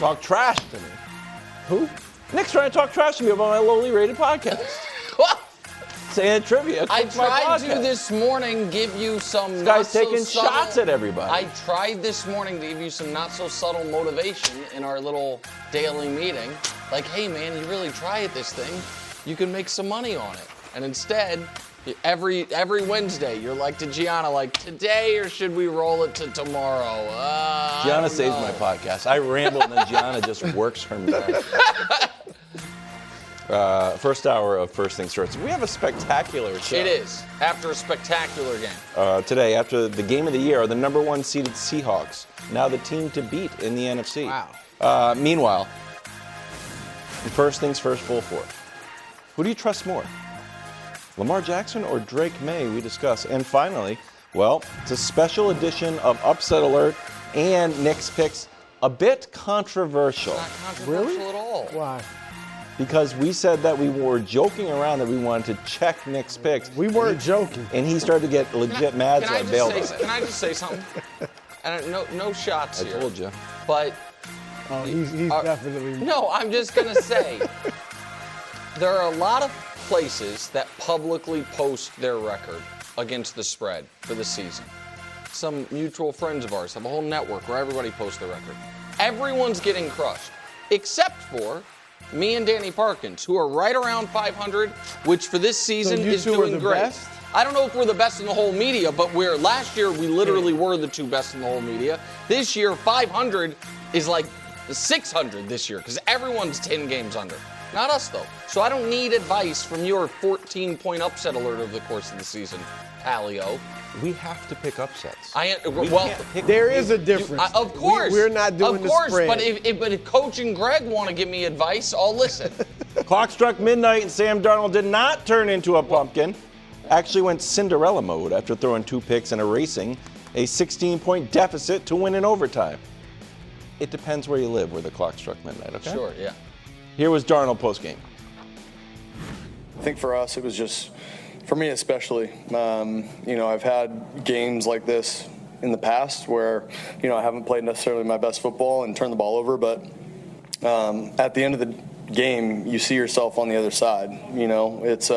talk trash to me. Who? Nick's trying to talk trash to me about my lowly rated podcast. Saying trivia. I tried to this morning give you some This not guy's so taking subtle, shots at everybody. I tried this morning to give you some not so subtle motivation in our little daily meeting. Like, hey man, you really try at this thing, you can make some money on it. And instead, every Wednesday, you're like to Gianna, like, today or should we roll it to tomorrow? Gianna saves my podcast. I ramble and then Gianna just works her magic. First hour of First Things First. We have a spectacular show. It is, after a spectacular game. Today, after the game of the year, the number 1 seeded Seahawks, now the team to beat in the NFC. Wow. Meanwhile, First Things First, Full 4. Who do you trust more? Lamar Jackson or Drake Maye, we discuss. And finally, well, it's a special edition of Upset Alert and Nick's Picks. A bit controversial. Not controversial at all. Why? Because we said that we were joking around that we wanted to check Nick's picks. We weren't joking. And he started to get legit mad, so I bailed on it. Can I just say something? And no shots here. I told you. But Oh, he's definitely. no, I'm just gonna say there are a lot of places that publicly post their record against the spread for the season. Some mutual friends of ours have a whole network where everybody posts their record. Everyone's getting crushed, except for me and Danny Parkins, who are right around 500, which for this season you is two are doing the great. best? I don't know if we're the best in the whole media, but last year we literally were the 2 best in the whole media. This year, 500 is like 600 this year because everyone's 10 games under. Not us, though. So I don't need advice from your 14-point upset alert over the course of the season, Palio. We have to pick upsets. There is a difference. Of course. We're not doing the spread. But if Coach and Greg want to give me advice, I'll listen. Clock struck midnight and Sam Darnold did not turn into a pumpkin. Actually went Cinderella mode after throwing 2 picks and erasing a 16-point deficit to win in overtime. It depends where you live, where the clock struck midnight, okay? Sure, yeah. Here was Darnold postgame. I think for us, it was just, for me especially, I've had games like this in the past where, I haven't played necessarily my best football and turned the ball over, but at the end of the game, you see yourself on the other side. It's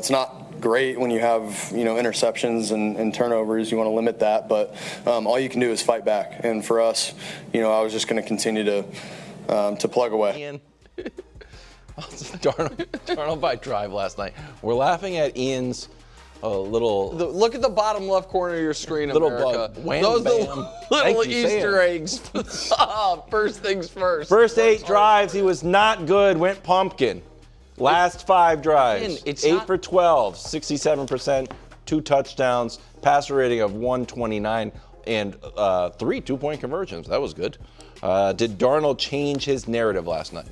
not great when you have, interceptions and turnovers. You want to limit that, but all you can do is fight back. And for us, I was just going to continue to plug away. Ian. Darnold by drive last night. We're laughing at Ian's little... Look at the bottom left corner of your screen, little America. bug. Wham, Those bam. little Thank you, Easter Sam. eggs. First things first. First 8 drives, he was not good, went pumpkin. Last 5 drives, it's 8 not- for 12, 67%, 2 touchdowns, passer rating of 129, and 3 2-point conversions. That was good. Did Darnold change his narrative last night?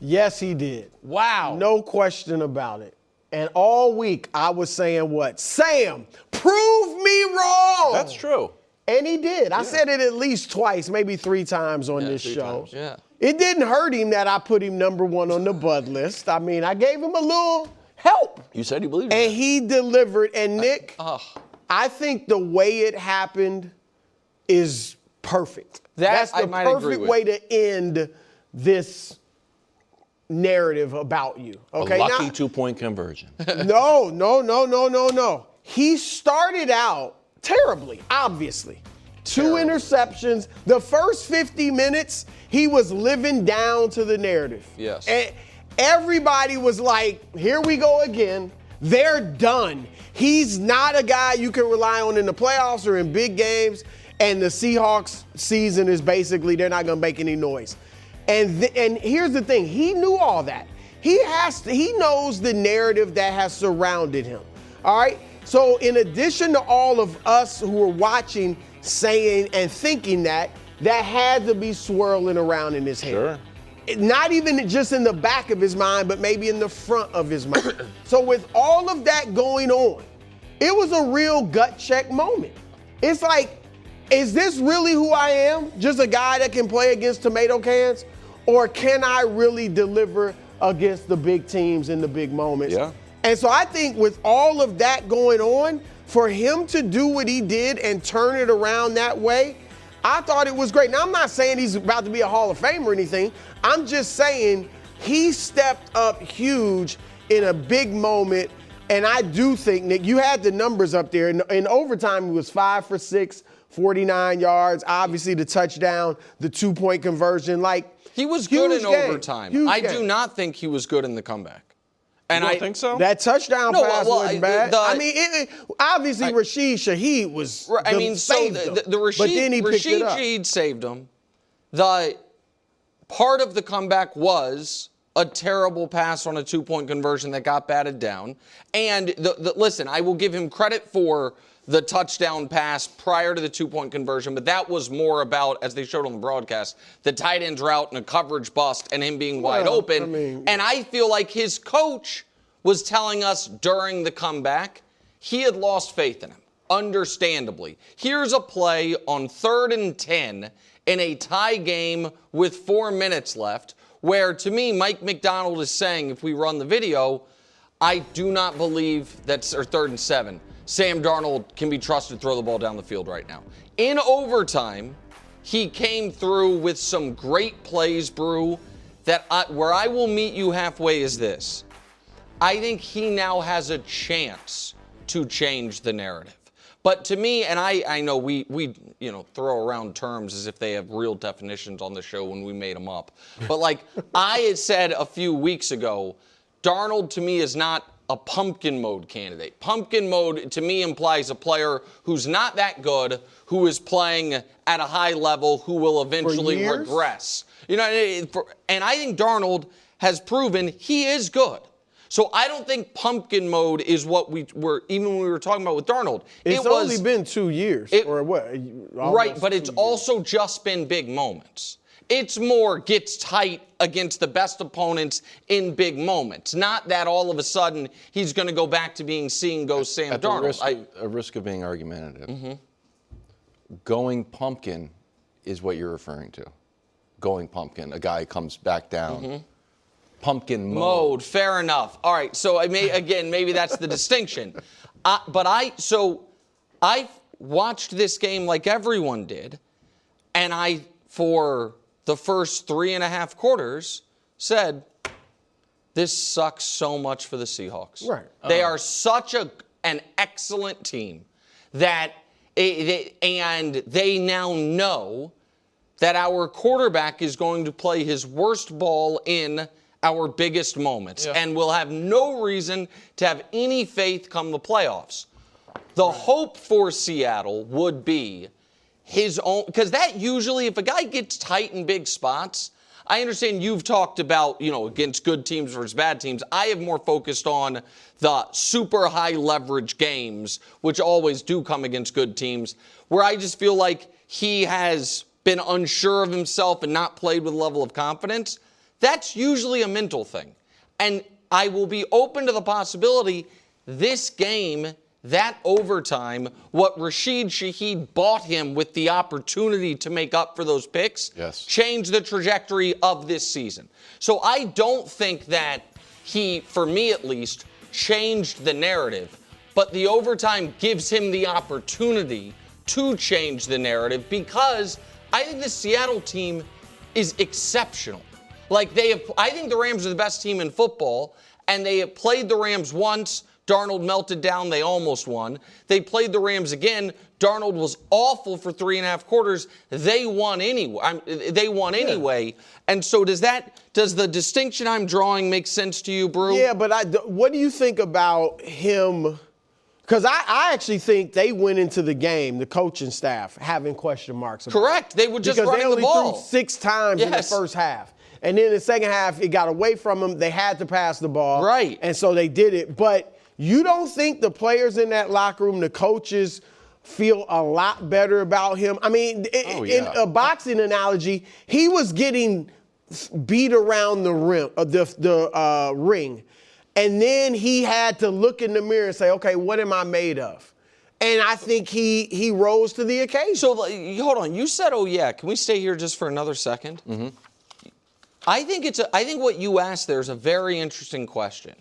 Yes, he did. Wow. No question about it. And all week I was saying what? Sam, prove me wrong. That's true. And he did. I said it at least twice, maybe 3 times on this 3 show. times, yeah. It didn't hurt him that I put him number 1 on the Bud list. I mean, I gave him a little help. You said you believed And it. he delivered. And Nick, I think the way it happened is perfect. That's I the might agree perfect with. way to end this narrative about you. Okay. A lucky Now- 2-point conversion. No. He started out terribly, obviously. 2 interceptions. The first 50 minutes, he was living down to the narrative. Yes. And everybody was like, here we go again. They're done. He's not a guy you can rely on in the playoffs or in big games. And the Seahawks season is basically, they're not going to make any noise. And here's the thing. He knew all that. He knows the narrative that has surrounded him. All right? So in addition to all of us who are watching, saying and thinking that had to be swirling around in his head. Sure. Not even just in the back of his mind, but maybe in the front of his mind. So with all of that going on, it was a real gut check moment. It's like, is this really who I am? Just a guy that can play against tomato cans? Or can I really deliver against the big teams in the big moments? Yeah. And so I think with all of that going on, for him to do what he did and turn it around that way, I thought it was great. Now, I'm not saying he's about to be a Hall of Fame or anything. I'm just saying he stepped up huge in a big moment. And I do think, Nick, you had the numbers up there. In overtime, he was 5 for 6, 49 yards. Obviously, the touchdown, the 2-point conversion. He was good in overtime. Huge I game. do not think he was good in the comeback. And I think so. That touchdown pass wasn't bad. Obviously, Rashid Shaheed was saved him, but then he picked it up. Shaheed saved him. The part of the comeback was a terrible pass on a 2-point conversion that got batted down. And listen, I will give him credit for the touchdown pass prior to the 2-point conversion, but that was more about, as they showed on the broadcast, the tight end's route and a coverage bust and him being wide open. And I feel like his coach was telling us during the comeback he had lost faith in him, understandably. Here's a play on 3rd and 10 in a tie game with 4 minutes left, where, to me, Mike McDonald is saying, if we run the video, I do not believe that's, or 3rd and 7, Sam Darnold can be trusted to throw the ball down the field right now. In overtime, he came through with some great plays, Brew, where I will meet you halfway is this. I think he now has a chance to change the narrative. But to me, and I know we throw around terms as if they have real definitions on the show when we made them up. But I had said a few weeks ago, Darnold to me is not a pumpkin mode candidate. Pumpkin mode to me implies a player who's not that good, who is playing at a high level, who will eventually regress. And I think Darnold has proven he is good. So I don't think pumpkin mode is what we were, even when we were talking about with Darnold. It's only been 2 years, or what? Right, but it's also just been big moments. It's more gets tight against the best opponents in big moments. Not that all of a sudden he's going to go back to being Sam Darnold. At the risk of being argumentative, going pumpkin is what you're referring to. Going pumpkin, a guy comes back down. Pumpkin mode. Fair enough. All right, so maybe that's the distinction. But I watched this game like everyone did, and for the first 3.5 quarters, said, this sucks so much for the Seahawks. Right. They are such an excellent team that they now know that our quarterback is going to play his worst ball in our biggest moments and will have no reason to have any faith come the playoffs. The hope for Seattle would be his own, because that usually, if a guy gets tight in big spots, I understand you've talked about, against good teams versus bad teams. I have more focused on the super high leverage games, which always do come against good teams, where I just feel like he has been unsure of himself and not played with a level of confidence. That's usually a mental thing. And I will be open to the possibility this game, that overtime, what Rashid Shaheed bought him with the opportunity to make up for those picks, changed the trajectory of this season. So I don't think that he, for me at least, changed the narrative. But the overtime gives him the opportunity to change the narrative because I think the Seattle team is exceptional. I think the Rams are the best team in football, and they have played the Rams once. Darnold melted down. They almost won. They played the Rams again. Darnold was awful for 3.5 quarters. They won anyway. And so does the distinction I'm drawing make sense to you, Brew? Yeah, but what do you think about him? Because I actually think they went into the game, the coaching staff, having question marks about Correct. They were just running the ball. Because they only threw 6 times in the first half. And then in the second half, it got away from them. They had to pass the ball. Right. And so they did it. But you don't think the players in that locker room, the coaches, feel a lot better about him? I mean, in a boxing analogy, he was getting beat around the ring. And then he had to look in the mirror and say, okay, what am I made of? And I think he rose to the occasion. So hold on. You said, oh, yeah. Can we stay here just for another second? Mm-hmm. I think what you asked there is a very interesting question.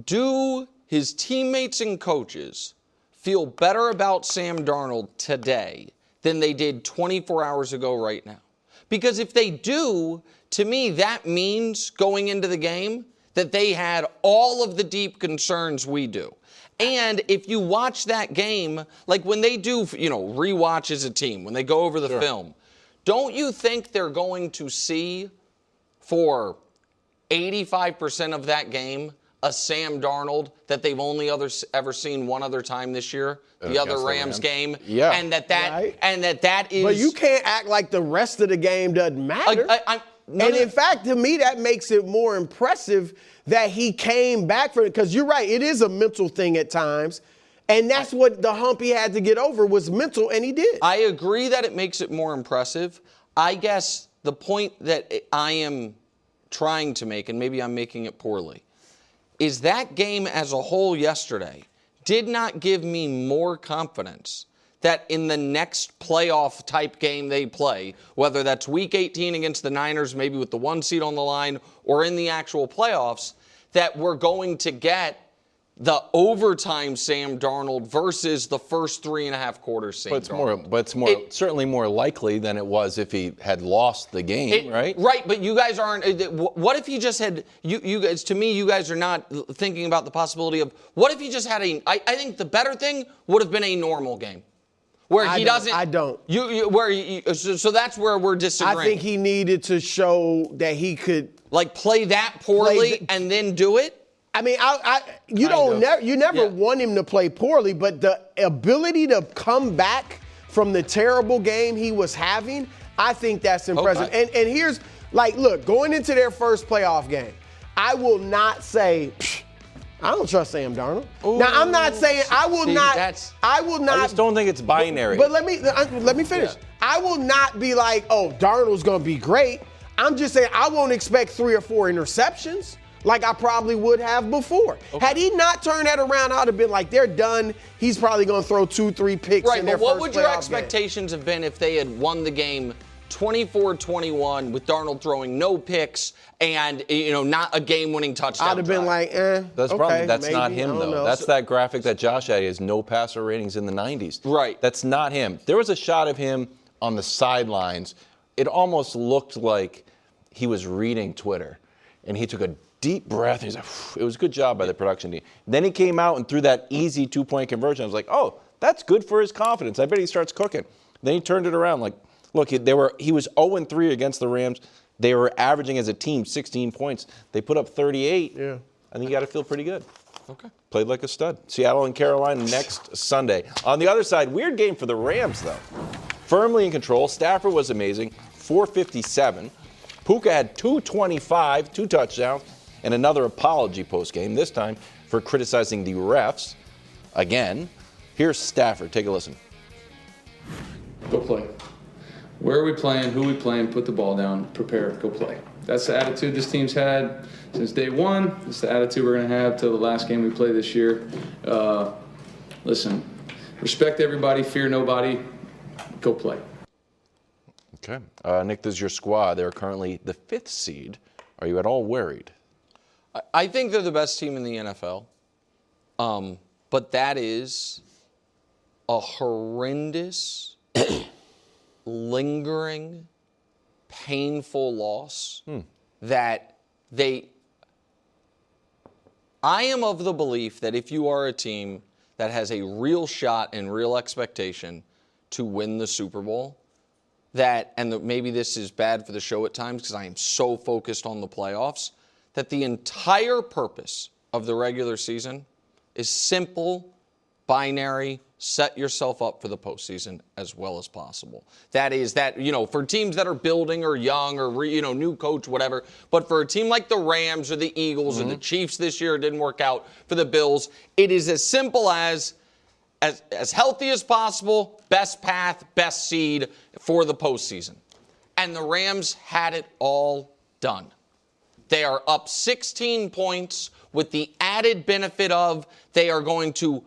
Do his teammates and coaches feel better about Sam Darnold today than they did 24 hours ago right now. Because if they do, to me, that means going into the game that they had all of the deep concerns we do. And if you watch that game, like when they do, rewatch as a team, when they go over the film, don't you think they're going to see for 85% of that game a Sam Darnold that they've only ever seen one other time this year, the other Rams game, and that is. But you can't act like the rest of the game doesn't matter. In fact, to me, that makes it more impressive that he came back from it, because you're right, it is a mental thing at times, and that's what the hump he had to get over was mental, and he did. I agree that it makes it more impressive. I guess the point that I am trying to make, and maybe I'm making it poorly, is that game as a whole yesterday did not give me more confidence that in the next playoff type game they play, whether that's week 18 against the Niners, maybe with the 1 seed on the line, or in the actual playoffs, that we're going to get the overtime Sam Darnold versus the first 3.5 quarters Sam Darnold. But it's certainly more likely than it was if he had lost the game, right? Right, but you guys aren't. What if he just had? You guys, to me, you guys are not thinking about the possibility of what if he just had a. I think the better thing would have been a normal game. Where he doesn't. I don't. So that's where we're disagreeing. I think he needed to show that he could play that poorly and then do it. I mean, you never want him to play poorly, but the ability to come back from the terrible game he was having, I think that's impressive. Okay. And here's look, going into their first playoff game, I will not say. I don't trust Sam Darnold. Ooh, now, I'm not saying I will not. I just don't think it's binary. But let me finish. Yeah. I will not be like, oh, Darnold's going to be great. I'm just saying I won't expect 3 or 4 interceptions like I probably would have before. Okay. Had he not turned that around, I'd have been like, they're done. He's probably going to throw 2-3 picks in their first playoff game. Right, but what would your expectations have been if they had won the game 24-21 with Darnold throwing no picks and, not a game-winning touchdown? I'd have been like, That's maybe, not him, though. That's that graphic that Josh had. He has no passer ratings in the 90s. Right. That's not him. There was a shot of him on the sidelines. It almost looked like he was reading Twitter, and he took a deep breath. He's like, it was a good job by the production team. Then he came out and threw that easy 2-point conversion. I was like, oh, that's good for his confidence. I bet he starts cooking. Then he turned it around like, look, he was 0-3 against the Rams. They were averaging as a team 16 points. They put up 38. Yeah. I think you got to feel pretty good. Okay. Played like a stud. Seattle and Carolina next Sunday. On the other side, weird game for the Rams, though. Firmly in control. Stafford was amazing. 457. Puka had 225, 2 touchdowns, and another apology post-game, this time for criticizing the refs. Again, here's Stafford. Take a listen. Go play. Where are we playing? Who are we playing? Put the ball down. Prepare. Go play. That's the attitude this team's had since day one. It's the attitude we're going to have till the last game we play this year. Listen, respect everybody. Fear nobody. Go play. Okay. Nick, this is your squad. They're currently the 5th seed. Are you at all worried? I think they're the best team in the NFL. But that is a horrendous, lingering, painful loss that I am of the belief that if you are a team that has a real shot and real expectation to win the Super Bowl, maybe this is bad for the show at times because I am so focused on the playoffs, that the entire purpose of the regular season is simple, binary, set yourself up for the postseason as well as possible. That is for teams that are building or young or, new coach, whatever. But for a team like the Rams or the Eagles or the Chiefs this year, it didn't work out for the Bills. It is as simple as healthy as possible, best path, best seed for the postseason. And the Rams had it all done. They are up 16 points with the added benefit of they are going to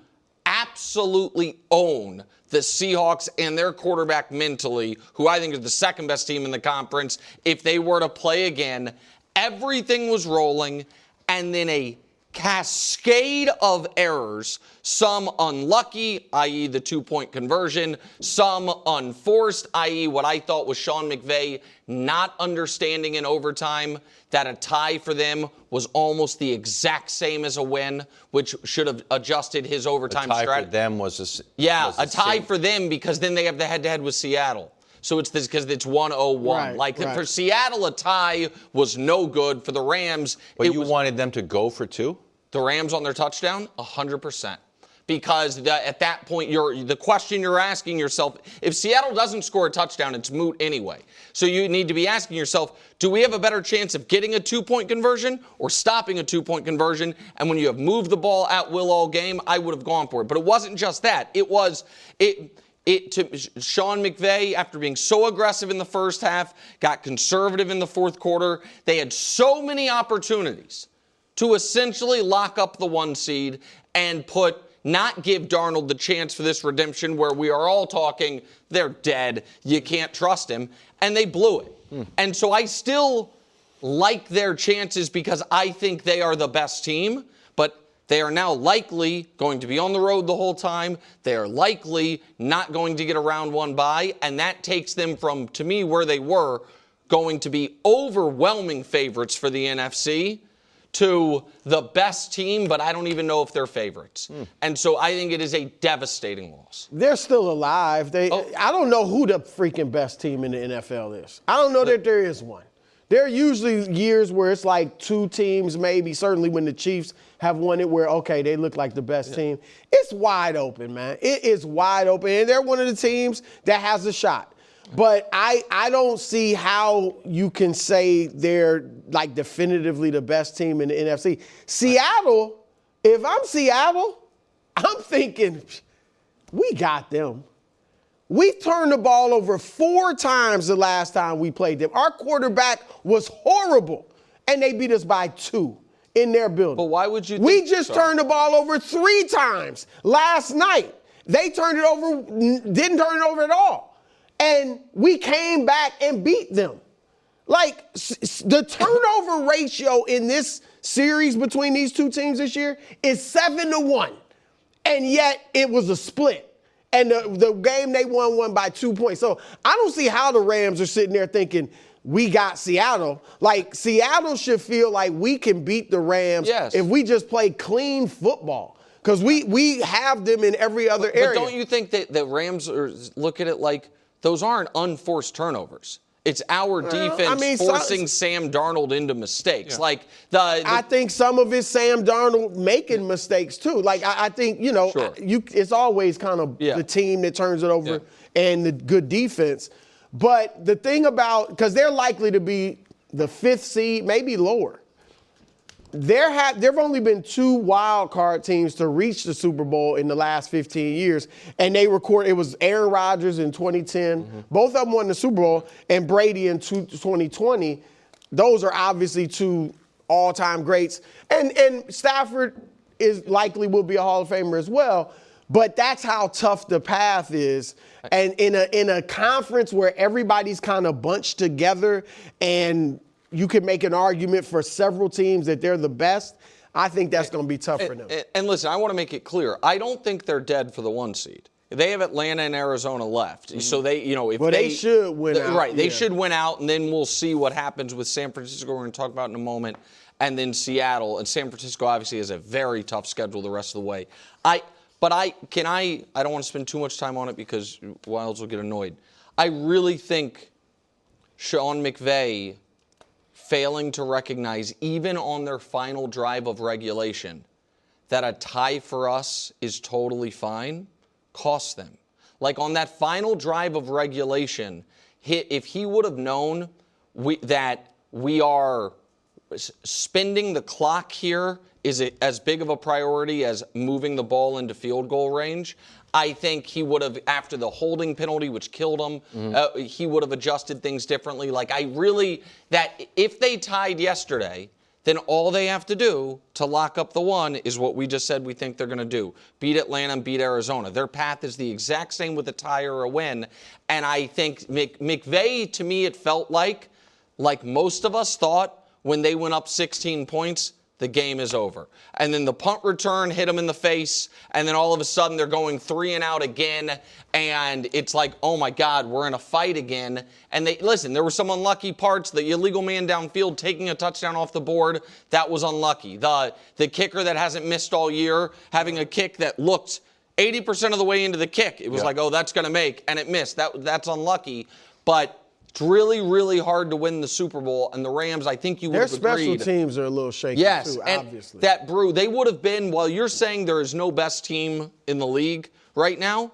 absolutely own the Seahawks and their quarterback mentally, who I think is the second best team in the conference. If they were to play again, everything was rolling, and then a cascade of errors, some unlucky, i.e. the 2-point conversion, some unforced, i.e. what I thought was Sean McVay not understanding in overtime that a tie for them was almost the exact same as a win, which should have adjusted his overtime strategy. A tie for them was a tie for them because then they have the head-to-head with Seattle. So it's this because it's 1-0-1. Right. For Seattle, a tie was no good. For the Rams, but you wanted them to go for 2? The Rams on their touchdown, 100%. Because at that point, the question you're asking yourself, if Seattle doesn't score a touchdown, it's moot anyway. So you need to be asking yourself, do we have a better chance of getting a 2-point conversion or stopping a 2-point conversion? And when you have moved the ball at will all game, I would have gone for it. But it wasn't just that. It was to Sean McVay, after being so aggressive in the first half, got conservative in the fourth quarter. They had so many opportunities to essentially lock up the 1 seed and not give Darnold the chance for this redemption where we are all talking, they're dead, you can't trust him, and they blew it. And so I still like their chances because I think they are the best team, but they are now likely going to be on the road the whole time. They are likely not going to get a round 1 bye, and that takes them from, to me, where they were going to be overwhelming favorites for the NFC to the best team, but I don't even know if they're favorites. And so I think it is a devastating loss. They're still alive. I don't know who the freaking best team in the NFL is. I don't know that there is one. There are usually years where it's like 2 teams, maybe, certainly when the Chiefs have won it, where, okay, they look like the best team. It's wide open, man. It is wide open. And they're one of the teams that has a shot. But I don't see how you can say they're, like, definitively the best team in the NFC. Seattle, if I'm Seattle, I'm thinking, we got them. We turned the ball over 4 times the last time we played them. Our quarterback was horrible, and they beat us by 2 in their building. But why would you think We just turned the ball over 3 times last night. They turned it over, didn't turn it over at all. And we came back and beat them. Like, the turnover ratio in this series between these 2 teams this year is 7-1. And yet it was a split. And the game they won by 2 points. So I don't see how the Rams are sitting there thinking, we got Seattle. Like, Seattle should feel like we can beat the Rams if we just play clean football. Because we have them in every other area. But don't you think that the Rams look at it like, those aren't unforced turnovers? It's our defense forcing Sam Darnold into mistakes. Yeah. I think some of it's Sam Darnold making mistakes too. Like I think it's always kind of the team that turns it over and the good defense. But the thing about, because they're likely to be the 5th seed, maybe lower. There have only been 2 wild card teams to reach the Super Bowl in the last 15 years, and it was Aaron Rodgers in 2010. Both of them won the Super Bowl, and Brady in 2020. Those are obviously 2 all-time greats, and Stafford will be a Hall of Famer as well. But that's how tough the path is, and in a conference where everybody's kind of bunched together and you could make an argument for several teams that they're the best. I think that's going to be tough for them. And listen, I want to make it clear. I don't think they're dead for the 1 seed. They have Atlanta and Arizona left. So they, they should win out. Right, they should win out, and then we'll see what happens with San Francisco, we're going to talk about in a moment, and then Seattle. And San Francisco obviously has a very tough schedule the rest of the way. I don't want to spend too much time on it because Wilds will get annoyed. I really think Sean McVay failing to recognize, even on their final drive of regulation, that a tie for us is totally fine, costs them. Like on that final drive of regulation, if he would have known that we are spending the clock here is as big of a priority as moving the ball into field goal range, I think he would have, after the holding penalty, which killed him, he would have adjusted things differently. That if they tied yesterday, then all they have to do to lock up the 1 is what we just said we think they're going to do. Beat Atlanta and beat Arizona. Their path is the exact same with a tie or a win. And I think McVay, to me, it felt like most of us thought when they went up 16 points, the game is over. And then the punt return hit them in the face, and then all of a sudden they're going 3 and out again, and it's like, oh my God, we're in a fight again. And there were some unlucky parts. The illegal man downfield taking a touchdown off the board, that was unlucky. The kicker that hasn't missed all year, having a kick that looked 80% of the way into the kick. It was like, oh, that's going to make, and it missed. That's unlucky. But it's really, really hard to win the Super Bowl, and the Rams, I think you would have agreed. Their special teams are a little shaky, too, and obviously. they would have been, while you're saying there is no best team in the league right now,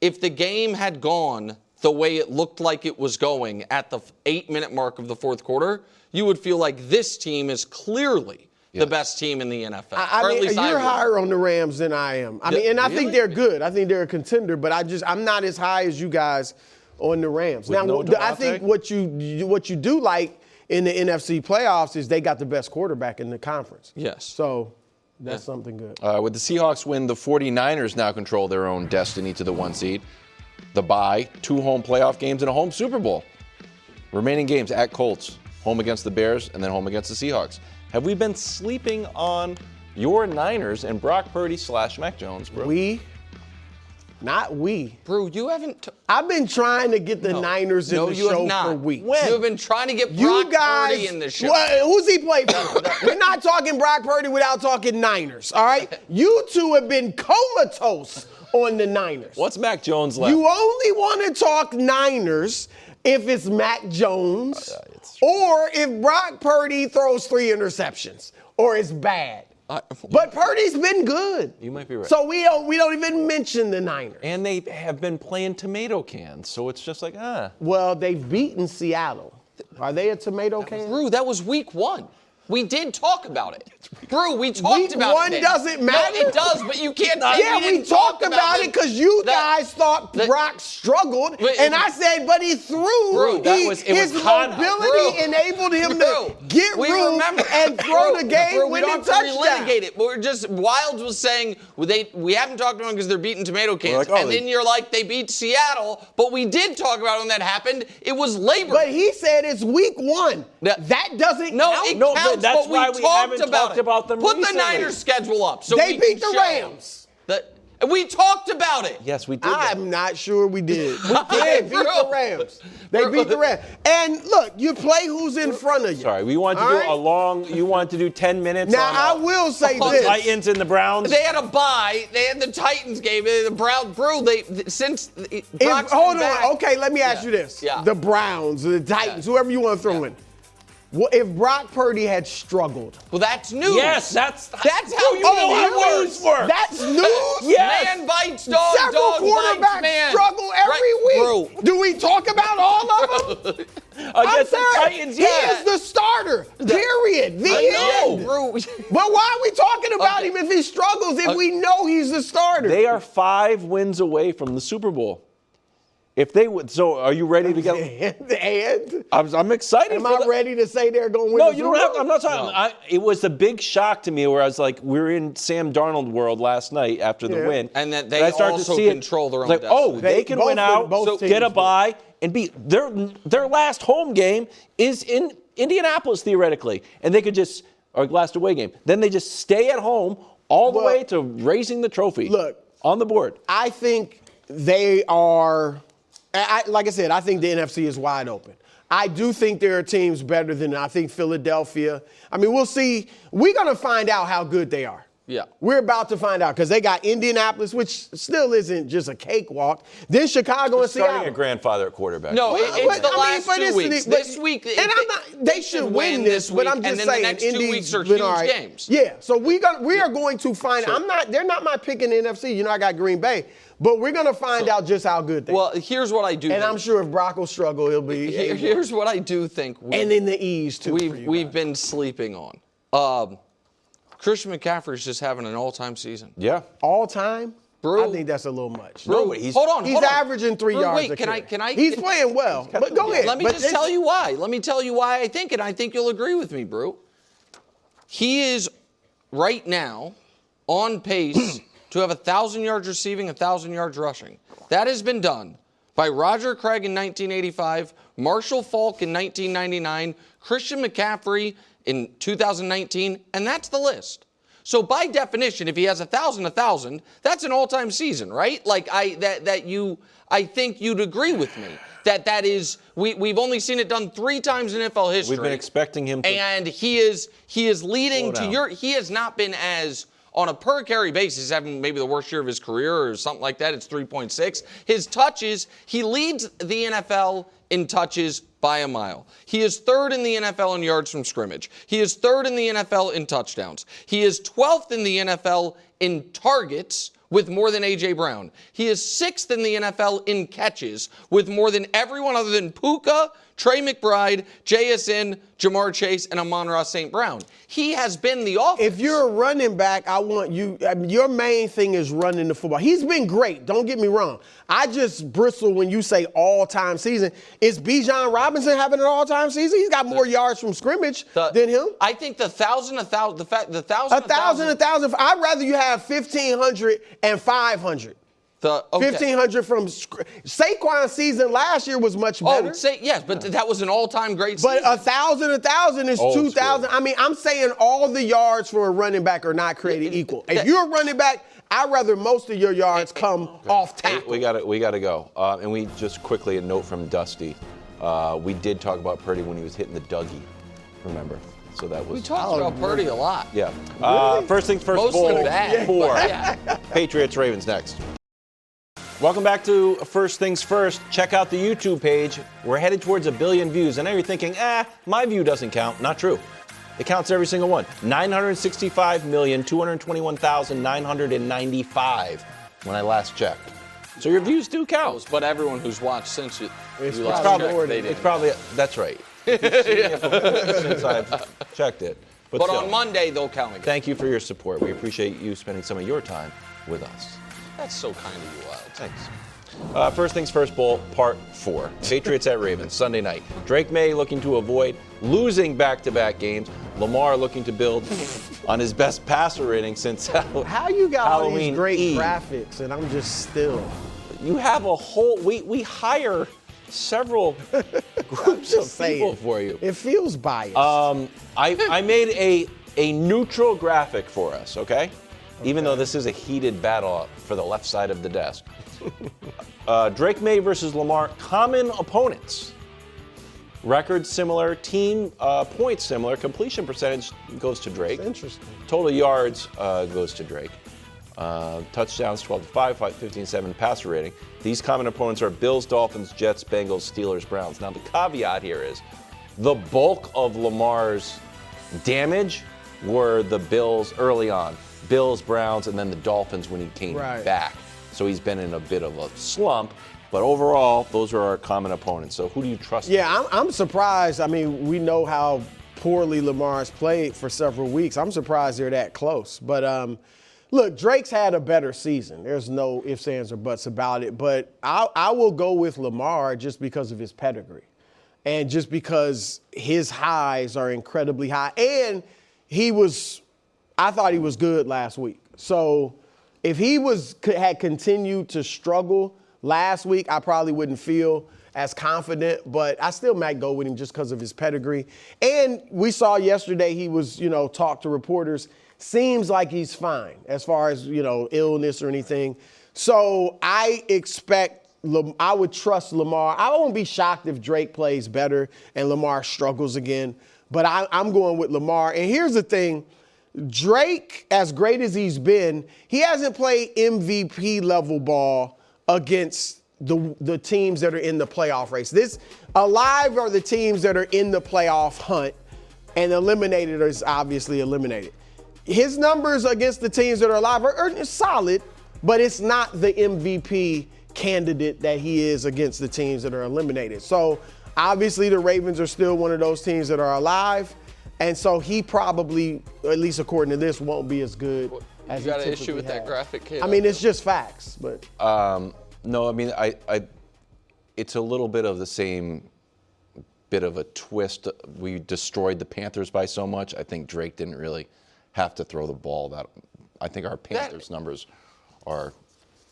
if the game had gone the way it looked like it was going at the 8-minute mark of the fourth quarter, you would feel like this team is clearly the best team in the NFL. I mean, you're higher on the Rams than I am. I think they're good. I think they're a contender, but I'm not as high as you guys on the Rams. Now, I think what you do like in the NFC playoffs is they got the best quarterback in the conference. Yes. So that's something good. With the Seahawks win, the 49ers now control their own destiny to the 1 seed. The bye, 2 home playoff games and a home Super Bowl. Remaining games at Colts, home against the Bears, and then home against the Seahawks. Have we been sleeping on your Niners and Brock Purdy / Mac Jones, bro? Not we. Bro, you haven't. I've been trying to get the Niners in the show for weeks. You have been trying to get Brock Purdy in the show. Who's he play for? We're not talking Brock Purdy without talking Niners, all right? You two have been comatose on the Niners. What's Mac Jones left? You only want to talk Niners if it's Mac Jones or if Brock Purdy throws 3 interceptions or it's bad. But Purdy's been good. You might be right. So we don't even mention the Niners. And they have been playing tomato cans, so it's just like, Well, they've beaten Seattle. Are they a tomato can? Drew, that was week 1. We did talk about it. Drew, we talked about it. Week 1 doesn't matter? No, it does, but you can't say Yeah, we talked about it because you guys thought Brock struggled, and I said, but he threw. Bro, his mobility enabled him to get room and throw the game-winning touchdown. It. We're just, Wilds was saying, we haven't talked about them because they're beating tomato cans, and then you're like, they beat Seattle, but we did talk about when that happened. It was labor. But he said it's week 1. That doesn't count. It counts. That's why we haven't talked about them Put recently. the Niners schedule up. So they beat the Rams. We talked about it. Yes, we did. I'm not sure we did. They beat the Rams. They beat the Rams. And look, you play who's in front of you. Sorry, we want to do you want to do 10 minutes Now, on I will say this. Titans and the Browns. They had a bye. They had the Titans game. The Browns, bro, hold on. Okay, let me ask you this. Yeah. The Browns, the Titans, whoever you want to throw in. Well, if Brock Purdy had struggled. Well, that's news. Yes, that's how news works. That's news? Yes. Man bites dog, Several dog quarterbacks bites man. struggle every week. Bro. Do we talk about all of them? Against the Titans, He is the starter. Period. The end. Bro. But why are we talking about him if he struggles if we know he's the starter? They are 5 wins away from the Super Bowl. If they would, so are you ready to get? And I'm excited. am I ready to say they're going to win? No, the you Super don't have. Bowl? I'm not talking. It was a big shock to me where I was like, we're in Sam Darnold world last night after the win, And that they I started also to see control their own like, destiny. oh, they can win out, both get a teams bye, and beat their last home game is in Indianapolis theoretically, and they could just or last away game. Then they just stay at home all the way to raising the trophy. Look, on the board. I think they are. Like I said, I think the NFC is wide open. I do think there are teams better than I think Philadelphia. I mean, we'll see. We're going to find out how good they are. Yeah. We're about to find out because they got Indianapolis, which still isn't just a cakewalk. Then Chicago and Seattle. Starting a grandfather at quarterback. No, it's the last 2 weeks. This week, and they should win this, but I'm just saying, and then the next 2 weeks are been huge games. Yeah, so we are going to find. They're not my pick in the NFC. You know, I got Green Bay, but we're going to find out just how good they are. Well, here's what I do. And I'm sure if Brock will struggle, he'll be. Here's what I do think. And in the East too. We've been sleeping on. Christian McCaffrey's just having an all-time season. Yeah. All time? Bro. I think that's a little much. Bro, hold on. He's averaging 3 yards a carry. Can I? He's playing well, but go ahead. Let me just tell you why. Let me tell you why I think, and I think you'll agree with me, bro. He is right now on pace to have 1,000 yards receiving, 1,000 yards rushing. That has been done by Roger Craig in 1985, Marshall Faulk in 1999, Christian McCaffrey in 2019, and that's the list. So by definition, if he has 1,000, that's an all-time season, right? Like I think you'd agree with me that is we've only seen it done 3 times in NFL history. We've been expecting him to. And he is leading to he has not been as on a per carry basis, having maybe the worst year of his career or something like that. It's 3.6. His touches, he leads the NFL in touches by a mile. He is 3rd in the NFL in yards from scrimmage. He is 3rd in the NFL in touchdowns. He is 12th in the NFL in targets with more than A.J. Brown. He is 6th in the NFL in catches with more than everyone other than Puka, Trey McBride, JSN, Jamar Chase, and Amon-Ra St. Brown. He has been the offense. If you're a running back, I want you, your main thing is running the football. He's been great, don't get me wrong. I just bristle when you say all-time season. Is Bijan Robinson having an all-time season? He's got more yards from scrimmage than him. I think the 1,000. I'd rather you have 1,500 and 500. 1,500 from Saquon's season last year was much better. Yes, but that was an all-time great season. But 1,000 is 2,000. I mean, I'm saying all the yards for a running back are not created equal. If you're a running back, I'd rather most of your yards come off tackle. We got to go. And we just quickly, a note from Dusty. We did talk about Purdy when he was hitting the Dougie, remember? So that was. We talked about Purdy a lot. Yeah. Really? First things first. Mostly Bowl bad. 4. Patriots Ravens next. Welcome back to First Things First. Check out the YouTube page. We're headed towards 1 billion views. I know you're thinking, my view doesn't count. Not true. It counts every single one. 965,221,995 when I last checked. So your views do count. But everyone who's watched since you last probably checked, they did. It's probably, that's right. Since I've checked it. But still, on Monday, they'll count again. thank you for your support. We appreciate you spending some of your time with us. That's so kind of you, Wild. Thanks. First Things First Bowl, Part 4. Patriots at Ravens, Sunday night. Drake Maye looking to avoid losing back-to-back games. Lamar looking to build on his best passer rating since How you got all these Halloween great Eve. graphics and I'm just still. You have a whole, we hire several groups of people for you. It feels biased. I made a neutral graphic for us, okay? Even though this is a heated battle for the left side of the desk. Drake Maye versus Lamar, common opponents. Record similar, team points similar, completion percentage goes to Drake. That's interesting. Total yards goes to Drake. Touchdowns 12-5, 15-7 passer rating. These common opponents are Bills, Dolphins, Jets, Bengals, Steelers, Browns. Now the caveat here is the bulk of Lamar's damage were the Bills early on. Bills, Browns, and then the Dolphins when he came back. So he's been in a bit of a slump. But overall, those are our common opponents. So who do you trust? Yeah, I'm surprised. I mean, we know how poorly Lamar's played for several weeks. I'm surprised they're that close. But look, Drake's had a better season. There's no ifs, ands, or buts about it. But I will go with Lamar just because of his pedigree. And just because his highs are incredibly high. And I thought he was good last week. So if he had continued to struggle last week, I probably wouldn't feel as confident, but I still might go with him just because of his pedigree. And we saw yesterday he was, talked to reporters. Seems like he's fine as far as, illness or anything. So I would trust Lamar. I won't be shocked if Drake plays better and Lamar struggles again, but I'm going with Lamar. And here's the thing. Drake, as great as he's been, he hasn't played MVP level ball against the teams that are in the playoff race. Alive are the teams that are in the playoff hunt, and eliminated is obviously eliminated. His numbers against the teams that are alive are solid, but it's not the MVP candidate that he is against the teams that are eliminated. So obviously the Ravens are still one of those teams that are alive. And so he probably, at least according to this, won't be as good as he typically has. You got an issue with that graphic, kid? I mean, it's just facts, but. No, I mean, it's a little bit of the same bit of a twist. We destroyed the Panthers by so much. I think Drake didn't really have to throw the ball. I think our Panthers numbers are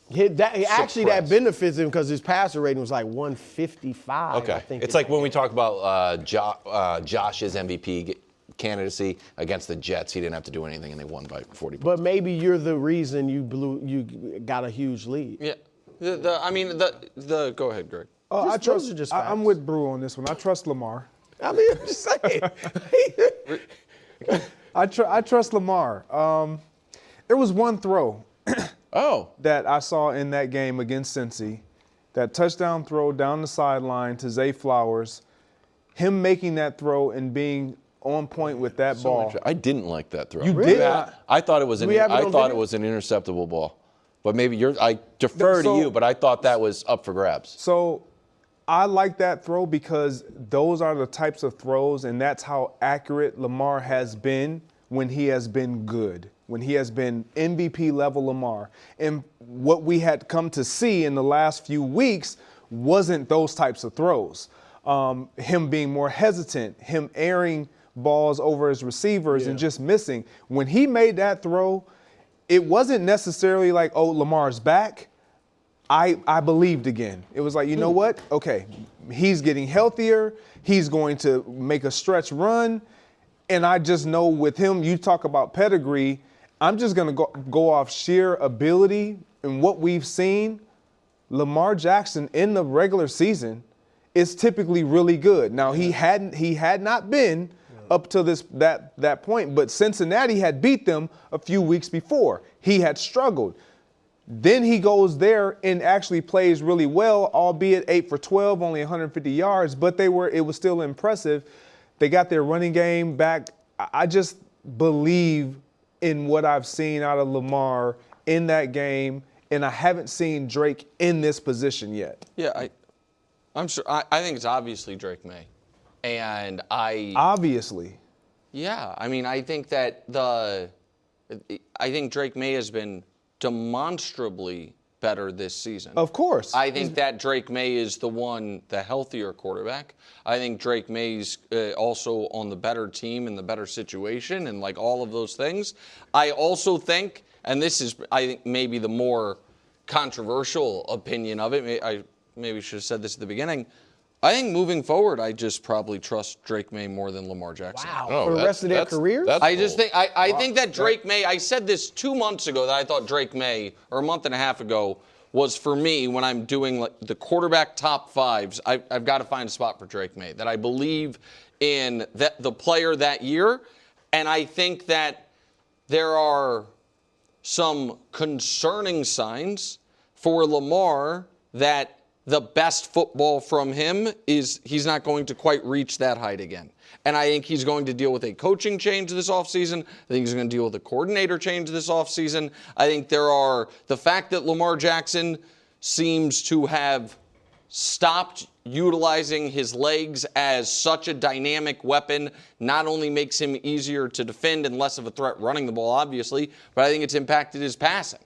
That benefits him because his passer rating was like 155. Okay. I think It's like when we talk about Josh's MVP candidacy against the Jets. He didn't have to do anything, and they won by 40 points. But maybe you're the reason you got a huge lead. Yeah. Go ahead, Greg. I'm with Brew on this one. I trust Lamar. I mean, I'm just saying. I trust Lamar. There was one throw that I saw in that game against Cincy, that touchdown throw down the sideline to Zay Flowers, him making that throw and being on point with that ball. I didn't like that throw. You did? I thought it was an interceptable ball. But maybe I defer to you, but I thought that was up for grabs. So I like that throw because those are the types of throws, and that's how accurate Lamar has been when he has been good, when he has been MVP level Lamar. And what we had come to see in the last few weeks wasn't those types of throws. Him being more hesitant, him airing balls over his receivers and just missing. When he made that throw, it wasn't necessarily like, oh, Lamar's back. I believed again. It was like, you know what? Okay, he's getting healthier. He's going to make a stretch run. And I just know with him, you talk about pedigree, I'm just going to go off sheer ability and what we've seen. Lamar Jackson in the regular season is typically really good. Now, he had not been up to that point, but Cincinnati had beat them a few weeks before. He had struggled. Then he goes there and actually plays really well, albeit 8 for 12, only 150 yards, but it was still impressive. They got their running game back. I just believe in what I've seen out of Lamar in that game, and I haven't seen Drake in this position yet. Yeah, I'm sure. I think it's obviously Drake Maye. And Obviously. Yeah, I mean, I think that I think Drake Maye has been demonstrably better this season. Of course. I think that Drake Maye is the healthier quarterback. I think Drake Maye's also on the better team and the better situation and like all of those things. I also think, and this is, I think, maybe the more controversial opinion of it, I maybe should have said this at the beginning, I think moving forward, I just probably trust Drake Maye more than Lamar Jackson. Wow. For the rest of their careers? I just think I think that Drake Maye, I said this 2 months ago that I thought Drake Maye, or a month and a half ago, was for me when I'm doing like the quarterback top fives, I've got to find a spot for Drake Maye. That I believe in the player that year, and I think that there are some concerning signs for Lamar that the best football from him is he's not going to quite reach that height again. And I think he's going to deal with a coaching change this offseason. I think he's going to deal with a coordinator change this offseason. I think the fact that Lamar Jackson seems to have stopped utilizing his legs as such a dynamic weapon not only makes him easier to defend and less of a threat running the ball, obviously, but I think it's impacted his passing.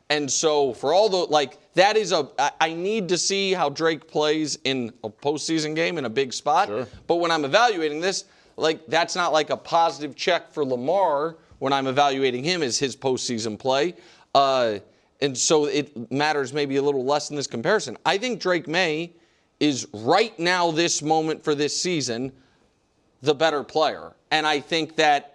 And so for all I need to see how Drake plays in a postseason game in a big spot. Sure. But when I'm evaluating this, that's not like a positive check for Lamar when I'm evaluating him as his postseason play. And so it matters maybe a little less in this comparison. I think Drake Maye is right now, this moment for this season, the better player. And I think that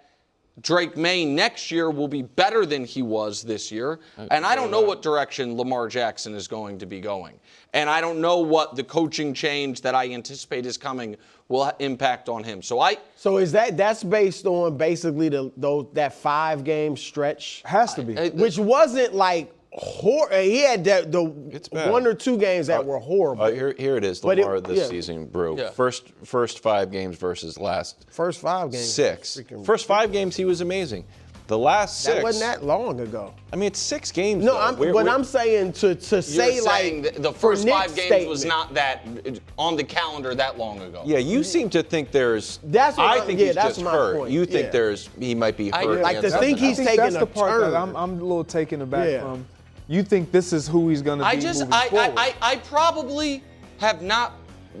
Drake Maye next year will be better than he was this year. And I don't know what direction Lamar Jackson is going to be going. And I don't know what the coaching change that I anticipate is coming will impact on him. So is that's based on basically that 5-game stretch? Has to be. Which wasn't like he had the 1 or 2 games that were horrible. Here it is, Lamar this season, Brew. Yeah. First 5 games versus last. First 5 games. 6. First 5 games, he was amazing. The last 6. That wasn't that long ago. I mean, it's 6 games. No, I'm saying to say like the first 5 games was not that on the calendar that long ago. Yeah, you seem to think there's. I think he's just hurt. Point. You think he might be hurt. Like to think he's taking that's the part that I'm a little taken aback from. You think this is who he's going to be moving forward? I probably have not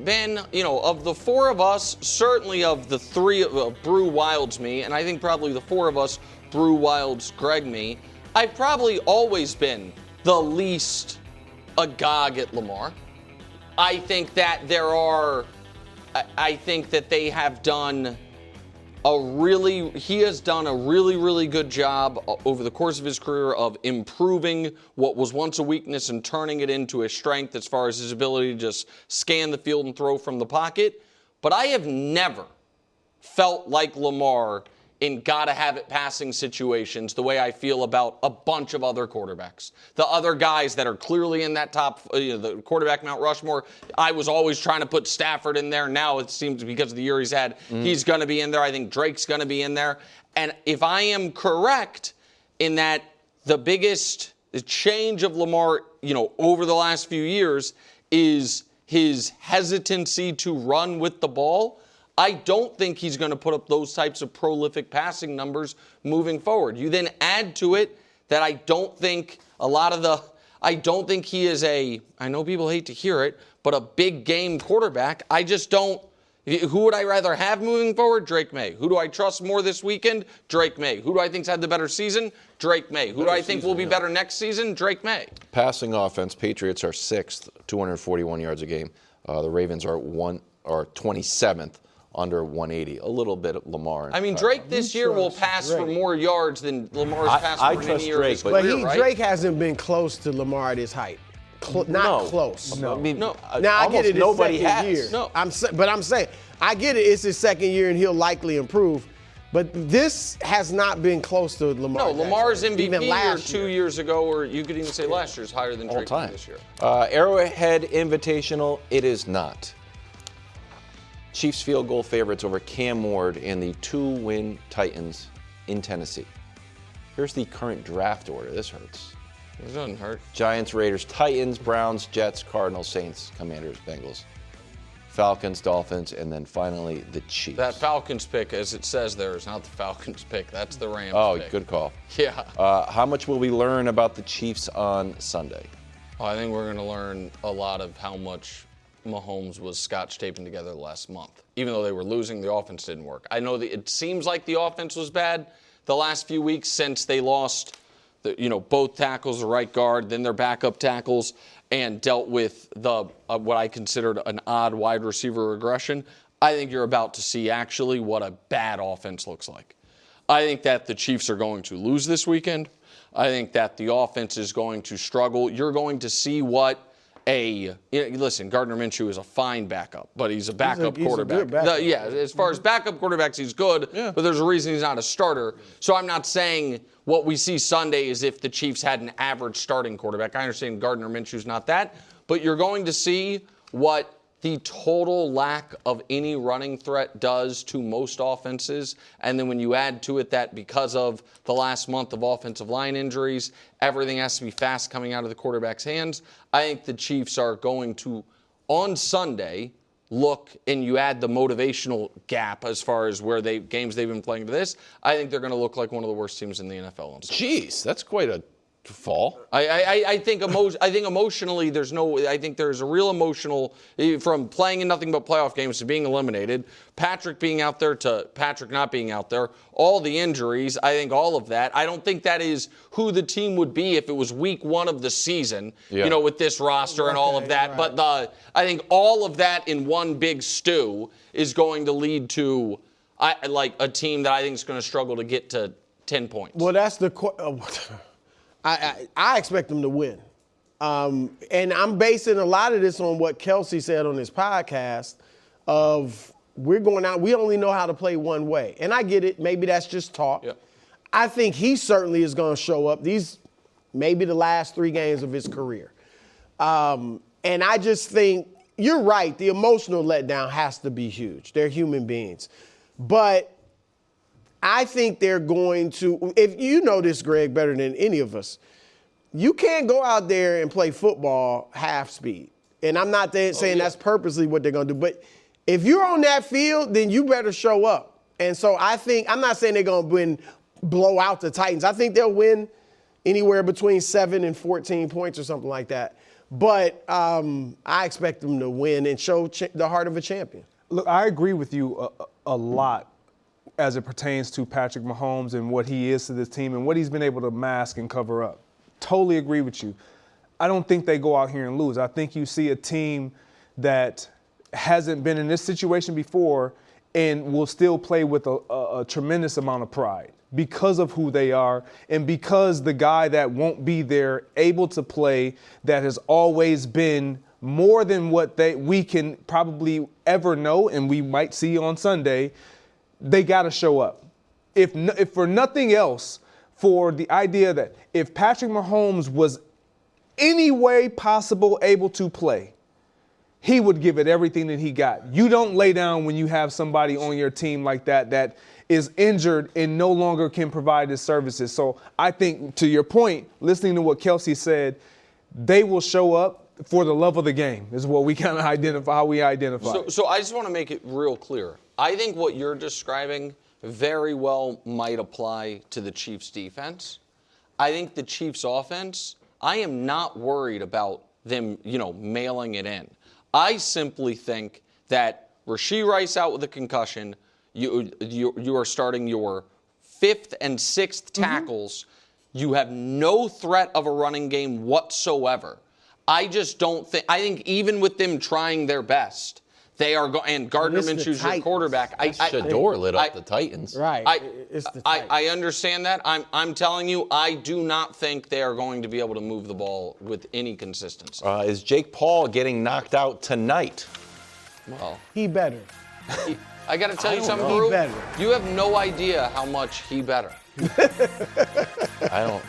been, of the 4 of us, certainly of the 3 of Brew, Wilds, me, and I think probably the 4 of us, Brew, Wilds, Greg, me, I've probably always been the least agog at Lamar. I think that they have done he has done a really, really good job over the course of his career of improving what was once a weakness and turning it into a strength as far as his ability to just scan the field and throw from the pocket. But I have never felt like Lamar in gotta-have-it passing situations the way I feel about a bunch of other quarterbacks. The other guys that are clearly in that top, the quarterback Mount Rushmore, I was always trying to put Stafford in there. Now it seems because of the year he's had, he's going to be in there. I think Drake's going to be in there. And if I am correct in that the biggest change of Lamar, over the last few years is his hesitancy to run with the ball, I don't think he's going to put up those types of prolific passing numbers moving forward. You then add to it that I don't think he is I know people hate to hear it, but a big game quarterback. I just don't. Who would I rather have moving forward? Drake Maye. Who do I trust more this weekend? Drake Maye. Who do I think's had the better season? Drake Maye. Who do I think will be better next season? Drake Maye. Passing offense, Patriots are 6th, 241 yards a game. The Ravens are 27th. Under 180, a little bit of Lamar. I mean, Drake this year will pass for more yards than Lamar's passed for any year of his career, right? Drake hasn't been close to Lamar at his height. Not close. No. I mean, Now I get it. Nobody second has. year. No. But I'm saying I get it. It's his second year and he'll likely improve. But this has not been close to Lamar. No, Lamar's Jackson. MVP Even 2 years ago, or you could even say last year's higher than Drake time. this year. Arrowhead Invitational, it is not. Chiefs field goal favorites over Cam Ward and the 2-win Titans in Tennessee. Here's the current draft order. This hurts. It doesn't hurt. Giants, Raiders, Titans, Browns, Jets, Cardinals, Saints, Commanders, Bengals, Falcons, Dolphins, and then finally the Chiefs. That Falcons pick, as it says there, is not the Falcons pick. That's the Rams pick. Oh, good call. Yeah. How much will we learn about the Chiefs on Sunday? I think we're going to learn a lot of how much Mahomes was scotch taping together last month. Even though they were losing, the offense didn't work. I know that it seems like the offense was bad the last few weeks since they lost both tackles, the right guard, then their backup tackles, and dealt with the what I considered an odd wide receiver regression. I think you're about to see actually what a bad offense looks like. I think that the Chiefs are going to lose this weekend. I think that the offense is going to struggle. You're going to see what listen, Gardner Minshew is a fine backup, but he's a backup quarterback. He's a good backup. As far as backup quarterbacks, he's good, but there's a reason he's not a starter. So I'm not saying what we see Sunday is if the Chiefs had an average starting quarterback. I understand Gardner Minshew's not that, but you're going to see what the total lack of any running threat does to most offenses. And then when you add to it that because of the last month of offensive line injuries, everything has to be fast coming out of the quarterback's hands. I think the Chiefs are going to, on Sunday, look, and you add the motivational gap as far as where games they've been playing to this, I think they're going to look like one of the worst teams in the NFL on Sunday. Jeez, that's quite a fall. I think emotionally there's a real emotional from playing in nothing but playoff games to being eliminated, Patrick being out there to Patrick not being out there, all the injuries, I think all of that. I don't think that is who the team would be if it was week 1 of the season, with this roster and all of that. Right. But I think all of that in one big stew is going to lead to a team that I think is going to struggle to get to 10 points. Well, that's I expect them to win. And I'm basing a lot of this on what Kelsey said on his podcast of we're going out, we only know how to play one way. And I get it. Maybe that's just talk. Yep. I think he certainly is going to show up. These maybe the last 3 games of his career. And I just think you're right. The emotional letdown has to be huge. They're human beings. But I think they're going to, if you know this, Greg, better than any of us, you can't go out there and play football half speed. And I'm not saying that's purposely what they're going to do. But if you're on that field, then you better show up. And so I'm not saying they're going to blow out the Titans. I think they'll win anywhere between 7 and 14 points or something like that. But I expect them to win and show the heart of a champion. Look, I agree with you a lot as it pertains to Patrick Mahomes and what he is to this team and what he's been able to mask and cover up. Totally agree with you. I don't think they go out here and lose. I think you see a team that hasn't been in this situation before and will still play with a tremendous amount of pride because of who they are and because the guy that won't be there able to play that has always been more than what we can probably ever know and we might see on Sunday, they got to show up. If for nothing else, for the idea that if Patrick Mahomes was any way possible able to play, he would give it everything that he got. You don't lay down when you have somebody on your team like that is injured and no longer can provide his services. So I think, to your point, listening to what Kelsey said, they will show up for the love of the game is what we kind of identify, how we identify. So I just want to make it real clear. I think what you're describing very well might apply to the Chiefs' defense. I think the Chiefs' offense, I am not worried about them, mailing it in. I simply think that Rashee Rice out with a concussion, you are starting your 5th and 6th tackles. You have no threat of a running game whatsoever. I just don't think. I think even with them trying their best, they are going. And Gardner Minshew's your quarterback. Shador lit up the Titans. Right. I understand that. I'm telling you, I do not think they are going to be able to move the ball with any consistency. Is Jake Paul getting knocked out tonight? Well, He better. I got to tell you something, know. He Drew. better. You have no idea how much he better. I don't.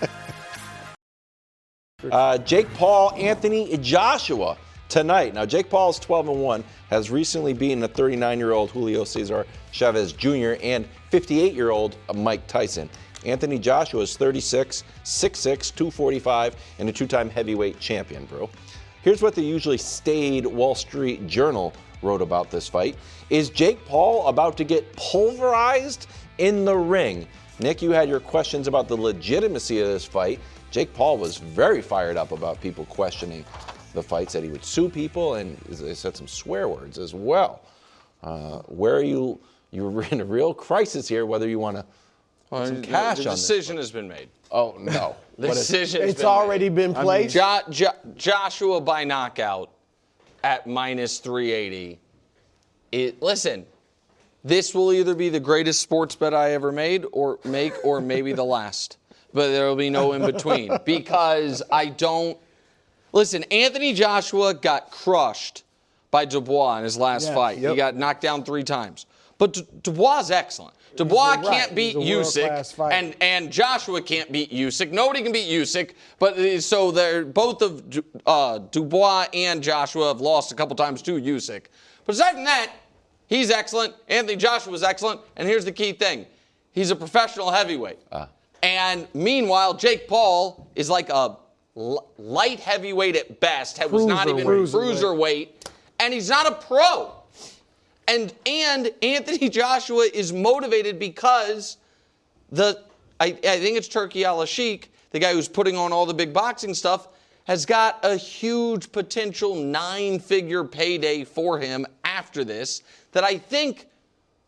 Jake Paul, Anthony Joshua tonight. Now, Jake Paul is 12-1, has recently beaten a 39-year-old Julio Cesar Chavez Jr. and 58-year-old Mike Tyson. Anthony Joshua is 36, 6'6", 245, and a two-time heavyweight champion, bro. Here's what the usually staid Wall Street Journal wrote about this fight. Is Jake Paul about to get pulverized in the ring? Nick, you had your questions about the legitimacy of this fight. Jake Paul was very fired up about people questioning the fight, said he would sue people, and they said some swear words as well. Where are you? You're in a real crisis here, whether you want to put some cash on The this. decision has been made. Oh, no. The decision has It's been already made. been placed. Joshua by knockout at -380. Listen, this will either be the greatest sports bet I ever made or maybe the last. But there will be no in between because I don't. Listen, Anthony Joshua got crushed by Dubois in his last fight. Yep. He got knocked down 3 times. But Dubois is excellent. Dubois can't beat He's a world-class Usyk, fighter. and Joshua can't beat Usyk. Nobody can beat Usyk. But so they're both of Dubois and Joshua have lost a couple times to Usyk. But aside from that, he's excellent. Anthony Joshua is excellent. And here's the key thing: he's a professional heavyweight. And meanwhile, Jake Paul is like a light heavyweight at best. Was not even cruiserweight. And he's not a pro. And Anthony Joshua is motivated because I think it's Turki Al-Sheikh, the guy who's putting on all the big boxing stuff, has got a huge potential 9-figure payday for him after this that I think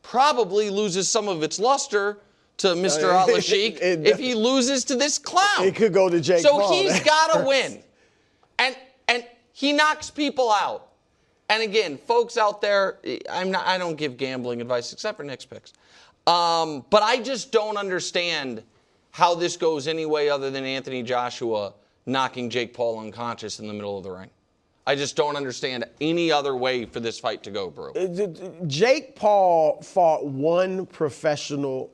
probably loses some of its luster to Mr. Al-Sheikh if he loses to this clown. It could go to Jake Paul. So he's got to win. And he knocks people out. And again, folks out there, I don't give gambling advice except for Nick's picks. But I just don't understand how this goes any way other than Anthony Joshua knocking Jake Paul unconscious in the middle of the ring. I just don't understand any other way for this fight to go, bro. Jake Paul fought one professional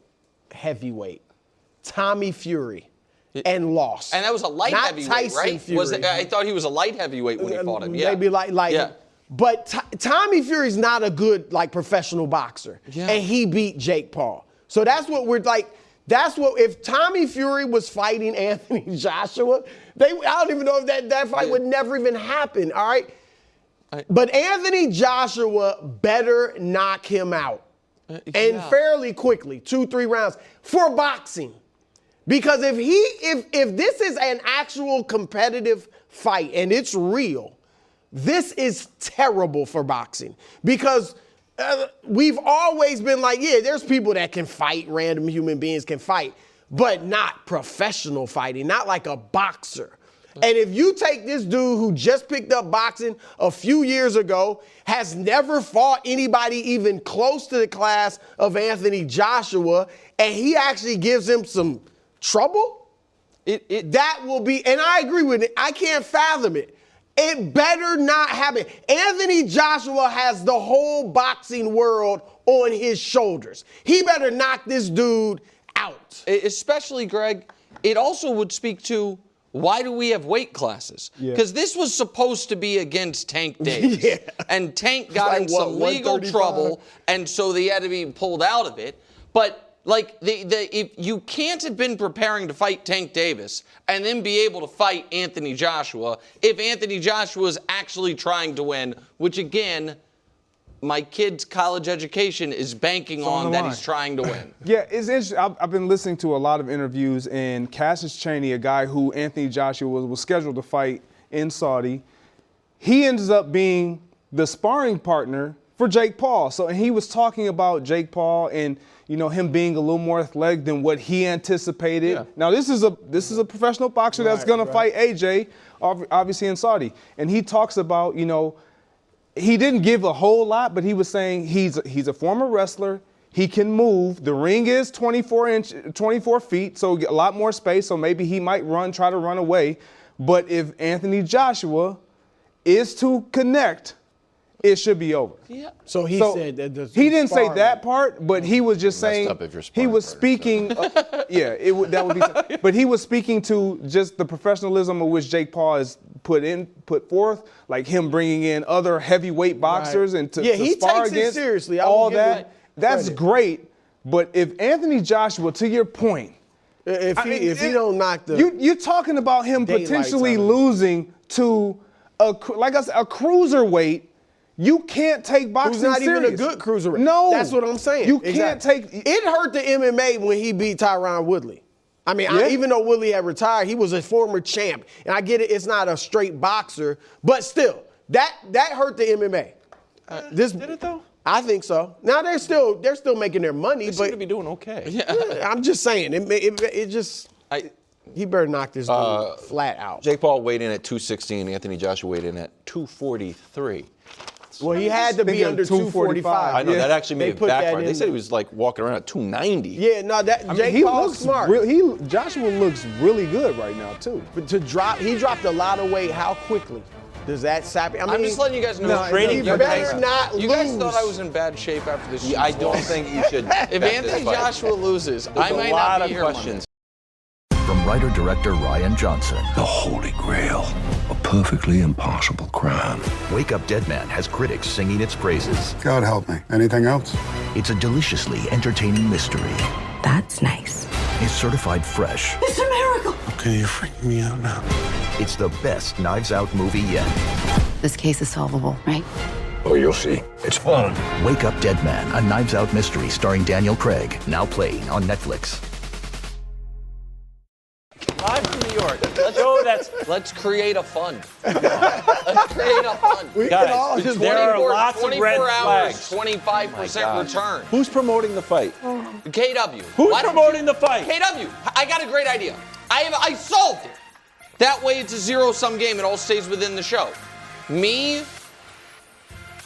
heavyweight, Tommy Fury, and lost. And that was a light Not heavyweight, Tyson right? Fury. I thought he was a light heavyweight when he fought him. Yeah. Maybe light. Yeah. But Tommy Fury's not a good professional boxer, Yeah. and he beat Jake Paul. So that's what we're like. That's what if Tommy Fury was fighting Anthony Joshua, I don't even know if that fight would never even happen. All right. But Anthony Joshua better knock him out, and fairly quickly, 2-3 rounds for boxing. Because if this is an actual competitive fight and it's real, this is terrible for boxing. Because we've always been like, yeah, there's people that can fight, random human beings can fight, but not professional fighting, not like a boxer. And if you take this dude who just picked up boxing a few years ago, has never fought anybody even close to the class of Anthony Joshua, and he actually gives him some trouble, that will be, and I agree with it, I can't fathom it. It better not happen. Anthony Joshua has the whole boxing world on his shoulders. He better knock this dude out. Especially, Greg, it also would speak to why do we have weight classes? Because this was supposed to be against Tank Davis. And Tank got in some legal trouble, and so they had to be pulled out of it. But like, if you can't have been preparing to fight Tank Davis and then be able to fight Anthony Joshua if Anthony Joshua is actually trying to win, which again, my kid's college education is banking on that he's trying to win. Yeah, it's interesting. I've been listening to a lot of interviews, and Cassius Chaney, a guy who Anthony Joshua was scheduled to fight in Saudi, he ends up being the sparring partner for Jake Paul. So, and he was talking about Jake Paul and, you know, him being a little more athletic than what he anticipated. Yeah. Now, this is a professional boxer that's going to fight AJ, obviously in Saudi. And he talks about, you know, he didn't give a whole lot, but he was saying he's a former wrestler. He can move. The ring is 24 feet, so a lot more space. So maybe he might try to run away. But if Anthony Joshua is to connect, it should be over. Yeah. So he said that he didn't say that part, but he was just saying he was speaking. That would be. But he was speaking to just the professionalism of which Jake Paul has put forth, like him bringing in other heavyweight boxers and to he spar takes against it seriously. all that. That's great. But if Anthony Joshua, to your point, if he don't knock the, you're talking about him potentially losing to a cruiserweight. You can't take boxing serious. Who's not even a good cruiserweight. No. That's what I'm saying. You can't take. It hurt the MMA when he beat Tyron Woodley. I mean, even though Woodley had retired, he was a former champ. And I get it, it's not a straight boxer, but still, that hurt the MMA. Did it though? I think so. Now they're still making their money, they seem to be doing okay. Yeah, I'm just saying, he better knock this dude flat out. Jake Paul weighed in at 216. Anthony Joshua weighed in at 243. Well, he had to be under 245. I know, that actually made it backfire. They said he was like walking around at 290. Yeah, no, Jake Paul's smart. Joshua looks really good right now, too. But he dropped a lot of weight. How quickly does that sap? I'm just letting you guys know. He better not lose. You guys thought I was in bad shape after this. I don't think you should. If Anthony Joshua loses, I might not be here. Questions. From writer-director Ryan Johnson. The Holy Grail. A perfectly impossible crime. Wake Up Dead Man has critics singing its praises. God help me. Anything else? It's a deliciously entertaining mystery. That's nice. It's certified fresh. It's a miracle. Okay, you're freaking me out now. It's the best Knives Out movie yet. This case is solvable, right? Oh, you'll see. It's fun. Wake Up Dead Man, a Knives Out mystery starring Daniel Craig. Now playing on Netflix. Live from New York. Let's create a fund. Let's create a fund. Guys, there are lots of red flags. 25% return. Who's promoting the fight? KW. Who's promoting the fight? KW. I got a great idea. I solved it. That way it's a zero-sum game. It all stays within the show. Me,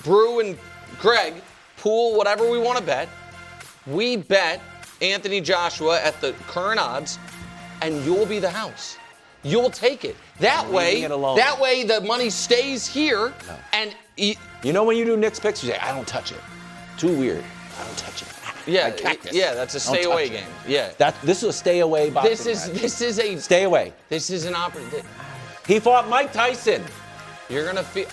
Brew, and Greg pool whatever we want to bet. We bet Anthony Joshua at the current odds, and you'll be the house. You'll take it. That way the money stays here. No. And you know when you do Knicks picks, you say, I don't touch it. Too weird. I don't touch it. Yeah, that's a stay away game. Yeah. This is a stay away boxing This is a stay away. This is an opportunity. He fought Mike Tyson. You're gonna feel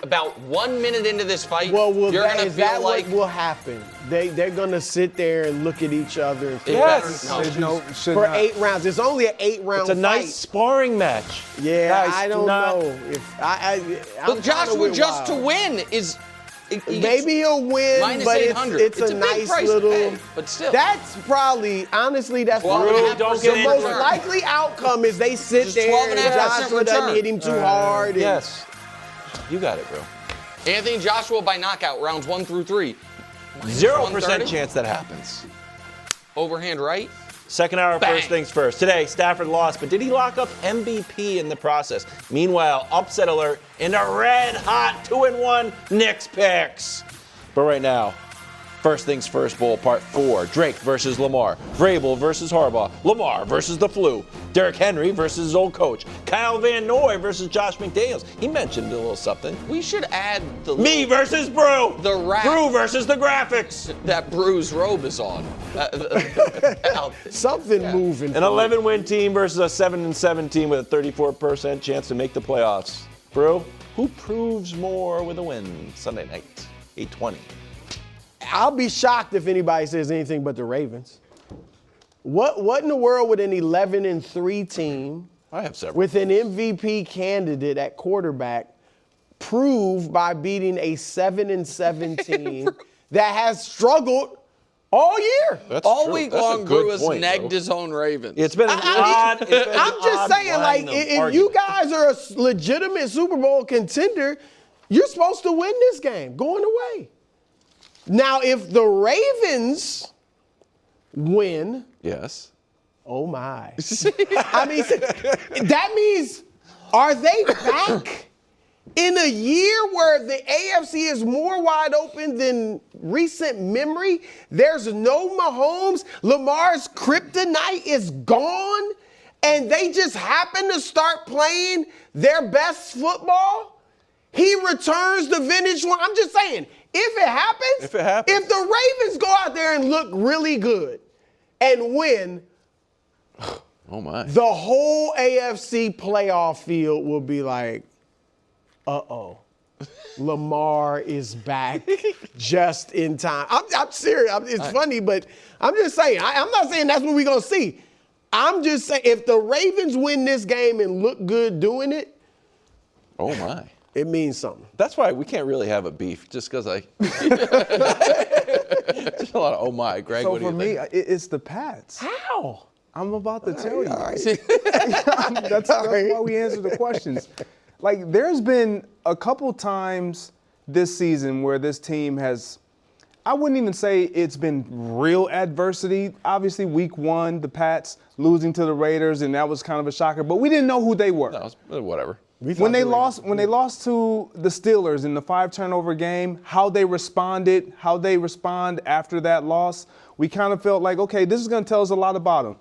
about 1 minute into this fight. Well, is that what will happen? They're gonna sit there and look at each other. And for 8 rounds. It's only an 8-round It's a nice sparring match. Yeah, guys, I don't know But Joshua just to win is. Maybe he'll win, but it's a nice little. Pay, but still, that's probably honestly the most likely outcome is they sit just there and Joshua doesn't hit him too hard. Yes, you got it, bro. Anthony Joshua by knockout rounds 1 through 3. 0% chance that happens. Overhand right. Second hour, Bang. first things first. Today, Stafford lost, but did he lock up MVP in the process? Meanwhile, upset alert in a red-hot 2-1 Knicks picks. But right now, First Things First Bowl, Part 4. Drake versus Lamar. Vrabel versus Harbaugh. Lamar versus the flu. Derrick Henry versus his old coach. Kyle Van Noy versus Josh McDaniels. He mentioned a little something. We should add the Me versus Brew. The rap. Brew versus the graphics. that Brew's robe is on. Something moving. An 11-win team versus a 7-7 team with a 34% chance to make the playoffs. Brew, who proves more with a win? Sunday night, 8:20. I'll be shocked if anybody says anything but the Ravens. What in the world would an 11-3 team I have several. with an MVP candidate at quarterback prove by beating a 7-7 team that has struggled all year? That's All true. week That's a long, good Brew has point, negged bro. his own Ravens. It's been an odd. It's been an I'm just odd saying, like, line of if you argument. guys are a legitimate Super Bowl contender, you're supposed to win this game going away. Now, if the Ravens win, Yes. oh my. I mean, that means, are they back in a year where the AFC is more wide open than recent memory? There's no Mahomes. Lamar's kryptonite is gone, and they just happen to start playing their best football? He returns the vintage one. I'm just saying, if it happens, if the Ravens go out there and look really good and win, Oh my. the whole AFC playoff field will be like, uh-oh, Lamar is back just in time. I'm serious. It's funny, but I'm just saying. I'm not saying that's what we're going to see. I'm just saying, if the Ravens win this game and look good doing it, Oh my. it means something. That's why we can't really have a beef, just because I. Just a lot of oh my, Greg. So what do for you me, think? it's the Pats. How? I'm about to tell you. All right. That's why we answer the questions. Like, there's been a couple times this season where this team has, I wouldn't even say it's been real adversity. Obviously, week 1, the Pats losing to the Raiders, and that was kind of a shocker. But we didn't know who they were. No, it's, whatever. When they lost to the Steelers in the 5-turnover game, how they respond after that loss, we kind of felt like, okay, this is going to tell us a lot about them.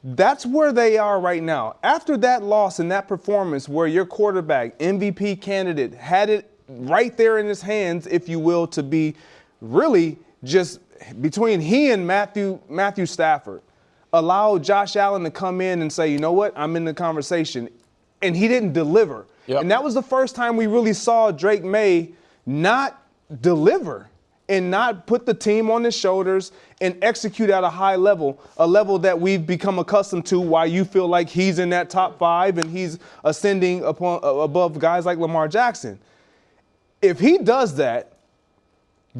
That's where they are right now. After that loss and that performance where your quarterback, MVP candidate, had it right there in his hands, if you will, to be really just between he and Matthew Stafford, allow Josh Allen to come in and say, you know what, I'm in the conversation. And he didn't deliver. Yep. And that was the first time we really saw Drake Maye not deliver and not put the team on his shoulders and execute at a high level, a level that we've become accustomed to, why you feel like he's in that top 5 and he's ascending above guys like Lamar Jackson. If he does that,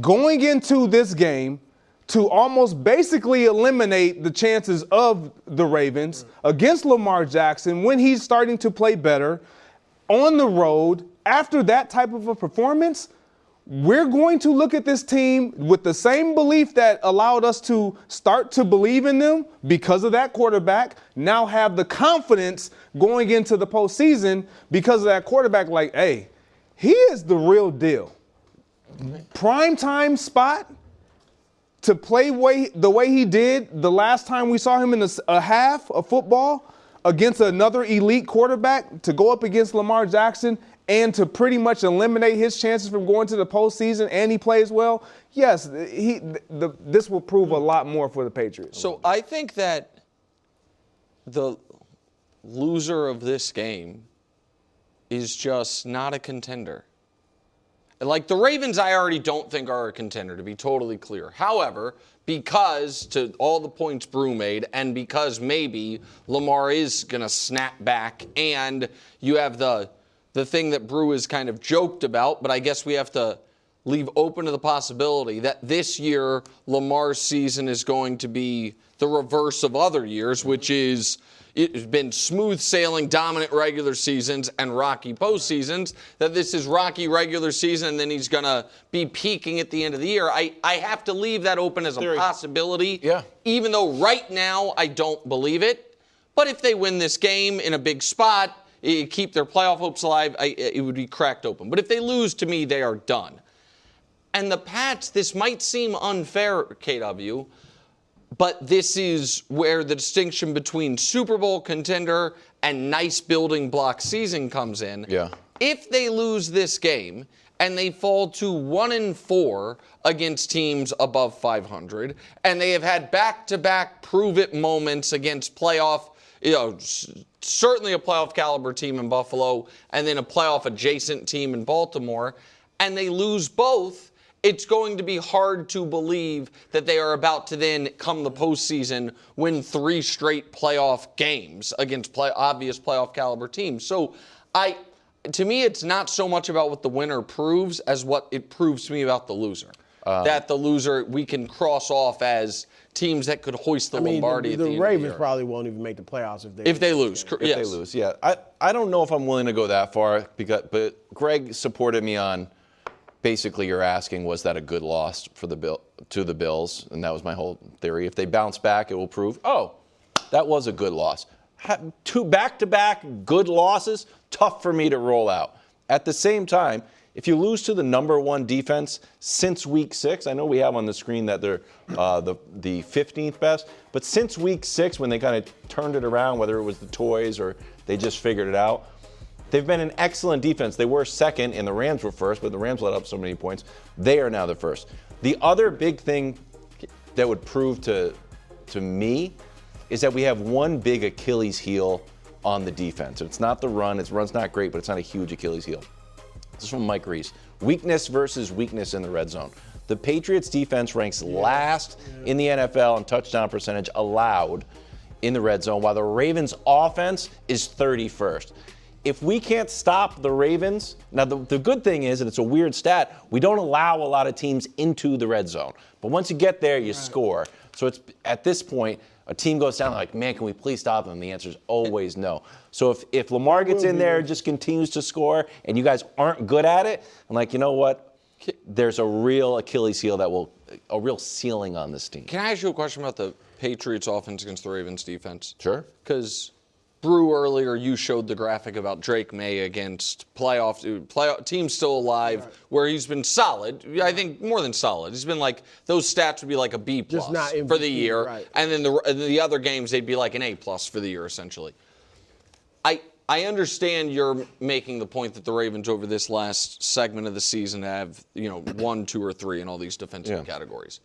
going into this game, to almost basically eliminate the chances of the Ravens against Lamar Jackson when he's starting to play better on the road, after that type of a performance, we're going to look at this team with the same belief that allowed us to start to believe in them because of that quarterback, now have the confidence going into the postseason because of that quarterback, like, hey, he is the real deal. Primetime spot, to play the way he did the last time we saw him in a half of football against another elite quarterback, to go up against Lamar Jackson and to pretty much eliminate his chances from going to the postseason, and he plays well, yes, this will prove a lot more for the Patriots. So I think that the loser of this game is just not a contender. Like, the Ravens, I already don't think are a contender, to be totally clear. However, because, to all the points Brew made, and because maybe Lamar is going to snap back, and you have the thing that Brew has kind of joked about, but I guess we have to leave open to the possibility that this year Lamar's season is going to be the reverse of other years, which is it's been smooth sailing, dominant regular seasons and rocky postseasons, that this is rocky regular season and then he's going to be peaking at the end of the year. I have to leave that open as a possibility, even though right now I don't believe it. But if they win this game in a big spot, keep their playoff hopes alive, it would be cracked open. But if they lose, to me, they are done. And the Pats, this might seem unfair, KW, but this is where the distinction between Super Bowl contender and nice building block season comes in. Yeah. If they lose this game and they fall to 1-4 against teams above 500, and they have had back-to-back prove-it moments against playoff, certainly a playoff caliber team in Buffalo, and then a playoff adjacent team in Baltimore, and they lose both, it's going to be hard to believe that they are about to then, come the postseason, win 3 straight playoff games against obvious playoff caliber teams. So to me, it's not so much about what the winner proves as what it proves to me about the loser. That the loser we can cross off as teams that could hoist the Lombardi at the end of the Ravens year. probably won't even make the playoffs if they lose. If they lose, yeah. I don't know if I'm willing to go that far, but Greg supported me on basically you're asking, was that a good loss for to the Bills? And that was my whole theory. If they bounce back, it will prove, that was a good loss. 2 back-to-back good losses, tough for me to roll out. At the same time, if you lose to the number 1 defense since week 6, I know we have on the screen that they're the 15th best, but since week 6 when they kind of turned it around, whether it was the toys or they just figured it out, they've been an excellent defense. They were second and the Rams were first, but the Rams let up so many points. They are now the first. The other big thing that would prove to me is that we have one big Achilles heel on the defense. It's not the run. Its run's not great, but it's not a huge Achilles heel. This is from Mike Reese. Weakness versus weakness in the red zone. The Patriots defense ranks last in the NFL in touchdown percentage allowed in the red zone, while the Ravens offense is 31st. If we can't stop the Ravens, now the good thing is, and it's a weird stat, we don't allow a lot of teams into the red zone. But once you get there, you score. So it's at this point, a team goes down like, man, can we please stop them? The answer is always no. So if Lamar gets in there and just continues to score and you guys aren't good at it, I'm like, you know what? There's a real Achilles heel a real ceiling on this team. Can I ask you a question about the Patriots offense against the Ravens defense? Sure. Because Brew, earlier you showed the graphic about Drake Maye against playoff teams still alive, where he's been solid. I think more than solid. He's been like, those stats would be like a B+ Just not MVP, for the year, right. and then the other games they'd be like an A+ for the year essentially. I understand you're making the point that the Ravens over this last segment of the season have 1, 2, or 3 in all these defensive categories.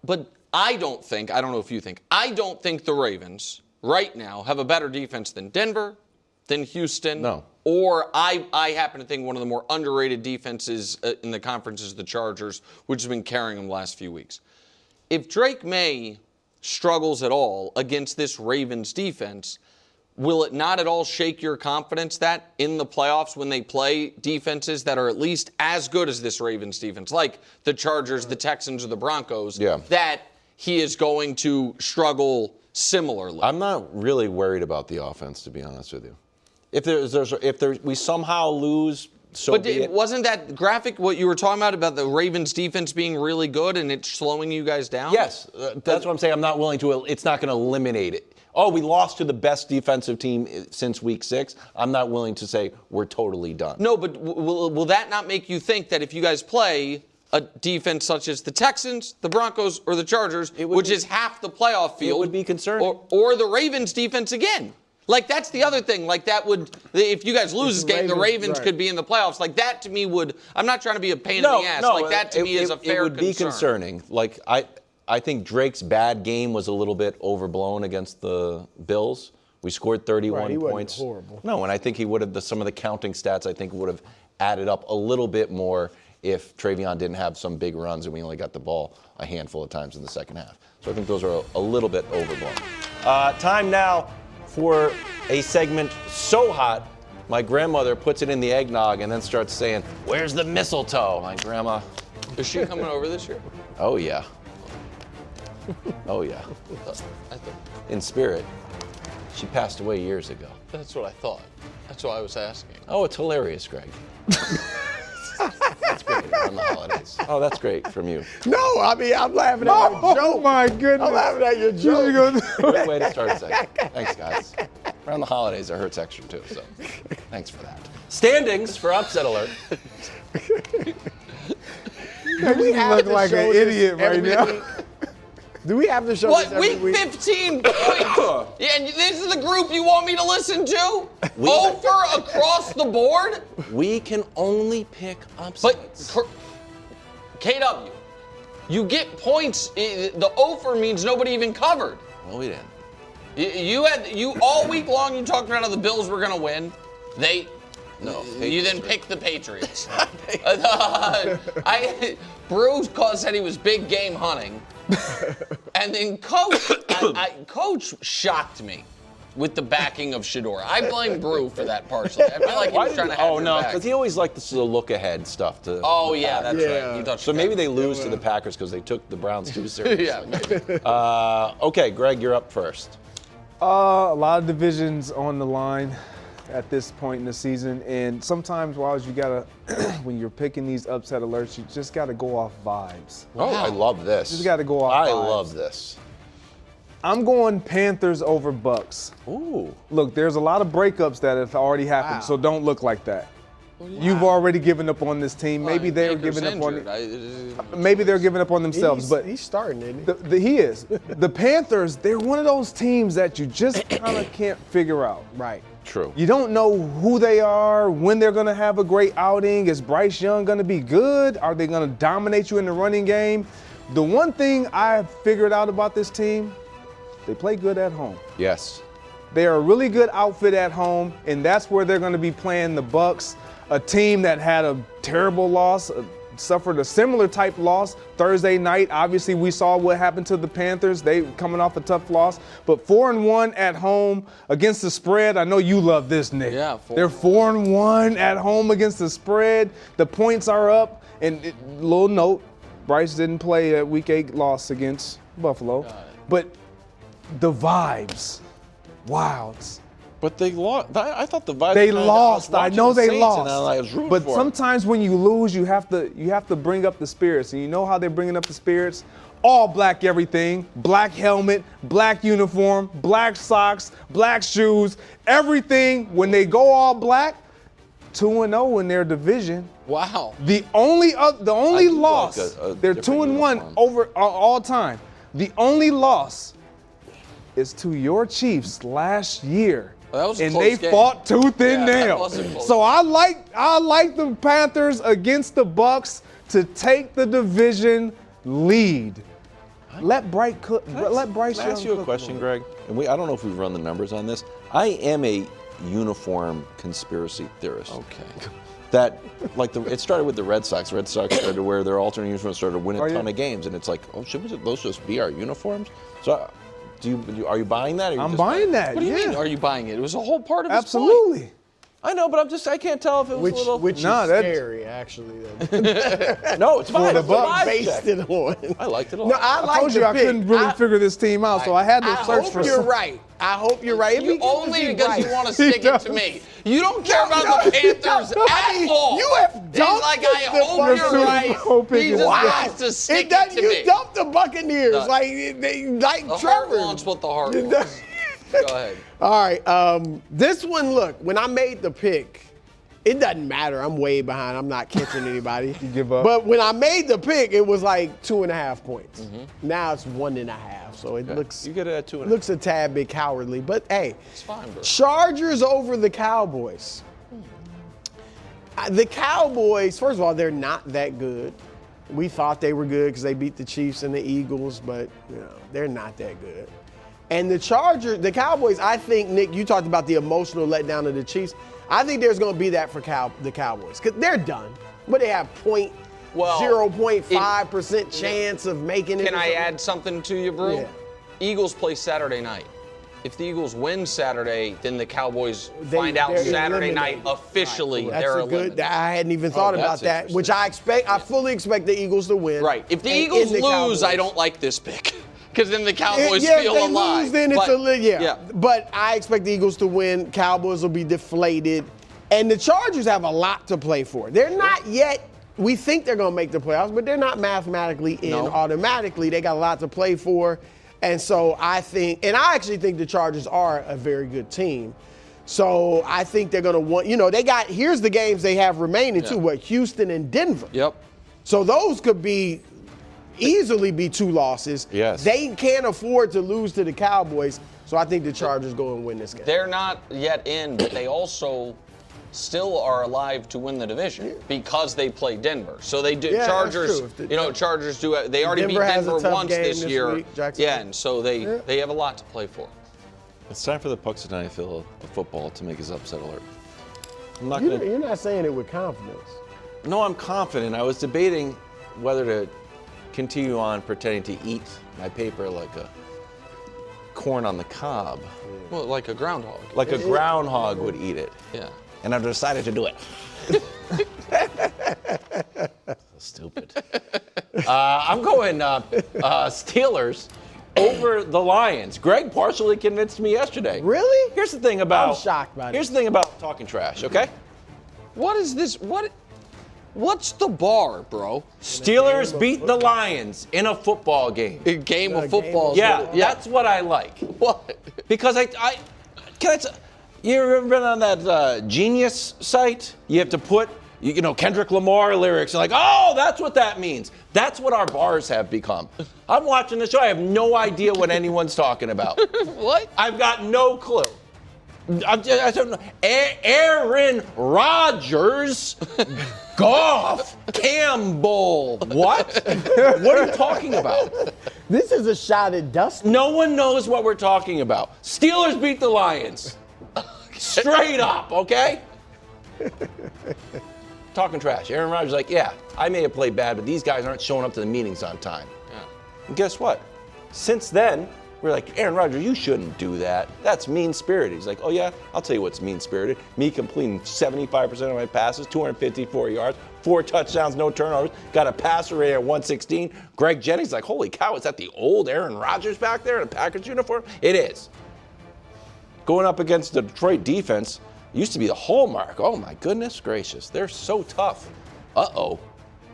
But I don't know if you think, I don't think the Ravens right now have a better defense than Denver, than Houston. No. Or I happen to think one of the more underrated defenses in the conference is the Chargers, which has been carrying them the last few weeks. If Drake Maye struggles at all against this Ravens defense, will it not at all shake your confidence that in the playoffs when they play defenses that are at least as good as this Ravens defense, like the Chargers, the Texans, or the Broncos, that he is going to struggle similarly? I'm not really worried about the offense, to be honest with you. If we somehow lose, but wasn't that graphic what you were talking about the Ravens defense being really good and it's slowing you guys down? Yes, that's what I'm saying. I'm not willing to. It's not going to eliminate it. Oh, we lost to the best defensive team since week 6. I'm not willing to say we're totally done. No, but will that not make you think that if you guys play a defense such as the Texans, the Broncos, or the Chargers, which is half the playoff field, it would be concerning. Or the Ravens defense again? Like, that's the other thing. Like, that would, if you guys lose this game, the Ravens could be in the playoffs. Like, that to me would, I'm not trying to be a pain in the ass. Like, that to me is a fair concern. It would be concerning. Like, I think Drake's bad game was a little bit overblown against the Bills. We scored 31 points. Horrible. No, and I think he would have, some of the counting stats, I think would have added up a little bit more if Travion didn't have some big runs and we only got the ball a handful of times in the second half. So I think those are a little bit overblown. Time now for a segment so hot My grandmother puts it in the eggnog and then starts saying, "Where's the mistletoe?" My grandma. Is she coming over this year? Oh yeah. Oh yeah. In spirit. She passed away years ago. That's what I thought. That's why I was asking. Oh, it's hilarious, Greg. That's great around the holidays. Oh, that's great from you. No, I mean, I'm laughing at your joke. Oh my goodness. I'm laughing at your joke. Great way to start a segment. Thanks, guys. Around the holidays, it hurts extra too, so thanks for that. Standings for upset alert. You look like an idiot right now. Do we have to show What, this every week week? 15 points? Yeah, and this is the group you want me to listen to? Over across the board? We can only pick But, upsets. KW, you get points. The over means nobody even covered. Well, we didn't. You all week long you talked about how the Bills were gonna win. No. You then picked the Patriots. Bruce said he was big game hunting, and then Coach shocked me with the backing of Shedeur. I blame Brew for that partially. I feel like he was trying to have Oh your no, back. because he always liked the look ahead stuff. Oh yeah, that's Yeah. right. You thought So maybe they lose to the Packers because they took the Browns too seriously. Yeah, maybe. Okay, Greg, you're up first. A lot of divisions on the line at this point in the season, and sometimes, you gotta, when you're picking these upset alerts, you just gotta go off vibes. Oh, I love this. Just gotta go off I vibes. love this. I'm going Panthers over Bucks. Ooh. Look, there's a lot of breakups that have already happened, so don't look like that. You've already given up on this team. Maybe they're Baker's giving up on. injured. Maybe they're giving up on themselves, but He's starting, isn't he? he is. The Panthers, they're one of those teams that you just kind of can't figure out. Right. True. You don't know who they are, when they're going to have a great outing. Is Bryce Young going to be good? Are they going to dominate you in the running game? The one thing I figured out about this team, they play good at home. Yes. They are a really good outfit at home, and that's where they're going to be playing the Bucks, a team that had a terrible loss, suffered a similar type loss Thursday night. Obviously, we saw what happened to the Panthers. They coming off a tough loss, but 4-1 at home against the spread. I know you love this, Nick. Yeah, they're 4-1 at home against the spread. The points are up, and little note, Bryce didn't play a Week 8 loss against Buffalo, but the vibes, wow. But they lost. I thought the Vikings. They lost. I know they lost. And I was rooting but for sometimes when you lose, you have to bring up the spirits. And you know how they're bringing up the spirits? All black everything, black helmet, black uniform, black socks, black shoes, everything. When they go all black, 2-0 in their division. Wow. The only loss, like a they're different 2-1 uniform. over all time. The only loss is to your Chiefs last year. That was a and close they game. fought tooth and Yeah, that nail. was a close So I like the Panthers against the Bucks to take the division lead. Let Bryce Can I ask you a cook question, little. Greg? And I don't know if we've run the numbers on this. I am a uniform conspiracy theorist. Okay. That, it started with the Red Sox. The Red Sox started to wear their alternate uniforms, started to win a ton of games, and it's like, oh, shouldn't those just be our uniforms? So, are you buying that? Or I'm buying that. What do you yeah. mean? Are you buying it? It was a whole part of his Absolutely. point. I know, but I can't tell if it was a little. Which Nah, is that's- scary, actually. No, it's fine. the It's a Bucks. vibe Based check. it on. I liked it a lot. No, I I like told the you I pick. couldn't really figure this team out, so I had to I search hope for you're some. right. I hope you're right. You only because you want to stick it to me. You don't care about the Panthers at all. You have He's dumped like, the I hope fucking you're Super right. Bowl pick He is just wild. wants to stick It doesn't. to You me. dumped the Buccaneers No. like The Trevor. heart wants what the heart wants. Go ahead. All right. This one, look, when I made the pick, it doesn't matter. I'm way behind. I'm not catching anybody. You give up? But when I made the pick, it was like 2.5 points. Now it's 1.5. So it looks You get it at 2.5. looks a tad bit cowardly. But hey, It's fine, bro. Chargers over the Cowboys. The Cowboys, first of all, they're not that good. We thought they were good because they beat the Chiefs and the Eagles, but they're not that good. And the Cowboys, I think, Nick, you talked about the emotional letdown of the Chiefs. I think there's going to be that for the Cowboys because they're done. But they have 0.5% chance of making it. Can or I something. add something to you, bro? Yeah. Eagles play Saturday night. If the Eagles win Saturday, then the Cowboys They're find out Saturday night eliminated. officially That's they're a good. eliminated. I hadn't even thought about that's that. Which I expect. I fully expect the Eagles to win. Right. If the And Eagles in the lose, I Cowboys. don't like this pick. Because then the Cowboys Yeah, feel if they alive. lose, then it's But- But I expect the Eagles to win. Cowboys will be deflated. And the Chargers have a lot to play for. They're not yet. We think they're going to make the playoffs, but they're not mathematically in automatically. They got a lot to play for. And so I actually think the Chargers are a very good team. So I think they're going to want, here's the games they have remaining too, Houston and Denver. Yep. So those could easily be 2 losses. Yes. They can't afford to lose to the Cowboys. So I think the Chargers go and win this game. They're not yet in, but they also still are alive to win the division because they play Denver. So they do. Yeah, Chargers, that's true. Chargers do. They already Denver beat has a Denver tough once game this this year. week, Jacksonville. Yeah, and so they have a lot to play for. It's time for the Pucks tonight of football to make his upset alert. I'm not going to. You're not saying it with confidence. No, I'm confident. I was debating whether to continue on pretending to eat my paper like a corn on the cob, Well, like a groundhog. like a groundhog would eat it. Yeah. And I've decided to do it. So stupid. I'm going Steelers over the Lions. Greg partially convinced me yesterday. Really? Here's the thing about. I'm shocked by Here's that. the thing about talking trash. Okay. What is this? What's the bar, bro? Steelers beat the Lions in a football game. A game of football. Yeah, that's what I like. What? Because you ever been on that Genius site? You have to put, Kendrick Lamar lyrics. You're like, oh, that's what that means. That's what our bars have become. I'm watching the show. I have no idea what anyone's talking about. What? I've got no clue. I don't know. Aaron Rodgers, Goff, Campbell. What? What are you talking about? This is a shot at Dustin. No one knows what we're talking about. Steelers beat the Lions. Straight up, okay? Talking trash. Aaron Rodgers is like, yeah, I may have played bad, but these guys aren't showing up to the meetings on time. Yeah. And guess what? Since then, we're like, Aaron Rodgers, you shouldn't do that. That's mean-spirited. He's like, oh, yeah, I'll tell you what's mean-spirited. Me completing 75% of my passes, 254 yards, 4 touchdowns, no turnovers, got a passer rate at 116. Greg Jennings like, holy cow, is that the old Aaron Rodgers back there in a Packers uniform? It is. Going up against the Detroit defense used to be the hallmark. Oh, my goodness gracious. They're so tough. Uh-oh.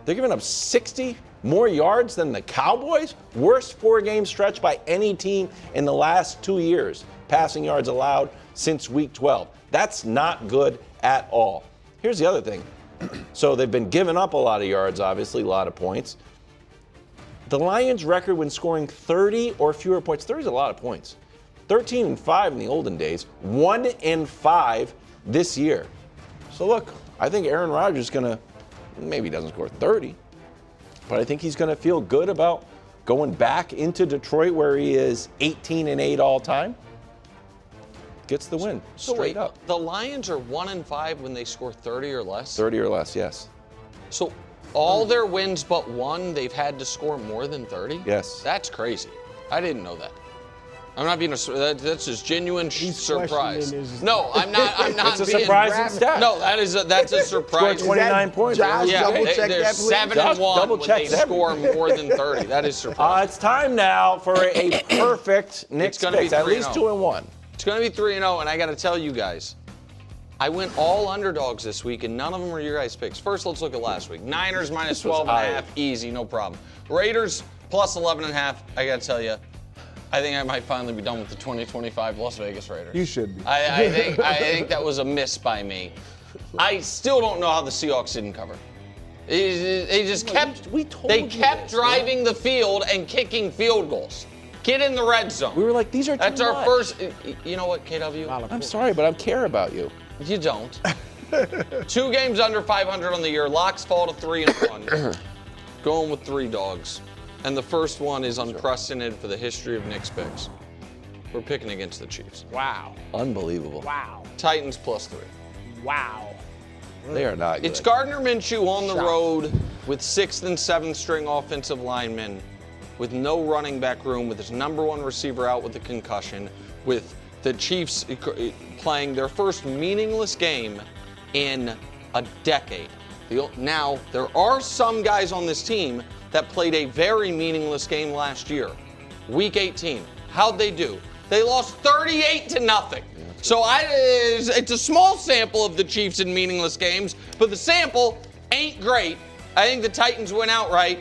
They're giving up 60 more yards than the Cowboys? Worst 4-game stretch by any team in the last 2 years. Passing yards allowed since week 12. That's not good at all. Here's the other thing. So they've been giving up a lot of yards, obviously, a lot of points. The Lions' record when scoring 30 or fewer points, 30 is a lot of points. 13-5 in the olden days, 1-5 this year. So look, I think Aaron Rodgers is going to, maybe he doesn't score 30, but I think he's going to feel good about going back into Detroit where he is 18-8 all time. Gets the win, straight up. The Lions are 1-5 when they score 30 or less? 30 or less, yes. So all their wins but one, they've had to score more than 30? Yes. That's crazy. I didn't know that. I'm not being that's just genuine surprise. questioning his- No, I'm not. I'm not. It's a being, surprising stat. No, that's a surprise. Scored 29 points. Josh, Yeah, double check they're that, please. 7-1 double when check they score more than 30. That is surprising. It's time now for a perfect Knicks gonna be picks, at 3-0. least 2-1. It's going to be 3-0, and I got to tell you guys, I went all underdogs this week, and none of them were your guys' picks. First, let's look at last week. Niners minus 12.5, easy, no problem. Raiders plus 11.5. I got to tell you, I think I might finally be done with the 2025 Las Vegas Raiders. You should be. I think that was a miss by me. I still don't know how the Seahawks didn't cover. They just kept. we told They you kept this, driving the field and kicking field goals. Get in the red zone. We were like, these are too That's our much. first. You know what, KW? I'm sorry, but I care about you. You don't. 2 games under 500 on the year. Locks fall to 3-1. Going with 3 dogs. And the first one is unprecedented for the history of Knicks picks. We're picking against the Chiefs. Wow. Unbelievable. Wow. Titans plus 3. Wow. They are not good. It's Gardner Minshew on the road with 6th and 7th string offensive linemen with no running back room, with his number one receiver out with a concussion, with the Chiefs playing their first meaningless game in a decade. Now, there are some guys on this team that played a very meaningless game last year. Week 18. How'd they do? They lost 38-0. So it's a small sample of the Chiefs in meaningless games, but the sample ain't great. I think the Titans went outright.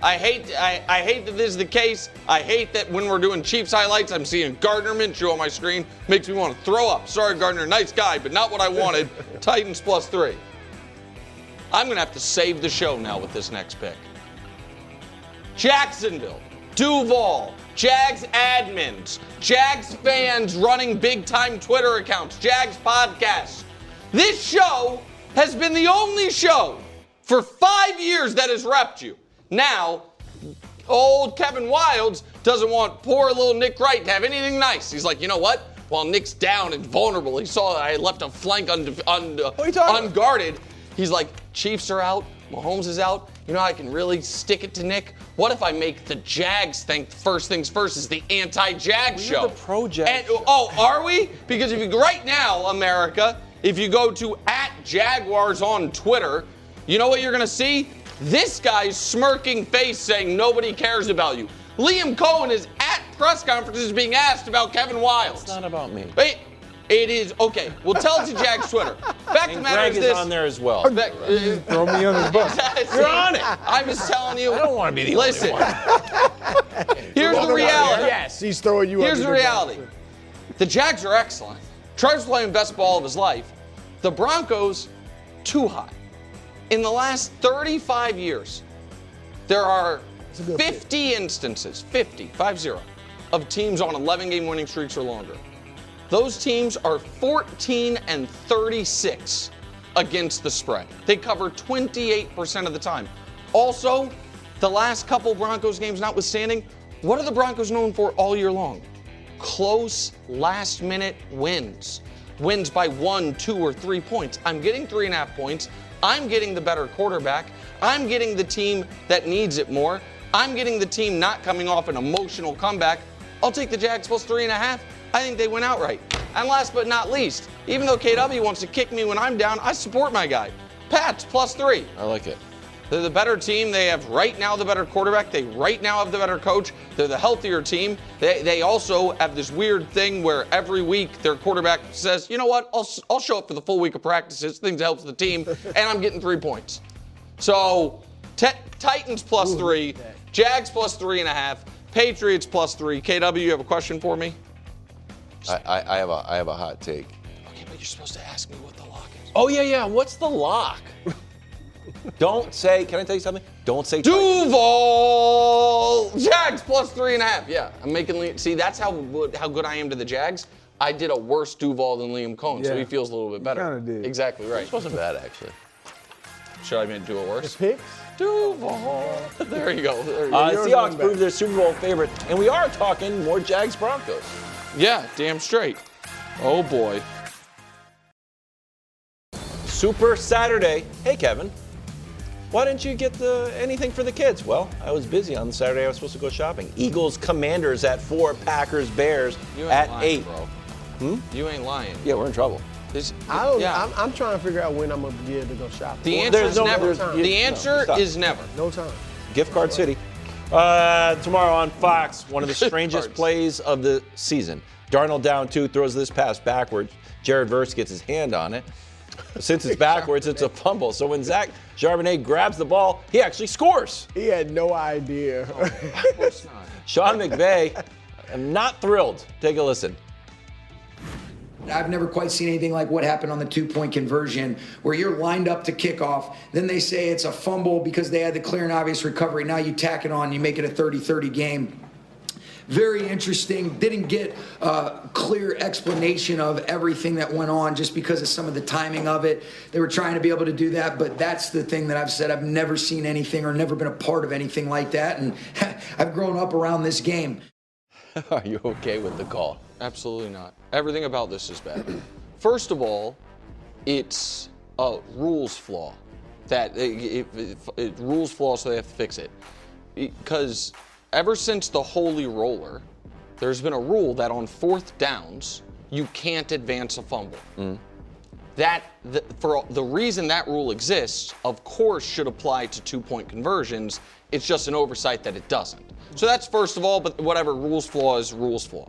I hate that this is the case. I hate that when we're doing Chiefs highlights, I'm seeing Gardner Minshew on my screen. Makes me want to throw up. Sorry, Gardner, nice guy, but not what I wanted. Titans +3. I'm going to have to save the show now with this next pick. Jacksonville, Duval, Jags admins, Jags fans running big-time Twitter accounts, Jags podcasts. This show has been the only show for 5 years that has repped you. Now, old Kevin Wildes doesn't want poor little Nick Wright to have anything nice. He's like, you know what? While Nick's down and vulnerable, he saw I left a flank unguarded. He's like, Chiefs are out, Mahomes is out. You know how I can really stick it to Nick? What if I make the Jags think first things first is the anti-Jag show? We're the pro-Jag show. Oh, are we? Because if you right now, America, if you go to @Jaguars on Twitter, you know what you're going to see? This guy's smirking face saying nobody cares about you. Liam Cohen is at press conferences being asked about Kevin Wildes. It's not about me. Wait, it is. Okay, well, tell it to Jags Twitter. Fact of the matter Greg is is this. on there as well. Throw me under the bus. You're on it. I'm just telling you. I don't want to be the Listen, only one. here's the reality. Yes, he's throwing you Here's under the reality. The Jags are excellent. Trevor's playing best ball of his life. The Broncos, too high. In the last 35 years, there are 50 instances, 50, of teams on 11-game winning streaks or longer. Those teams are 14-36 against the spread. They cover 28% of the time. Also, the last couple Broncos games notwithstanding, what are the Broncos known for all year long? Close last-minute wins. Wins by 1, 2, or 3 points. I'm getting 3.5 points. I'm getting the better quarterback. I'm getting the team that needs it more. I'm getting the team not coming off an emotional comeback. I'll take the Jags +3.5. I think they win outright. And last but not least, even though KW wants to kick me when I'm down, I support my guy. Pats +3. I like it. They're the better team. They have right now the better quarterback. They right now have the better coach. They're the healthier team. They also have this weird thing where every week their quarterback says, you know what, I'll show up for the full week of practices. Things helps the team, and I'm getting 3 points. So Titans +3, Jags +3.5, Patriots +3. KW, you have a question for me? I have a hot take. Okay, but you're supposed to ask me what the lock is. Oh yeah. What's the lock? Don't say. Can I tell you something? Don't say Duval Jags +3.5. Yeah, I'm making. See, that's how good I am to the Jags. I did a worse Duval than Liam Cohen, so Yeah. he feels a little bit better. Kinda did. Exactly right. This wasn't bad actually. Should I do it worse? Picks? Duval. There you go. There you go. Seahawks proved their Super Bowl favorite, and we are talking more Jags Broncos. Yeah, damn straight. Oh boy. Super Saturday. Hey Kevin, why didn't you get anything for the kids? Well, I was busy on the Saturday. I was supposed to go shopping. Eagles, Commanders at 4, Packers, Bears You ain't at lying, 8. bro. You ain't lying. Yeah, we're in trouble. I don't. Yeah. I'm trying to figure out when I'm gonna be able to go shopping. The answer there's is no- never. there's- The answer stop. is never. No time. Gift Card City. Tomorrow on Fox, one of the strangest Cards. plays of the season. Darnold down 2, throws this pass backwards. Jared Verse gets his hand on it. Since it's backwards, it's a fumble. So when Zach Charbonnet grabs the ball, he actually scores. He had no idea. Of course not. Sean McVay, I'm not thrilled. Take a listen. I've never quite seen anything like what happened on the 2-point conversion where you're lined up to kickoff. Then they say it's a fumble because they had the clear and obvious recovery. Now you tack it on, you make it a 30-30 game. Very interesting. Didn't get a clear explanation of everything that went on just because of some of the timing of it. They were trying to be able to do that, but that's the thing that I've said. I've never seen anything or never been a part of anything like that, and I've grown up around this game. Are you okay with the call? Absolutely not. Everything about this is bad. First of all, it's a rules flaw. That rules flaw, so they have to fix it. Because ever since the Holy Roller, there's been a rule that on 4th downs, you can't advance a fumble. For the reason that rule exists, of course, should apply to 2-point conversions. It's just an oversight that it doesn't. So that's first of all, but whatever, rules flaw is rules flaw.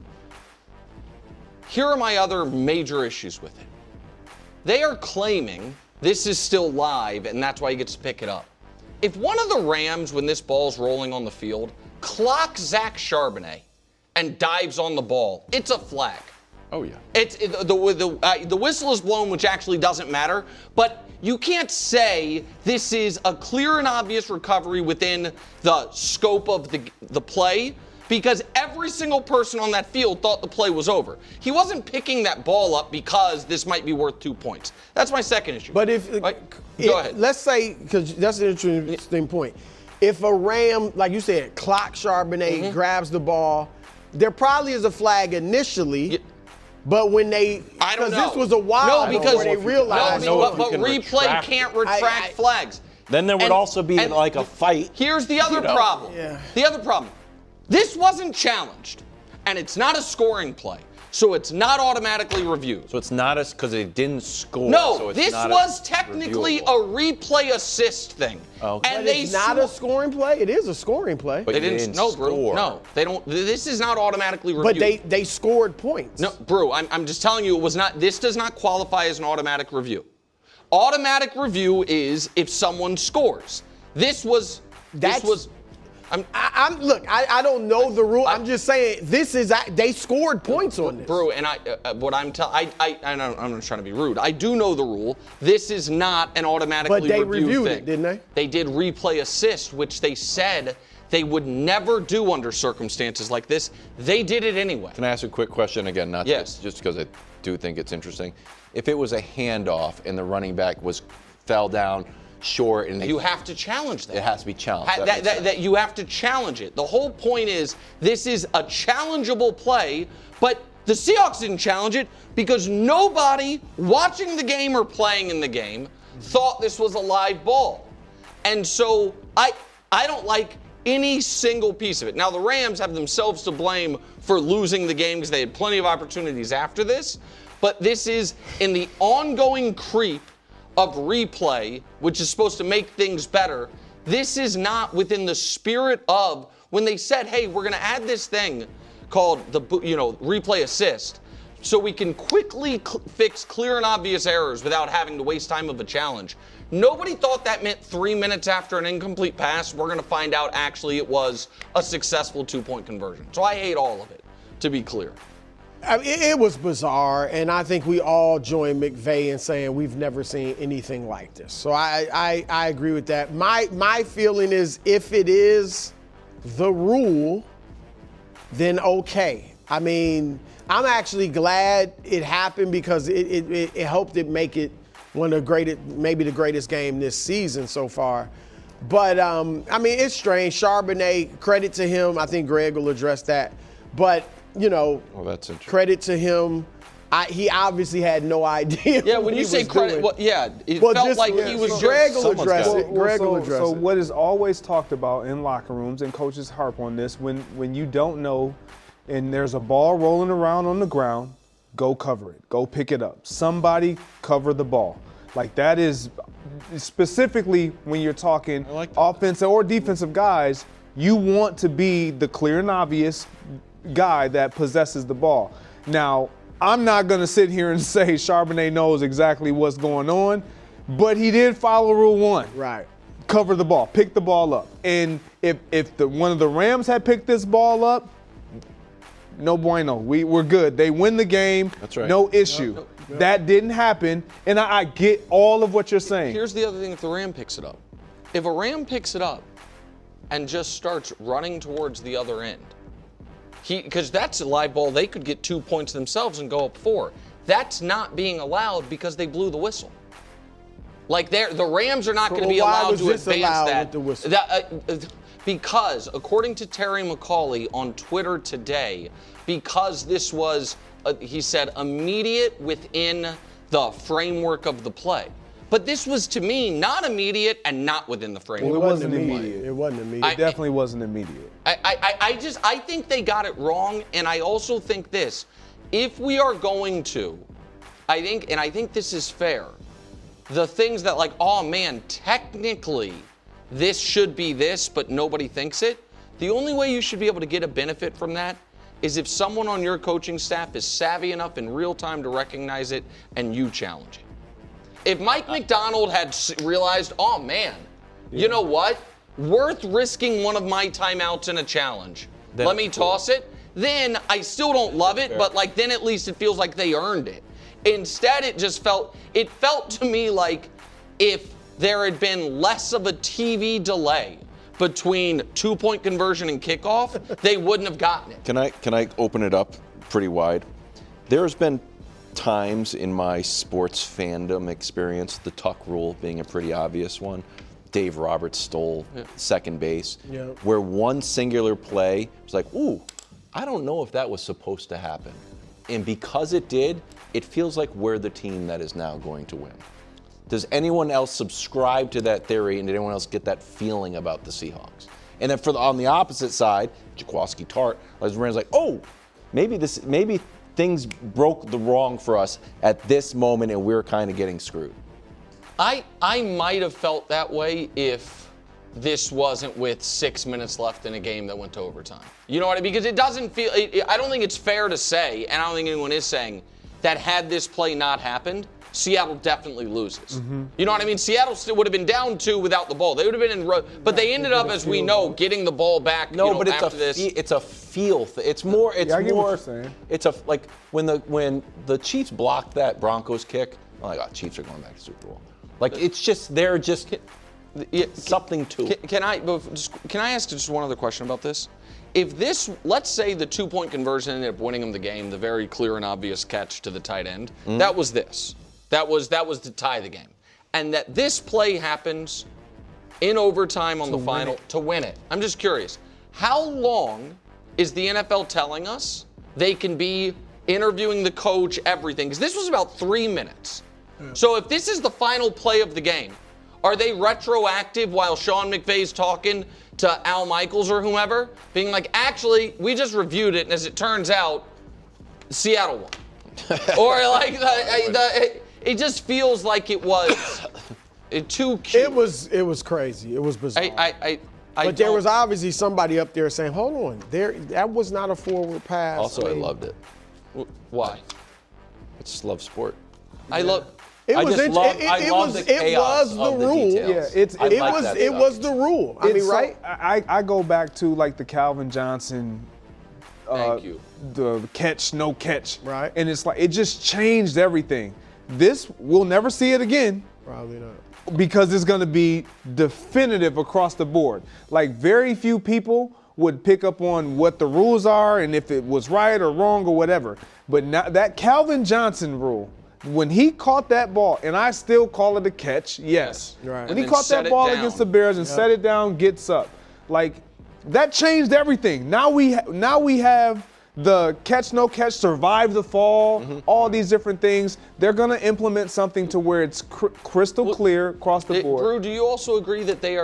Here are my other major issues with it. They are claiming this is still live, and that's why he gets to pick it up. If one of the Rams, when this ball's rolling on the field, clocks Zach Charbonnet and dives on the ball, it's a flag. Oh, yeah. The whistle is blown, which actually doesn't matter, but you can't say this is a clear and obvious recovery within the scope of the play, because every single person on that field thought the play was over. He wasn't picking that ball up because this might be worth 2 points. That's my second issue. But go ahead. Let's say, because that's an interesting point. If a Ram, like you said, clock Charbonnet, grabs the ball, there probably is a flag initially. Yeah. But when they, I don't know. this was a while before they realized. But replay can't retract flags. Then there would also be like a fight. Here's the other problem. Yeah. The other problem. This wasn't challenged, and it's not a scoring play, so it's not automatically reviewed. So it's not because they didn't score. No, so it's this not was technically reviewable. a replay assist thing. Okay. And But it's not a scoring play. It is a scoring play. But They didn't. No, Brew. score. No, they don't. This is not automatically reviewed. But they scored points. No, Brew. I'm just telling you, it was not. This does not qualify as an automatic review. Automatic review is if someone scores. This was. I don't know the rule. I'm just saying they scored points on this. Brew, and I'm not trying to be rude. I do know the rule. This is not an automatically But they reviewed reviewed thing. it, didn't they? They did replay assist, which they said they would never do under circumstances like this. They did it anyway. Can I ask a quick question again? Not Yes. just because I do think it's interesting. If it was a handoff and the running back fell down short, and You have to challenge that. it has to be challenged. That you have to challenge it. The whole point is this is a challengeable play, but the Seahawks didn't challenge it because nobody watching the game or playing in the game thought this was a live ball. And so I don't like any single piece of it. Now the Rams have themselves to blame for losing the game because they had plenty of opportunities after this, but this is in the ongoing creep of replay, which is supposed to make things better. This is not within the spirit of when they said, hey, we're going to add this thing called replay assist so we can quickly fix clear and obvious errors without having to waste time of a challenge. Nobody thought that meant 3 minutes after an incomplete pass, we're going to find out actually it was a successful 2-point conversion. So I hate all of it, to be clear. I mean, it was bizarre, and I think we all join McVay in saying we've never seen anything like this. So I agree with that. My feeling is if it is the rule, then okay. I mean, I'm actually glad it happened because it helped it make it one of the greatest, maybe the greatest game this season so far. But, I mean, it's strange. Charbonnet, credit to him. I think Greg will address that. But, that's interesting. Credit to him. He obviously had no idea. Yeah, when you say credit, it felt like he was Greg will someone's address guy. it. Greg will address So it. what is always talked about in locker rooms, and coaches harp on this, when you don't know and there's a ball rolling around on the ground, go cover it. Go pick it up. Somebody cover the ball. Like that is specifically when you're talking offensive or defensive guys, you want to be the clear and obvious guy that possesses the ball. Now, I'm not going to sit here and say Charbonnet knows exactly what's going on, but he did follow Rule 1. Right. Cover the ball, pick the ball up. And if one of the Rams had picked this ball up, no bueno. We're good. They win the game. That's right. No issue. That didn't happen, and I get all of what you're saying. Here's the other thing if the Ram picks it up. If a Ram picks it up and just starts running towards the other end, because that's a live ball, they could get 2 points themselves and go up 4. That's not being allowed because they blew the whistle. Like the Rams are not going to be allowed to advance that. With the whistle? Because according to Terry McCauley on Twitter today, because this was, he said, immediate within the framework of the play. But this was, to me, not immediate and not within the frame. Well, it wasn't immediate. It wasn't immediate. It definitely wasn't immediate. I think they got it wrong, and I also think this. If we are going to, I think this is fair, the things that like, oh man, technically this should be this, but nobody thinks it, the only way you should be able to get a benefit from that is if someone on your coaching staff is savvy enough in real time to recognize it and you challenge it. If Mike McDonald had realized, oh man, you know what? Worth risking one of my timeouts in a challenge. Let me toss it. Then I still don't love it, but like then at least it feels like they earned it. Instead, it felt to me like if there had been less of a TV delay between 2-point conversion and kickoff, they wouldn't have gotten it. Can I open it up pretty wide? There's been times in my sports fandom experience, the tuck rule being a pretty obvious one. Dave Roberts stole second base, where one singular play was like, ooh, I don't know if that was supposed to happen. And because it did, it feels like we're the team that is now going to win. Does anyone else subscribe to that theory, and did anyone else get that feeling about the Seahawks? And then on the opposite side, Jaquaski Tart, Les Rand's like, oh, maybe things broke the wrong for us at this moment, and we're kind of getting screwed. I might have felt that way if this wasn't with 6 minutes left in a game that went to overtime. You know what I mean? Because it doesn't feel, I don't think it's fair to say, and I don't think anyone is saying, that had this play not happened, Seattle definitely loses. You know what I mean? Seattle still would have been down 2 without the ball. They would have been but they ended up, as we know, getting the ball back. But after this. It's a feel thing. It's more. It's I get more. What you're saying. It's like when the Chiefs blocked that Broncos kick. Oh my God, Chiefs are going back to Super Bowl. Like it's just they're just something to it. Can I ask just one other question about this? If this, let's say the 2-point conversion ended up winning them the game, the very clear and obvious catch to the tight end, that was this. That was to tie the game. And that this play happens in overtime on the final to win it. I'm just curious. How long is the NFL telling us they can be interviewing the coach, everything? Because this was about 3 minutes. So if this is the final play of the game, are they retroactive while Sean McVay's talking to Al Michaels or whomever, being like, actually, we just reviewed it, and as it turns out, Seattle won. Or like, it just feels like it was too cute. It was crazy. It was bizarre. But there was obviously somebody up there saying, hold on, that was not a forward pass. Also, I loved it. Why? I just love sport. I love. It I was just love the chaos the of the rule. details. Yeah, it was the rule. I mean, right? I go back to like the Calvin Johnson. Thank you. The catch, no catch. Right. And it's like it just changed everything. This we'll never see it again. Probably not. Because it's going to be definitive across the board. Like very few people would pick up on what the rules are and if it was right or wrong or whatever. But now that Calvin Johnson rule, when he caught that ball, and I still call it a catch, yes. Right. When he caught that ball against the Bears and set it down, gets up. Like that changed everything. Now we have the catch, no catch, survive the fall, all these different things. They're going to implement something to where it's crystal clear across the board. Drew, do you also agree that they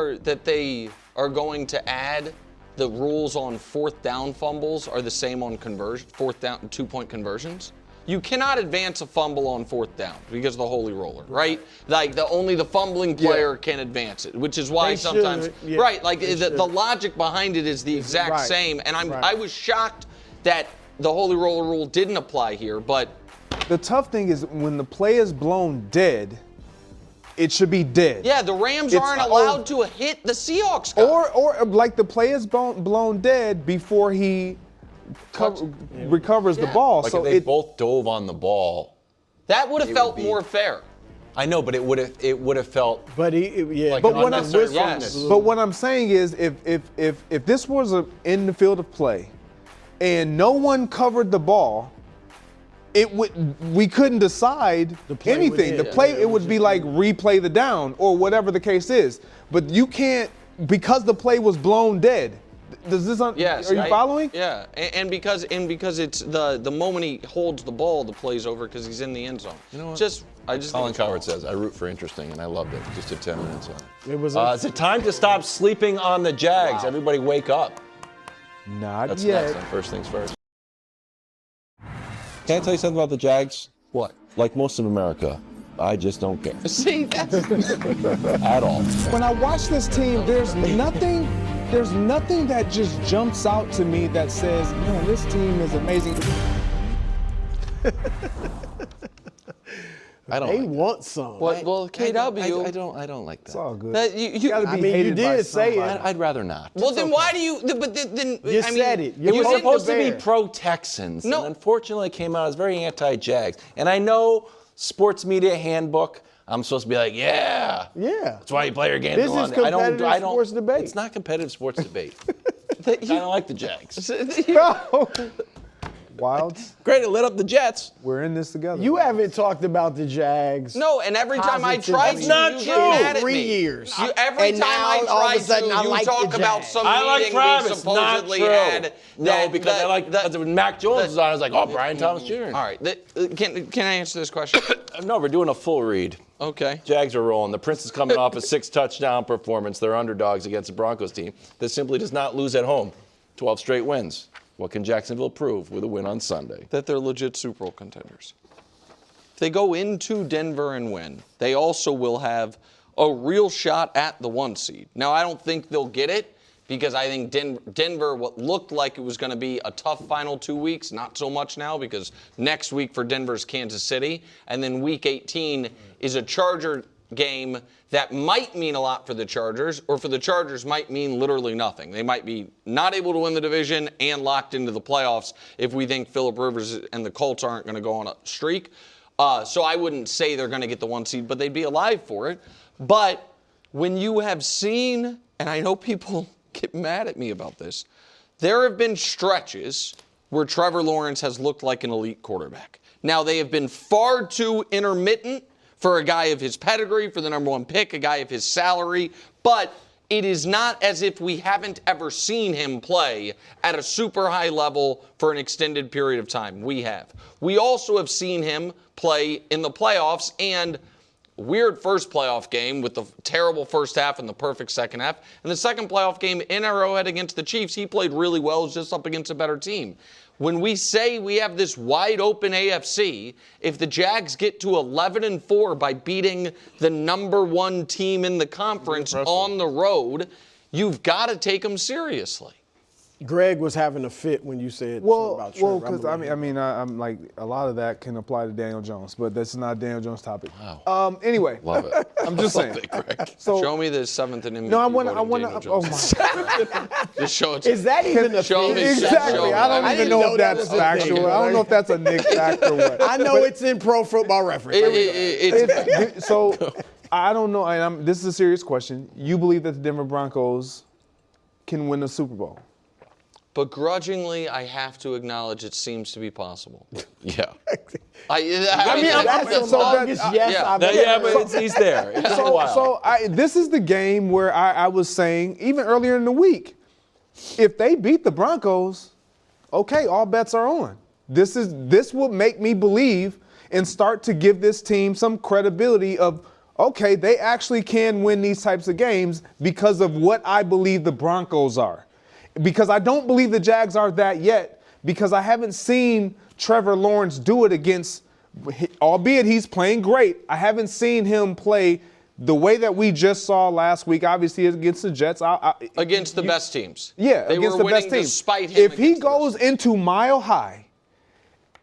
are going to add the rules on 4th down fumbles are the same on 4th down 2-point conversions? You cannot advance a fumble on 4th down because of the holy roller, right? Like only the fumbling player can advance it, which is why sometimes, right? Like the logic behind it is the exact same. And I was shocked that the holy roller rule didn't apply here, but the tough thing is when the play is blown dead, it should be dead. Yeah, the Rams aren't allowed to hit the Seahawks guy. Or like the play is blown dead before he recovers the ball. Like so if they both dove on the ball. That would have felt more fair. I know, but it would have felt. But But what I'm saying is, if this was in the field of play, and no one covered the ball, we couldn't decide anything. It would be like replay the down or whatever the case is. But you can't, because the play was blown dead. Does this? Yes. Are you following? Yeah, and because it's the moment he holds the ball, the play's over because he's in the end zone. You know what? I just Colin think Coward says, I root for interesting, and I loved it. Just did 10 minutes on it. It was. Is it time to stop sleeping on the Jags? Everybody wake up. Not That's yet. next on First Things First. Can I tell you something about the Jags? What? Like most of America, I just don't care. See, that's At all. When I watch this team, there's nothing that just jumps out to me that says, man, this team is amazing. I don't. They like want some. well, KW. I don't like that. It's all good. That you gotta be I mean, hated you by did say somebody. it. I'd rather not. Well, then why do you? But then You said it. You You're was supposed to be Bear. pro-Texans, No. and unfortunately it came out as very anti-Jags. And I know sports media handbook, I'm supposed to be like, yeah. Yeah. That's why you play your game. This is competitive sports debate. It's not competitive sports debate. I don't like the Jags. Wilds, Great, it lit up the Jets. we're in this together. You haven't talked about the Jags. No, and every time I Positively. try That's to, not you true. get mad at 3 me. years. Every And time I now, all of try a sudden, to, I you like talk the about Jags. some I like meeting Travis, we not supposedly true. had. No, because when Mac Jones was on, I was like, oh, Brian Thomas Jr. All right, can I answer this question? No, we're doing a full read. Okay. Jags are rolling. The Prince is coming off a 6-touchdown performance. They're underdogs against the Broncos team that simply does not lose at home. 12 straight wins. What can Jacksonville prove with a win on Sunday? That they're legit Super Bowl contenders. If they go into Denver and win, they also will have a real shot at the 1 seed. Now, I don't think they'll get it because I think Denver, what looked like it was going to be a tough final 2 weeks, not so much now because next week for Denver is Kansas City, and then week 18 is a Charger game that might mean a lot for the Chargers, or for the Chargers might mean literally nothing. They might be not able to win the division and locked into the playoffs if we think Phillip Rivers and the Colts aren't going to go on a streak. So I wouldn't say they're going to get the 1 seed, but they'd be alive for it. But when you have seen, and I know people get mad at me about this, there have been stretches where Trevor Lawrence has looked like an elite quarterback. Now, they have been far too intermittent for a guy of his pedigree, for the number 1 pick, a guy of his salary, but it is not as if we haven't ever seen him play at a super high level for an extended period of time. We have. We also have seen him play in the playoffs, and weird first playoff game with the terrible first half and the perfect second half. And the second playoff game in Arrowhead against the Chiefs, he played really well. It was just up against a better team. When we say we have this wide open AFC, if the Jags get to 11-4 by beating the number 1 team in the conference on the road, you've got to take them seriously. Greg was having a fit when you said something about Trevor. because I'm like a lot of that can apply to Daniel Jones, but that's not Daniel Jones' topic. Wow. Anyway, Love it. I'm just saying. Greg. So Show me the 7th and MVP. no, I want voting to. Daniel Oh Jones. my God. Just show it to Is that even a Show thing? me. Exactly. Show me. I don't I even didn't know know if that that's was a thing. factual. I don't know if that's a Nick fact or what. I know it's in Pro Football Reference. So I don't know, and this is a serious question. You believe that the Denver Broncos can win the Super Bowl? Begrudgingly, I have to acknowledge it seems to be possible. Yeah. That's the so longest yes yeah. I've ever Yeah, heard. but he's there. It's a while. This is the game where I was saying, even earlier in the week, if they beat the Broncos, okay, all bets are on. This will make me believe and start to give this team some credibility of, okay, they actually can win these types of games because of what I believe the Broncos are. Because I don't believe the Jags are that yet, because I haven't seen Trevor Lawrence do it against, albeit he's playing great, I haven't seen him play the way that we just saw last week, obviously against the Jets. Against the best teams. Yeah, they against were the best winning team. despite him. If he against the best goes teams. into Mile High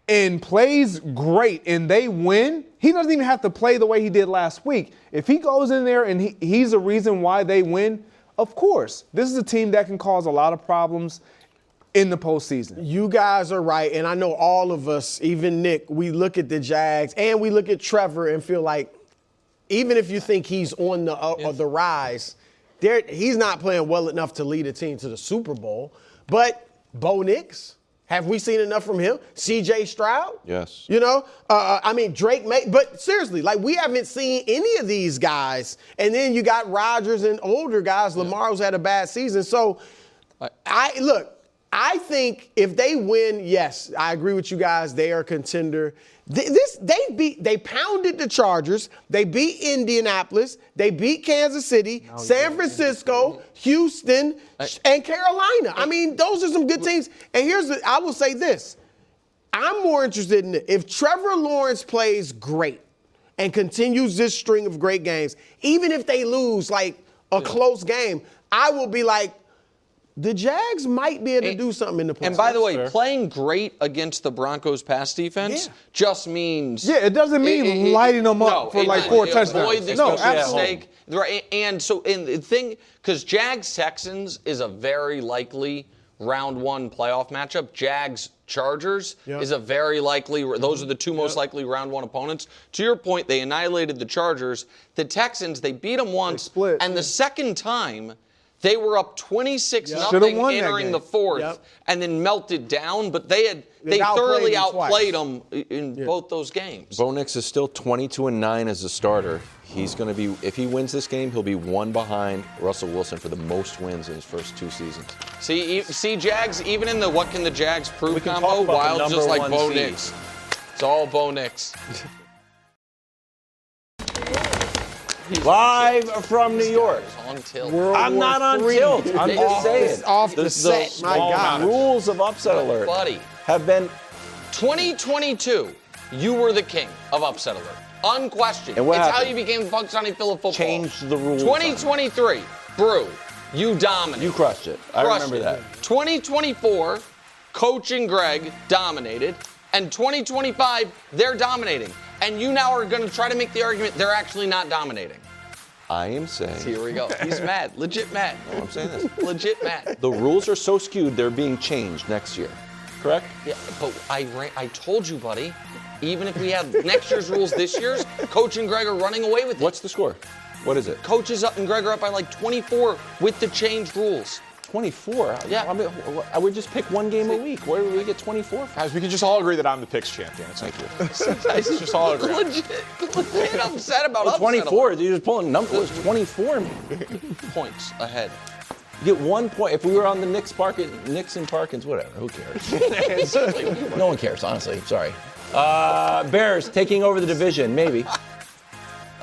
and plays great and they win, he doesn't even have to play the way he did last week. If he goes in there and he's a reason why they win, of course, this is a team that can cause a lot of problems in the postseason. You guys are right, and I know all of us, even Nick, we look at the Jags and we look at Trevor and feel like, even if you think he's on the rise, he's not playing well enough to lead a team to the Super Bowl. But Bo Nix, have we seen enough from him? C.J. Stroud? Yes. You know, Drake May. But seriously, like, we haven't seen any of these guys. And then you got Rodgers and older guys. Lamar's had a bad season. So I think if they win, yes, I agree with you guys. They are a contender. They pounded the Chargers. They beat Indianapolis. They beat Kansas City, San Francisco, Houston, and Carolina. I mean, those are some good teams. And I will say this. I'm more interested in if Trevor Lawrence plays great and continues this string of great games, even if they lose like a close game, I will be like, the Jags might be able to do something in the playoffs. And by the way, playing great against the Broncos pass defense just means... Yeah, it doesn't mean lighting them up for like 4 touchdowns. Avoid the mistake. Right, and the thing, because Jags-Texans is a very likely round 1 playoff matchup. Jags-Chargers is a very likely... Those are the 2 most likely round 1 opponents. To your point, they annihilated the Chargers. The Texans, they beat them once. And the second time... They were up 26-0 entering the fourth and then melted down, but they thoroughly outplayed them in both those games. Bo Nix is still 22-9 as a starter. He's going to be, if he wins this game, he'll be 1 behind Russell Wilson for the most wins in his first 2 seasons. See, Jags, even in the what can the Jags prove combo, Wild's just like Bo Nix. It's all Bo Nix. Live from New York. I'm not on tilt. I'm just saying. Off the set. My God. Rules of upset alert have been 2022. You were the king of upset alert. Unquestioned. It's how you became the Punxsutawney Phil of football. Changed the rules. 2023. Brew. You dominated. You crushed it. I remember that. 2024. Coach and Greg dominated. And 2025, they're dominating. And you now are going to try to make the argument they're actually not dominating. I am saying. Here we go. He's mad. Legit mad. No, I'm saying this. Legit mad. The rules are so skewed, they're being changed next year. Correct? Yeah, but I told you, buddy, even if we had next year's rules this year's, Coach and Greg are running away with it. What's the score? What is it? Coach is up and Greg are up by like 24 with the changed rules. 24? Yeah. I mean, I would just pick 1 game a week. Where do we get 24 from? Guys, we can just all agree that I'm the picks champion. Thank you. Let's just all agree. Legit upset about upset 24. You're just pulling numbers. 24 points ahead. You get 1 point. If we were on the Knicks and Parkins, whatever. Who cares? No one cares, honestly. Sorry. Bears taking over the division, maybe.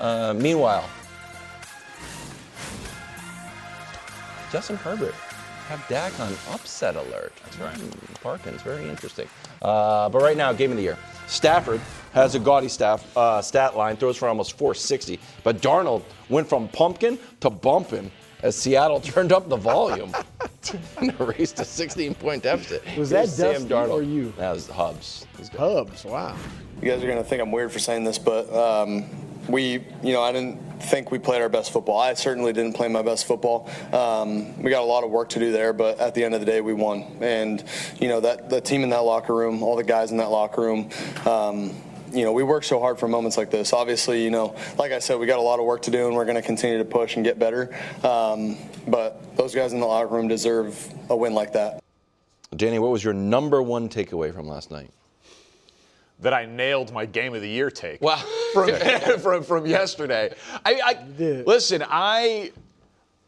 Meanwhile, Justin Herbert have Dak on upset alert. That's right. Parkins, very interesting. But right now, game of the year. Stafford has a gaudy stat line, throws for almost 460. But Darnold went from pumpkin to bumping as Seattle turned up the volume and erased a 16-point deficit. Was that Dusty or you? That was Hubs. Hubs, wow. You guys are going to think I'm weird for saying this, but I didn't think we played our best football. I certainly didn't play my best football. We got a lot of work to do there, but at the end of the day, we won. And, the team in that locker room, all the guys in that locker room, we work so hard for moments like this. Obviously, like I said, we got a lot of work to do, and we're going to continue to push and get better. But those guys in the locker room deserve a win like that. Danny, what was your number 1 takeaway from last night? That I nailed my game of the year take. Wow. from yesterday. Listen, I've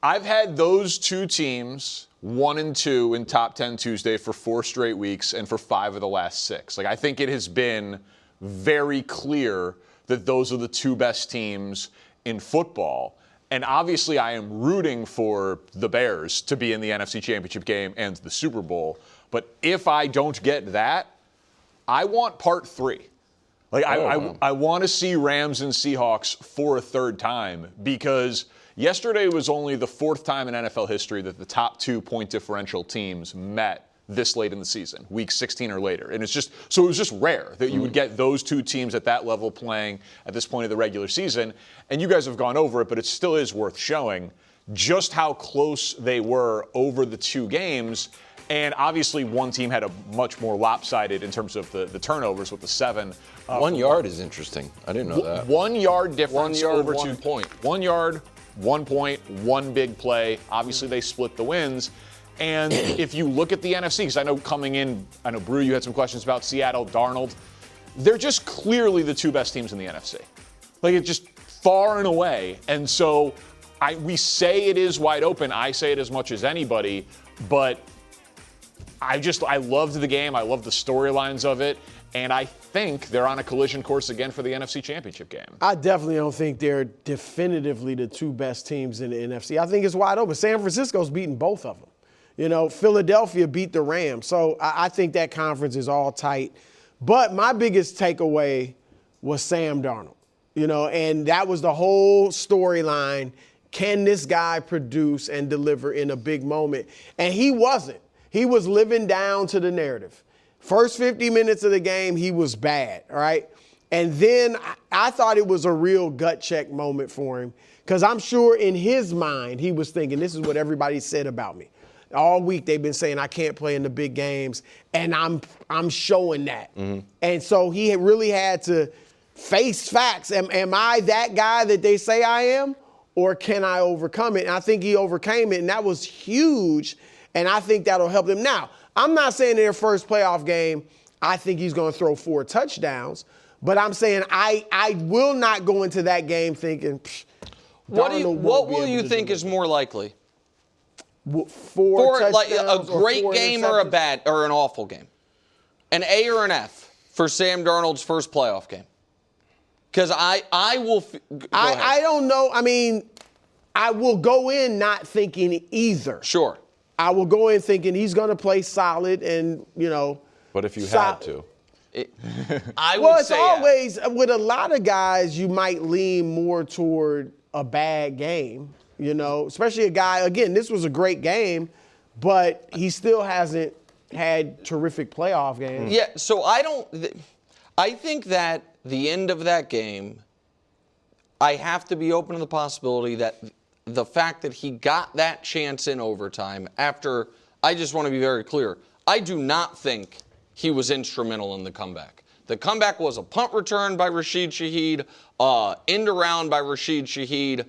had those 2 teams 1 and 2 in Top 10 Tuesday for 4 straight weeks and for 5 of the last 6. I think it has been very clear that those are the 2 best teams in football. And obviously I am rooting for the Bears to be in the NFC Championship game and the Super Bowl. But if I don't get that, I want part 3. I want to see Rams and Seahawks for a 3rd time, because yesterday was only the 4th time in NFL history that the top 2 point differential teams met this late in the season, week 16 or later. And it was just rare that you would get those 2 teams at that level playing at this point of the regular season. And you guys have gone over it, but it still is worth showing just how close they were over the 2 games. And obviously, one team had a much more lopsided in terms of the turnovers with the 7. 1 yard is interesting. I didn't know that. 1 yard difference 1 yard, over 1 2 point. 1 yard, 1 point, 1 big play. Obviously, they split the wins. And if you look at the NFC, because I know coming in, Brew, you had some questions about Seattle, Darnold. They're just clearly the 2 best teams in the NFC. It's just far and away. And so we say it is wide open. I say it as much as anybody. but I loved the game. I loved the storylines of it. And I think they're on a collision course again for the NFC Championship game. I definitely don't think they're definitively the two best teams in the NFC. I think it's wide open. San Francisco's beaten both of them. You know, Philadelphia beat the Rams. So I think that conference is all tight. But my biggest takeaway was Sam Darnold. You know, and that was the whole storyline. Can this guy produce and deliver in a big moment? And he wasn't. He was living down to the narrative. First 50 minutes of the game, he was bad, all right? And then I thought it was a real gut check moment for him because I'm sure in his mind he was thinking, this is what everybody said about me. All week they've been saying I can't play in the big games, and I'm showing that. Mm-hmm. And so he really had to face facts. Am I that guy that they say I am, or can I overcome it? And I think he overcame it, and that was huge, and I think that'll help him. Now, I'm not saying in their first playoff game, I think he's going to throw 4 touchdowns, but I'm saying I will not go into that game thinking, what will you think is more likely? 4 touchdowns, like a great or game or a bad or an awful game? An A or an F for Sam Darnold's first playoff game? Because I will I don't know. I mean, I will go in not thinking either. Sure. I will go in thinking he's going to play solid and, you know. But if you had to. It's always, with a lot of guys, you might lean more toward a bad game, you know, especially a guy, again, this was a great game, but he still hasn't had terrific playoff games. Yeah, so I think that the end of that game, I have to be open to the possibility that the fact that he got that chance in overtime after, I just want to be very clear, I do not think he was instrumental in the comeback. The comeback was a punt return by Rashid Shaheed, end around by Rashid Shaheed,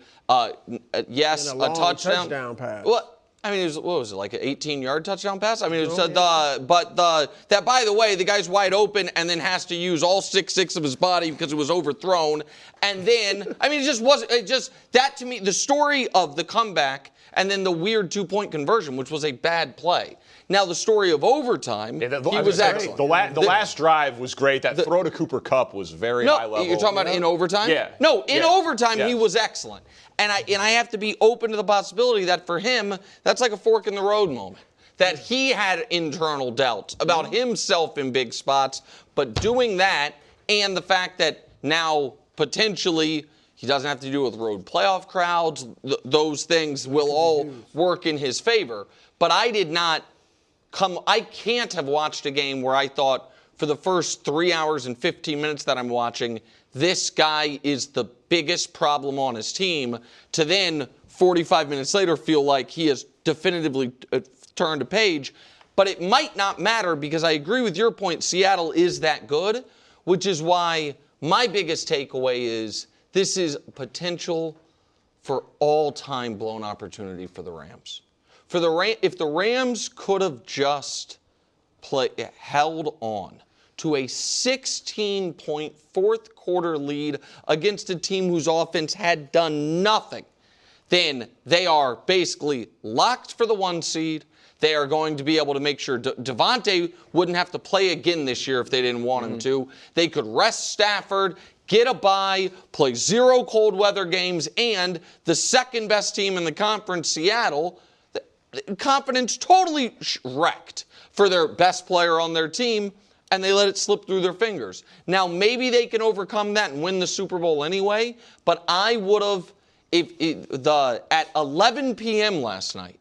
yes, and a long touchdown pass. Well, I mean, what was it, like an 18-yard touchdown pass? I mean, it was that, by the way, the guy's wide open and then has to use all 6'6" of his body because it was overthrown. And then, I mean, that to me, the story of the comeback and then the weird 2-point conversion, which was a bad play. Now, the story of overtime, he was excellent. The last drive was great. That throw to Cooper Kupp was very high level. You're talking about in overtime? Yeah. No, in overtime, he was excellent. And I have to be open to the possibility that for him, that's like a fork in the road moment. That he had internal doubts about himself in big spots, but doing that and the fact that now potentially he doesn't have to deal with road playoff crowds, those things will all work in his favor. But I can't have watched a game where I thought for the first 3 hours and 15 minutes that I'm watching, this guy is the biggest problem on his team, to then 45 minutes later feel like he has definitively turned a page. But it might not matter because I agree with your point, Seattle is that good, which is why my biggest takeaway is this is potential for all-time blown opportunity for the Rams. If the Rams could have just held on to a 16-point fourth quarter lead against a team whose offense had done nothing, then they are basically locked for the 1 seed. They are going to be able to make sure Devontae wouldn't have to play again this year if they didn't want him to. They could rest Stafford, get a bye, play 0 cold weather games, and the second best team in the conference, Seattle, confidence totally wrecked for their best player on their team, and they let it slip through their fingers. Now, maybe they can overcome that and win the Super Bowl anyway, but I would have, at 11 p.m. last night,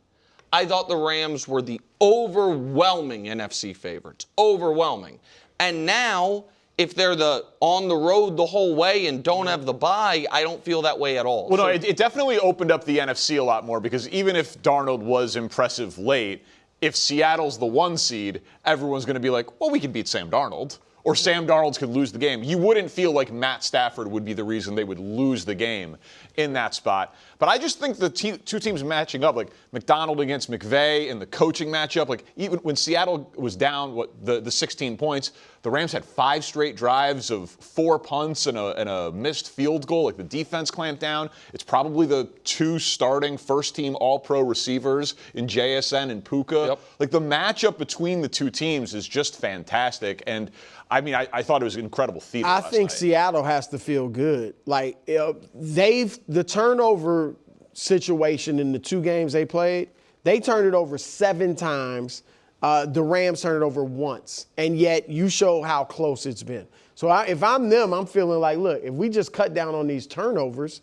I thought the Rams were the overwhelming NFC favorites. Overwhelming. And now, if they're on the road the whole way and don't have the bye, I don't feel that way at all. Well, no, it definitely opened up the NFC a lot more because even if Darnold was impressive late, if Seattle's the 1 seed, everyone's going to be like, well, we can beat Sam Darnold. or Sam Darnold could lose the game. You wouldn't feel like Matt Stafford would be the reason they would lose the game in that spot. But I just think the two teams matching up, like McDonald against McVay and the coaching matchup, like even when Seattle was down the 16 points, the Rams had 5 straight drives of 4 punts and a missed field goal. Like the defense clamped down. It's probably the 2 starting first-team All-Pro receivers in JSN and Puka. Yep. Like the matchup between the two teams is just fantastic. And I mean, I thought it was incredible theater. I think Seattle has to feel good. Like the turnover situation in the 2 games they played, they turned it over 7 times. The Rams turned it over once, and yet you show how close it's been. So if I'm them, I'm feeling like, look, if we just cut down on these turnovers,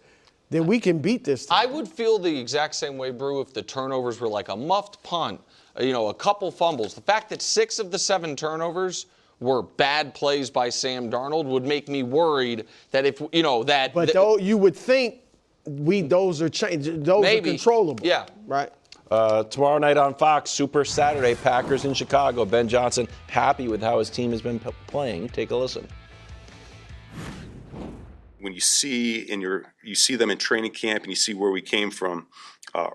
then we can beat this team. I would feel the exact same way, Brew, if the turnovers were like a muffed punt, a couple fumbles. The fact that 6 of the 7 turnovers were bad plays by Sam Darnold would make me worried that if that. But though you would think those are maybe are controllable. Yeah. Right. Tomorrow night on Fox, Super Saturday, Packers in Chicago. Ben Johnson happy with how his team has been playing. Take a listen. When you see them in training camp and you see where we came from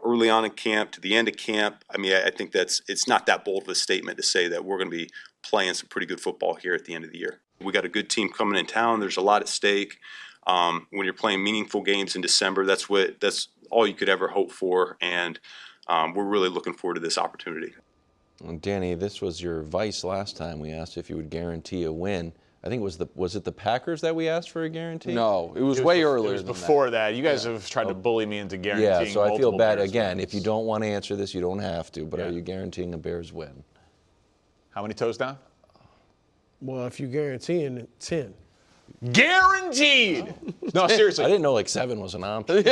early on in camp to the end of camp, I mean, I think it's not that bold of a statement to say that we're going to be playing some pretty good football here at the end of the year. We got a good team coming in town. There's a lot at stake. When you're playing meaningful games in December, that's all you could ever hope for, and we're really looking forward to this opportunity. Well, Danny, this was your vice last time. We asked if you would guarantee a win. I think was it the Packers that we asked for a guarantee? No, it was way earlier. It was than before that. You guys have tried to bully me into guaranteeing. Yeah, so I feel bad. Bears Again, wins. if you don't want to answer this, you don't have to. But are you guaranteeing a Bears win? How many toes down? Well, if you're guaranteeing 10. Guaranteed. No, seriously. I didn't know 7 was an option. I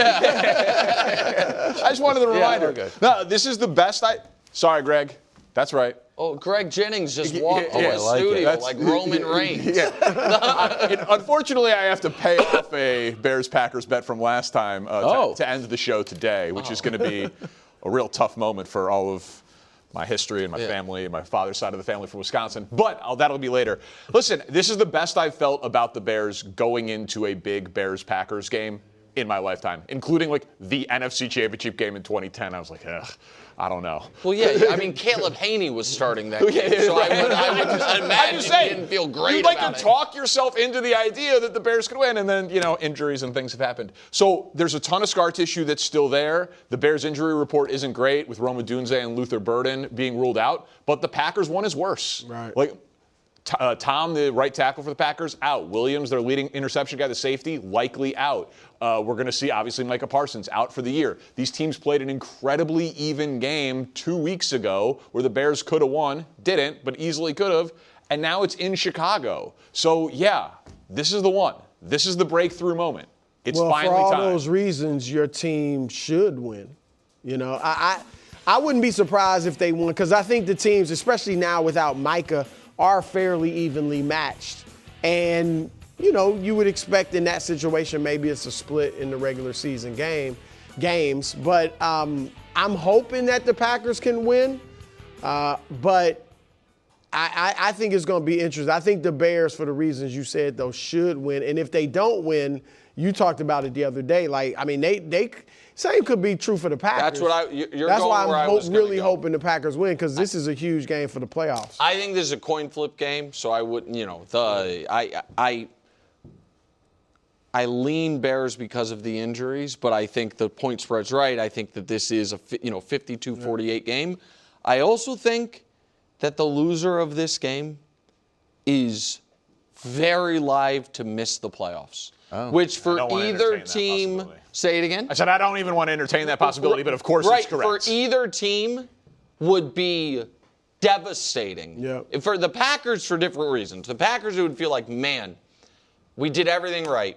just wanted the reminder. we're good. No, this is the best. Sorry, Greg. That's right. Oh, Greg Jennings just walked to I the like it. studio That's- like Roman Reigns. Unfortunately, I have to pay off a Bears-Packers bet from last time to end the show today, which is going to be a real tough moment for all of my history and my family and my father's side of the family from Wisconsin. But that'll be later. Listen, this is the best I've felt about the Bears going into a big Bears-Packers game in my lifetime, including like the NFC Championship game in 2010. I was like, ugh, I don't know. Well, yeah, I mean, Caleb Haney was starting that game, so I would imagine he didn't feel great You'd like about to it. talk yourself into the idea that the Bears could win, and then, injuries and things have happened. So there's a ton of scar tissue that's still there. The Bears injury report isn't great with Roma Dunze and Luther Burden being ruled out, but the Packers one is worse. Right. Like, Tom, the right tackle for the Packers, out. Williams, their leading interception guy, the safety, likely out. We're going to see, obviously, Micah Parsons out for the year. These teams played an incredibly even game 2 weeks ago where the Bears could have won, didn't, but easily could have, and now it's in Chicago. So, yeah, this is the one. This is the breakthrough moment. It's finally for all time. those reasons, your team should win. I wouldn't be surprised if they won, because I think the teams, especially now without Micah, are fairly evenly matched. And, you would expect in that situation maybe it's a split in the regular season games. But I'm hoping that the Packers can win. But I think it's going to be interesting. I think the Bears, for the reasons you said, though, should win. And if they don't win, you talked about it the other day. They same could be true for the Packers. That's what you're That's going why where I I'm was gonna really go. hoping the Packers win, because this is a huge game for the playoffs. I think this is a coin flip game, so I wouldn't, I lean Bears because of the injuries, but I think the point spread's right. I think that this is a 52-48 game. I also think that the loser of this game is very live to miss the playoffs. Which for either team, say it again. I said I don't even want to entertain that possibility, but of course right, it's correct. For either team would be devastating. Yep. For the Packers, for different reasons. The Packers, it would feel like, man, we did everything right,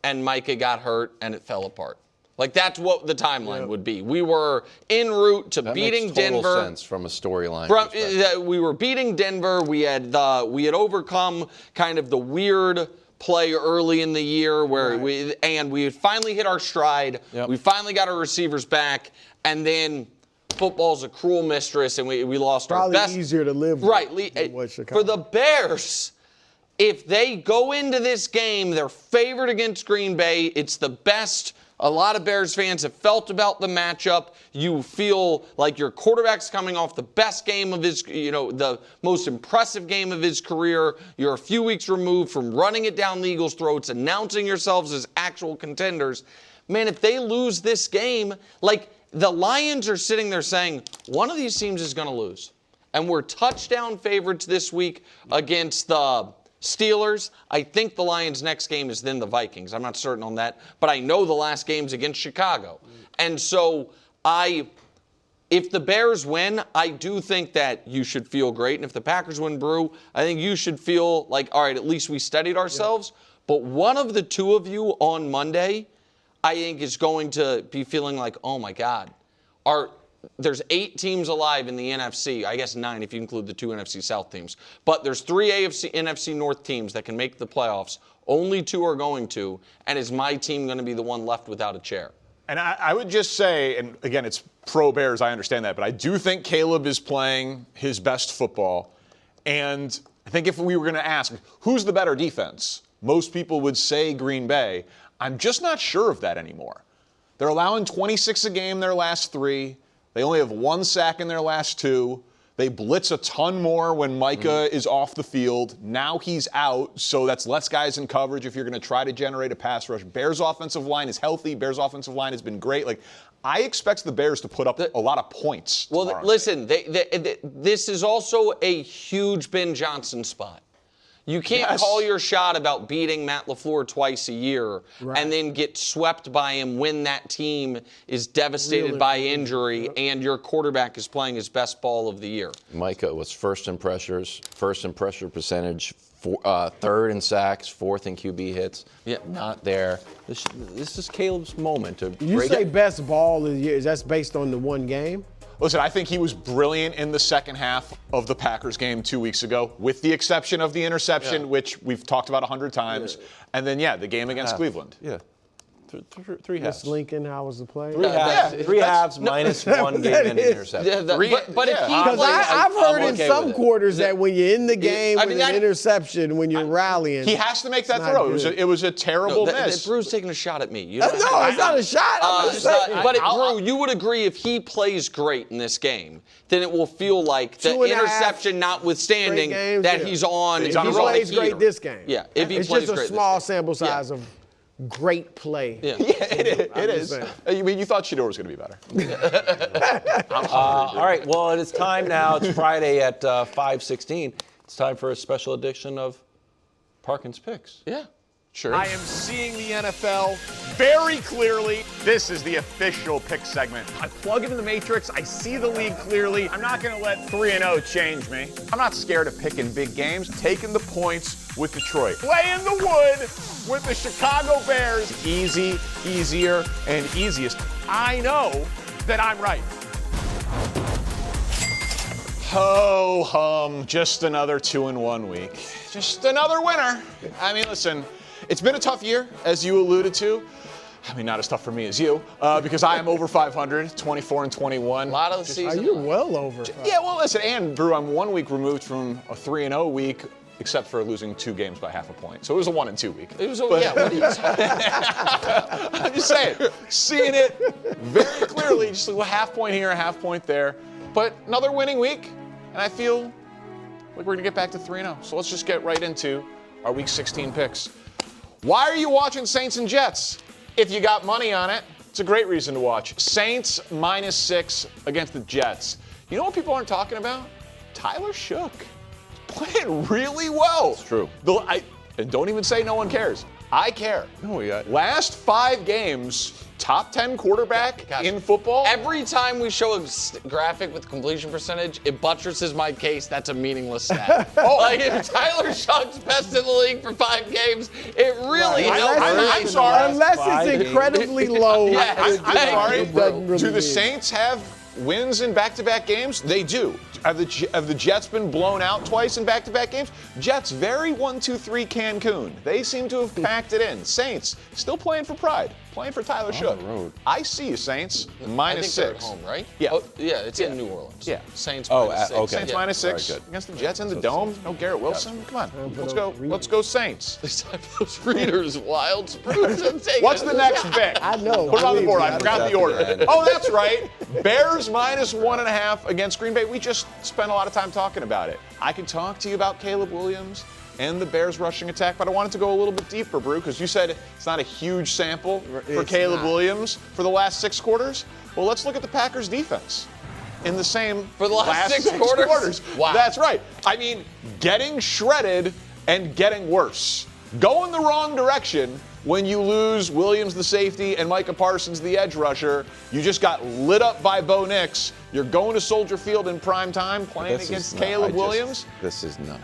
and Micah got hurt, and it fell apart. Like, that's what the timeline would be. We were en route to beating makes total Denver. sense from a storyline perspective. We were beating Denver. We had overcome kind of the weird play early in the year where we had finally hit our stride. Yep. We finally got our receivers back, and then football's a cruel mistress, and we lost Probably our best. easier to live with Right. than what Chicago. For the Bears, if they go into this game, they're favored against Green Bay. It's the best a lot of Bears fans have felt about the matchup. You feel like your quarterback's coming off the best game of his, the most impressive game of his career. You're a few weeks removed from running it down the Eagles' throats, announcing yourselves as actual contenders. Man, if they lose this game, like the Lions are sitting there saying, one of these teams is going to lose. And we're touchdown favorites this week against the Steelers. I think the Lions' next game is then the Vikings. I'm not certain on that, but I know the last game's against Chicago. And so if the Bears win, I do think that you should feel great. And if the Packers win, Brew, I think you should feel like, all right, at least we steadied ourselves. Yeah. But one of the two of you on Monday, I think, is going to be feeling like, oh my God, there's 8 teams alive in the NFC. I guess 9 if you include the 2 NFC South teams. But there's 3 NFC North teams that can make the playoffs. Only 2 are going to. And is my team going to be the one left without a chair? And I would just say, and again, it's pro Bears, I understand that, but I do think Caleb is playing his best football. And I think if we were going to ask, who's the better defense? Most people would say Green Bay. I'm just not sure of that anymore. They're allowing 26 a game their last 3. They only have 1 sack in their last 2. They blitz a ton more when Micah is off the field. Now he's out, so that's less guys in coverage if you're going to try to generate a pass rush. Bears' offensive line is healthy. Bears' offensive line has been great. I expect the Bears to put up a lot of points. Well, listen, this is also a huge Ben Johnson spot. You can't call your shot about beating Matt LaFleur twice a year and then get swept by him when that team is devastated by injury and your quarterback is playing his best ball of the year. Micah was first in pressure percentage, 3rd in sacks, 4th in QB hits. Yeah, not there. This is Caleb's moment to You break say it. best ball of the year. Is that based on the one game? Listen, I think he was brilliant in the second half of the Packers game 2 weeks ago, with the exception of the interception, which we've talked about 100 times. Yeah. And then, the game against Cleveland. Yeah. 3 halves. Miss Lincoln, how was the play? 3 halves. 3 halves minus 1 game-ending interception. But if he Because I've heard in some quarters that when you're in the game with an interception, when you're rallying, he has to make that throw. It was a terrible miss. Brew's taking a shot at me. No, it's not a shot. But Brew, you would agree if he plays great in this game, then it will feel like the interception notwithstanding that he's on. If he plays great this game. Yeah, if he it's plays just a great small sample size of great play. Yeah, it is. I mean, you thought Shedeur was going to be better. All right, well, it is time now. It's Friday at 5:16. It's time for a special edition of Parkins Picks. Yeah, sure. I am seeing the NFL very clearly. This is the official pick segment. I plug into the matrix. I see the league clearly. I'm not going to let 3-0 change me. I'm not scared of picking big games. Taking the points with Detroit. Play in the wood with the Chicago Bears. Easy, easier, and easiest. I know that I'm right. Ho hum, just another 2-1 week. Just another winner. I mean, listen, it's been a tough year, as you alluded to. I mean, not as tough for me as you, because I am over 500, 24-21. A lot of the season. You're well over. Yeah, well, listen, and Brew, I'm 1 week removed from a 3-0 week, except for losing 2 games by half a point. So it was a 1-2 week. It was what are you I'm just saying, seeing it very clearly, just a half point here, a half point there. But another winning week, and I feel like we're going to get back to 3-0. So let's just get right into our Week 16 picks. Why are you watching Saints and Jets? If you got money on it, it's a great reason to watch. Saints -6 against the Jets. You know what people aren't talking about? Tyler Shook. Playing really well. It's true. And don't even say no one cares. I care. No, Last 5 games, top 10 quarterback in football. Every time we show a graphic with completion percentage, it buttresses my case. That's a meaningless stat. If Tyler Shook's best in the league for 5 games, it really helps. I'm sorry. Unless it's incredibly low. I'm sorry. It doesn't really Do the mean. Saints have wins in back-to-back games? They do. Have the Jets been blown out twice in back-to-back games? Jets, very 1-2-3 Cancun. They seem to have packed it in. Saints, still playing for pride. Playing for Tyler Shough. I see you, Saints. -6. I think they're at home, right? Yeah. Oh, yeah, it's in New Orleans. Yeah. Saints Oh, -6. okay. Saints Yeah. -6 Very good. against the Jets in the Dome. No Garrett Wilson. Come on. Let's go. Let's go Saints. Those readers, wild spruce. What's the next pick? I know. Put it on the board. I Believe me, forgot the At order. the end. Oh, that's right. Bears -1.5 against Green Bay. We just spent a lot of time talking about it. I could talk to you about Caleb Williams and the Bears rushing attack, but I wanted to go a little bit deeper, Brew, because you said it's not a huge sample for It's Caleb not. Williams for the last 6 quarters. Well, let's look at the Packers defense in the same For the last six quarters? Wow. That's right. I mean, getting shredded and getting worse. Go in the wrong direction when you lose Williams, the safety, and Micah Parsons, the edge rusher. You just got lit up by Bo Nix. You're going to Soldier Field in prime time playing against Caleb Williams. This is no.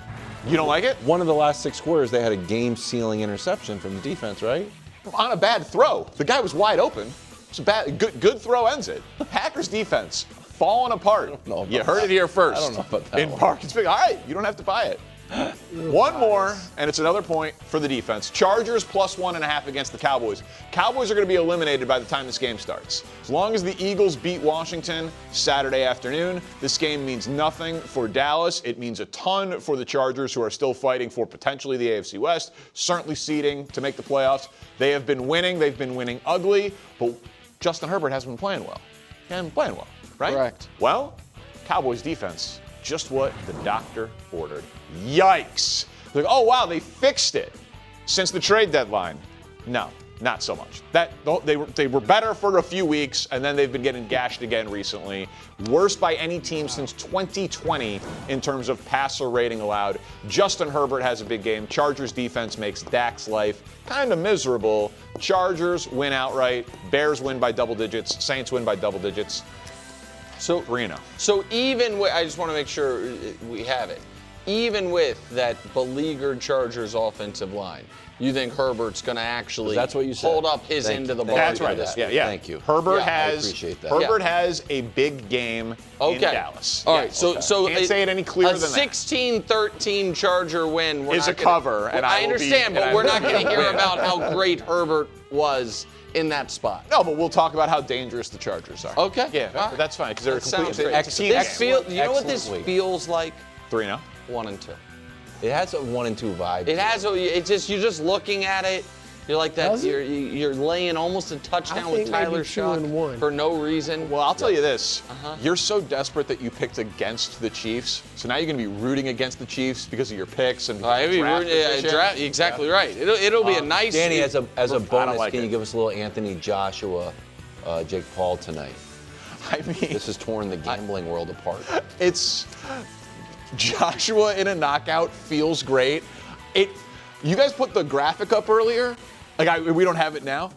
You don't like it? One of the last 6 quarters, they had a game-sealing interception from the defense, right? On a bad throw. The guy was wide open. It's a bad, good throw ends it. Packers defense falling apart. know about You heard that. it here first. I don't know about that In one. Parkins. All right, you don't have to buy it. One more, and it's another point for the defense. Chargers +1.5 against the Cowboys. Cowboys are going to be eliminated by the time this game starts. As long as the Eagles beat Washington Saturday afternoon, this game means nothing for Dallas. It means a ton for the Chargers, who are still fighting for potentially the AFC West, certainly seeding to make the playoffs. They have been winning. They've been winning ugly, but Justin Herbert hasn't been playing well. He hasn't been playing well, right? Correct. Well, Cowboys defense, just what the doctor ordered. Yikes. Like, oh, wow, they fixed it since the trade deadline. No, not so much. They were better for a few weeks, and then they've been getting gashed again recently. Worst by any team since 2020 in terms of passer rating allowed. Justin Herbert has a big game. Chargers defense makes Dak's life kind of miserable. Chargers win outright. Bears win by double digits. Saints win by double digits. So, 3-0. So even with, I just want to make sure we have it. Even with that beleaguered Chargers offensive line, you think Herbert's going to actually That's what you said. hold up his end of the bargain? That's right. this Yeah, week? yeah. Thank you. Herbert Yeah, I has appreciate that. Herbert has a big game in Dallas. All right. So Can't say it any clearer a than that. 16-13 Charger win Is not a cover, and I will be- understand, and but I we're will not be- going to hear about how great Herbert was in that spot. No, but we'll talk about how dangerous the Chargers are. Okay. Yeah, All right. that's fine because they're a That sounds complete great. team. This you know what this excellent week. feels like? 3-0. 1-2. It has a 1-2 vibe. It has. It's just you're just looking at it. You're like that. Does it? You're laying almost a touchdown I with think maybe Tyler 2-1. Shock for no reason. Well, I'll tell you this. Uh-huh. You're so desperate that you picked against the Chiefs. So now you're going to be rooting against the Chiefs because of your picks and I mean, draft position. exactly right. It'll be a nice. Danny, as a bonus, like can it. you give us a little Anthony Joshua, Jake Paul tonight? I mean, This has torn the gambling world apart. it's Joshua in a knockout feels great. You guys put the graphic up earlier. We don't have it now.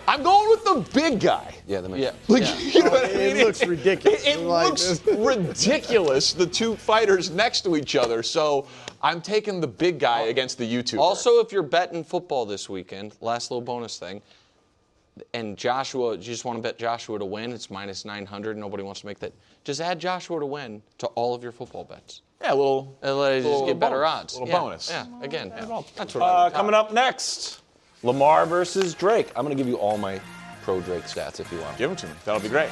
I'm going with the big guy. Yeah, that makes Yeah. sense. You know what I mean? It looks ridiculous. It Like looks ridiculous, the two fighters next to each other. So I'm taking the big guy against the YouTuber. Also, if you're betting football this weekend, last little bonus thing, and Joshua, you just want to bet Joshua to win, it's -900. Nobody wants to make that. Just add Joshua to win to all of your football bets. yeah, a little. And let it just Little get better bonus. odds. Little Yeah, bonus. Yeah, again. That's what I would Coming up next, Lamar versus Drake. I'm going to give you all my pro-Drake stats if you want. Give them to me. That'll be great.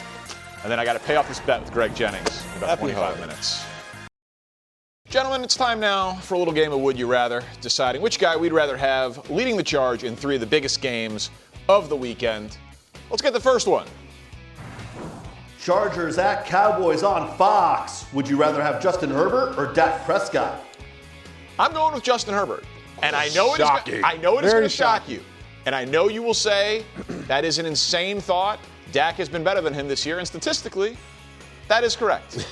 And then I got to pay off this bet with Greg Jennings in about Happy 25 holiday. minutes. Gentlemen, it's time now for a little game of Would You Rather, deciding which guy we'd rather have leading the charge in 3 of the biggest games of the weekend. Let's get the first one. Chargers at Cowboys on Fox. Would you rather have Justin Herbert or Dak Prescott? I'm going with Justin Herbert. And I know Shocking. it is going Very to shock you. And I know you will say that is an insane thought. Dak has been better than him this year, and statistically, that is correct.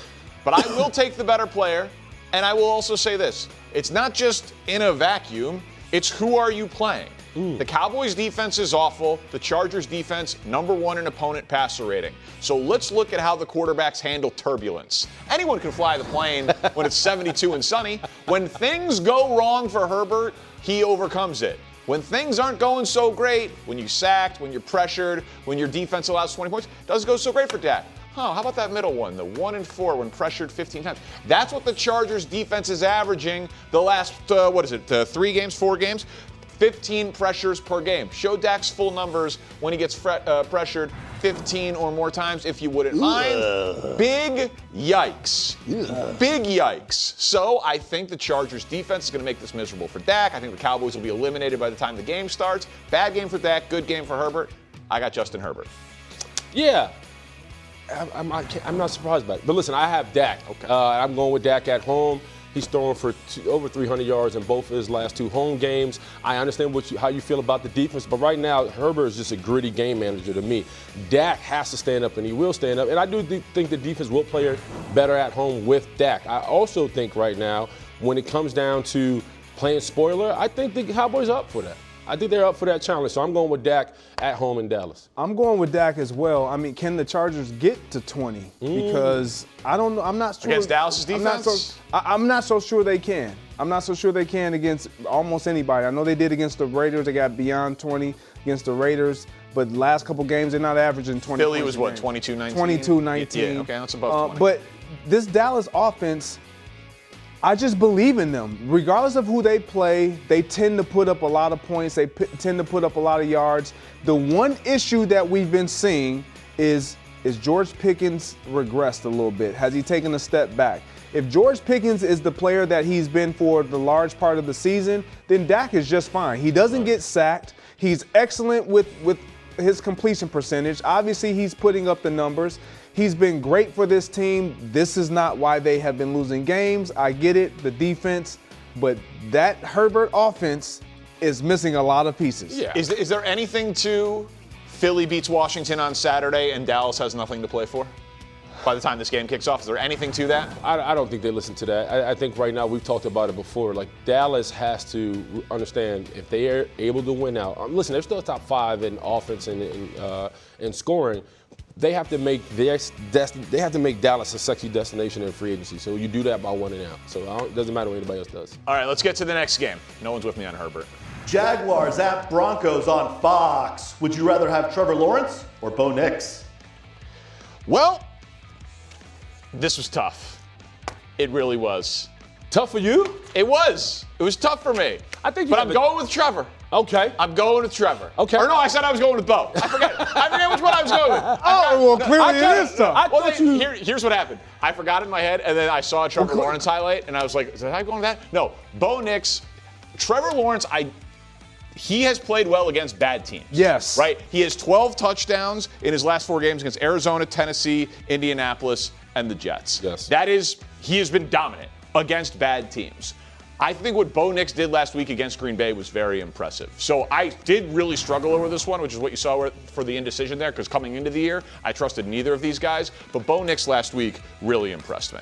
But I will take the better player, and I will also say this. It's not just in a vacuum, it's who are you playing? The Cowboys defense is awful. The Chargers defense, #1 in opponent passer rating. So let's look at how the quarterbacks handle turbulence. Anyone can fly the plane when it's 72 and sunny. When things go wrong for Herbert, he overcomes it. When things aren't going so great, when you're sacked, when you're pressured, when your defense allows 20 points, it doesn't go so great for Dak. How about that middle one? The 1 and 4 when pressured 15 times. That's what the Chargers defense is averaging the last, 3 games, 4 games? 15 pressures per game. Show Dak's full numbers when he gets pressured 15 or more times, if you wouldn't mind. Big yikes. Big yikes. So I think the Chargers defense is going to make this miserable for Dak. I think the Cowboys will be eliminated by the time the game starts. Bad game for Dak, good game for Herbert. I got Justin Herbert. Yeah. I'm not surprised by it. But listen, I have Dak. Okay. I'm going with Dak at home. He's throwing for over 300 yards in both of his last 2 home games. I understand how you feel about the defense, but right now, Herbert is just a gritty game manager to me. Dak has to stand up, and he will stand up. And I do think the defense will play better at home with Dak. I also think right now, when it comes down to playing spoiler, I think the Cowboys are up for that. I think they're up for that challenge, so I'm going with Dak at home in Dallas. I'm going with Dak as well. I mean, can the Chargers get to 20? Because I don't know. I'm not sure. Against Dallas's defense? I'm not so sure they can. I'm not so sure they can against almost anybody. I know they did against the Raiders. They got beyond 20 against the Raiders. But the last couple games, they're not averaging 20. Philly was what, 22-19? 22-19. Yeah, okay, that's above 20. But this Dallas offense, I just believe in them. Regardless of who they play, they tend to put up a lot of points. They tend to put up a lot of yards. The one issue that we've been seeing is George Pickens regressed a little bit. Has he taken a step back? If George Pickens is the player that he's been for the large part of the season, then Dak is just fine. He doesn't get sacked. He's excellent with his completion percentage. Obviously, he's putting up the numbers. He's been great for this team. This is not why they have been losing games. I get it, the defense, but that Herbert offense is missing a lot of pieces. Yeah. Is there anything to Philly beats Washington on Saturday and Dallas has nothing to play for? By the time this game kicks off, is there anything to that? I don't think they listen to that. I think right now, we've talked about it before, like Dallas has to understand if they are able to win out. Listen, they're still top 5 in offense and scoring. They have to make Dallas a sexy destination in free agency. So you do that by winning out. So it doesn't matter what anybody else does. All right, let's get to the next game. No one's with me on Herbert. Jaguars at Broncos on Fox. Would you rather have Trevor Lawrence or Bo Nix? Well, this was tough. It really was. Tough for you? It was. It was tough for me. But I'm going with Trevor. Okay. I'm going with Trevor. Okay. Or no, I said I was going with Bo. I forget which one I was going with. Well, clearly it is tough. Here's what happened. I forgot in my head, and then I saw a Trevor Lawrence highlight, and I was like, is I going with that? No. Bo Nix. Trevor Lawrence, he has played well against bad teams. Yes. Right? He has 12 touchdowns in his last 4 games against Arizona, Tennessee, Indianapolis, and the Jets. Yes. He has been dominant against bad teams. I think what Bo Nix did last week against Green Bay was very impressive. So I did really struggle over this one, which is what you saw for the indecision there, because coming into the year, I trusted neither of these guys. But Bo Nix last week really impressed me.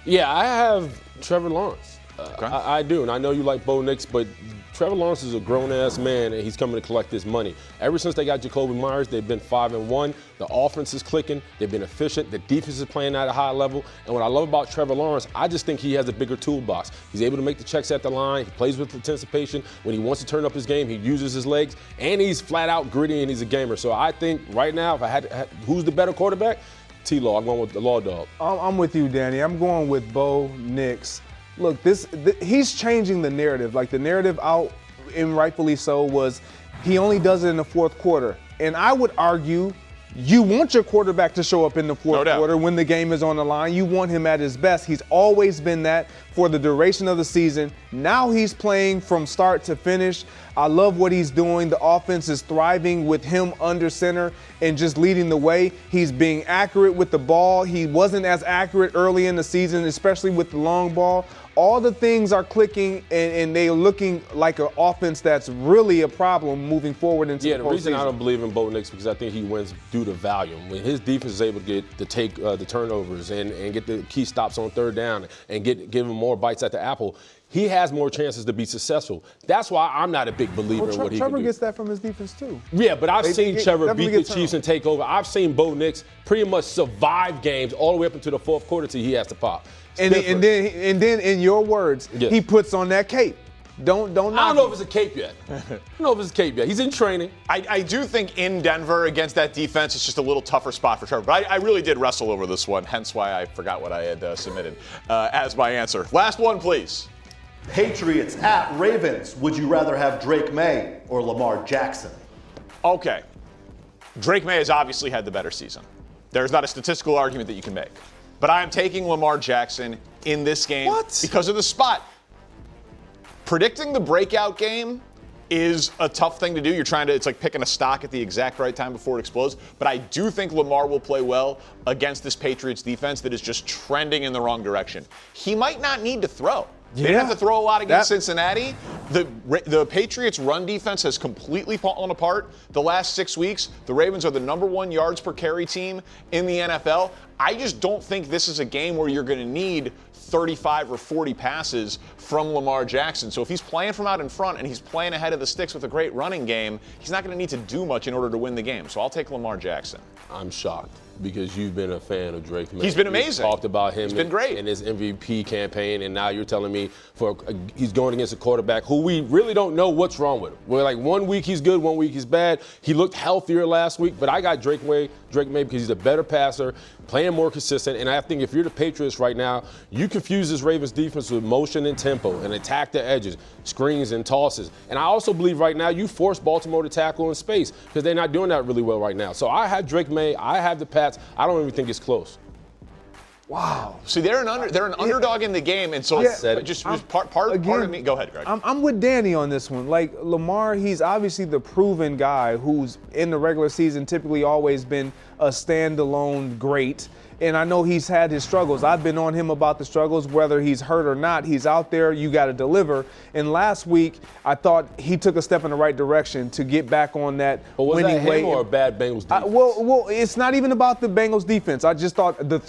Yeah, I have Trevor Lawrence. Okay. I do, and I know you like Bo Nix, but Trevor Lawrence is a grown-ass man, and he's coming to collect his money. Ever since they got Jacoby Myers, they've been 5-1. The offense is clicking. They've been efficient. The defense is playing at a high level. And what I love about Trevor Lawrence, I just think he has a bigger toolbox. He's able to make the checks at the line. He plays with anticipation. When he wants to turn up his game, he uses his legs. And he's flat-out gritty, and he's a gamer. So I think right now, if I had who's the better quarterback? T-Law. I'm going with the Law Dog. I'm with you, Danny. I'm going with Bo Nix. Look, he's changing the narrative. Like, the narrative out, and rightfully so, was he only does it in the fourth quarter. And I would argue you want your quarterback to show up in the fourth quarter when the game is on the line. You want him at his best. He's always been that for the duration of the season. Now he's playing from start to finish. I love what he's doing. The offense is thriving with him under center and just leading the way. He's being accurate with the ball. He wasn't as accurate early in the season, especially with the long ball. All the things are clicking, and they're looking like an offense that's really a problem moving forward into the postseason. Yeah, the reason I don't believe in Bo Nix because I think he wins due to volume. When his defense is able to take the turnovers and get the key stops on third down and give him more bites at the apple, he has more chances to be successful. That's why I'm not a big believer in what he can do. Trevor gets that from his defense too. Yeah, but I've seen Trevor beat the Chiefs and take over. I've seen Bo Nix pretty much survive games all the way up into the fourth quarter till he has to pop. And then, in your words, he puts on that cape. Don't knock I don't know him. if it's a cape yet. I don't know if it's a cape yet. He's in training. I do think in Denver against that defense, it's just a little tougher spot for Trevor. But I really did wrestle over this one, hence why I forgot what I had submitted as my answer. Last one, please. Patriots at Ravens. Would you rather have Drake Maye or Lamar Jackson? Okay. Drake Maye has obviously had the better season. There's not a statistical argument that you can make. But I am taking Lamar Jackson in this game because of the spot. Predicting the breakout game is a tough thing to do. It's like picking a stock at the exact right time before it explodes. But I do think Lamar will play well against this Patriots defense that is just trending in the wrong direction. He might not need to throw. They didn't have to throw a lot against Cincinnati. The Patriots' run defense has completely fallen apart the last 6 weeks. The Ravens are the #1 yards per carry team in the NFL. I just don't think this is a game where you're going to need 35 or 40 passes from Lamar Jackson. So if he's playing from out in front and he's playing ahead of the sticks with a great running game, he's not going to need to do much in order to win the game. So I'll take Lamar Jackson. I'm shocked because you've been a fan of Drake Maye. He's been amazing. You've talked about him. He's been great in his MVP campaign, and now you're telling me he's going against a quarterback who we really don't know what's wrong with him. We're like 1 week he's good, 1 week he's bad. He looked healthier last week, but I got Drake Maye because he's a better passer, playing more consistent. And I think if you're the Patriots right now, you confuse this Ravens defense with motion and tempo and attack the edges, screens and tosses. And I also believe right now you force Baltimore to tackle in space because they're not doing that really well right now. So I have Drake Maye. I have the Pats. I don't even think it's close. Wow. See, they're an underdog in the game, and so part of me. Go ahead, Greg. I'm with Danny on this one. Like Lamar, he's obviously the proven guy who's in the regular season typically always been a standalone great. And I know he's had his struggles. I've been on him about the struggles, whether he's hurt or not. He's out there. You got to deliver. And last week, I thought he took a step in the right direction to get back on that winning way. Him or a bad Bengals defense? Well, it's not even about the Bengals defense. I just thought the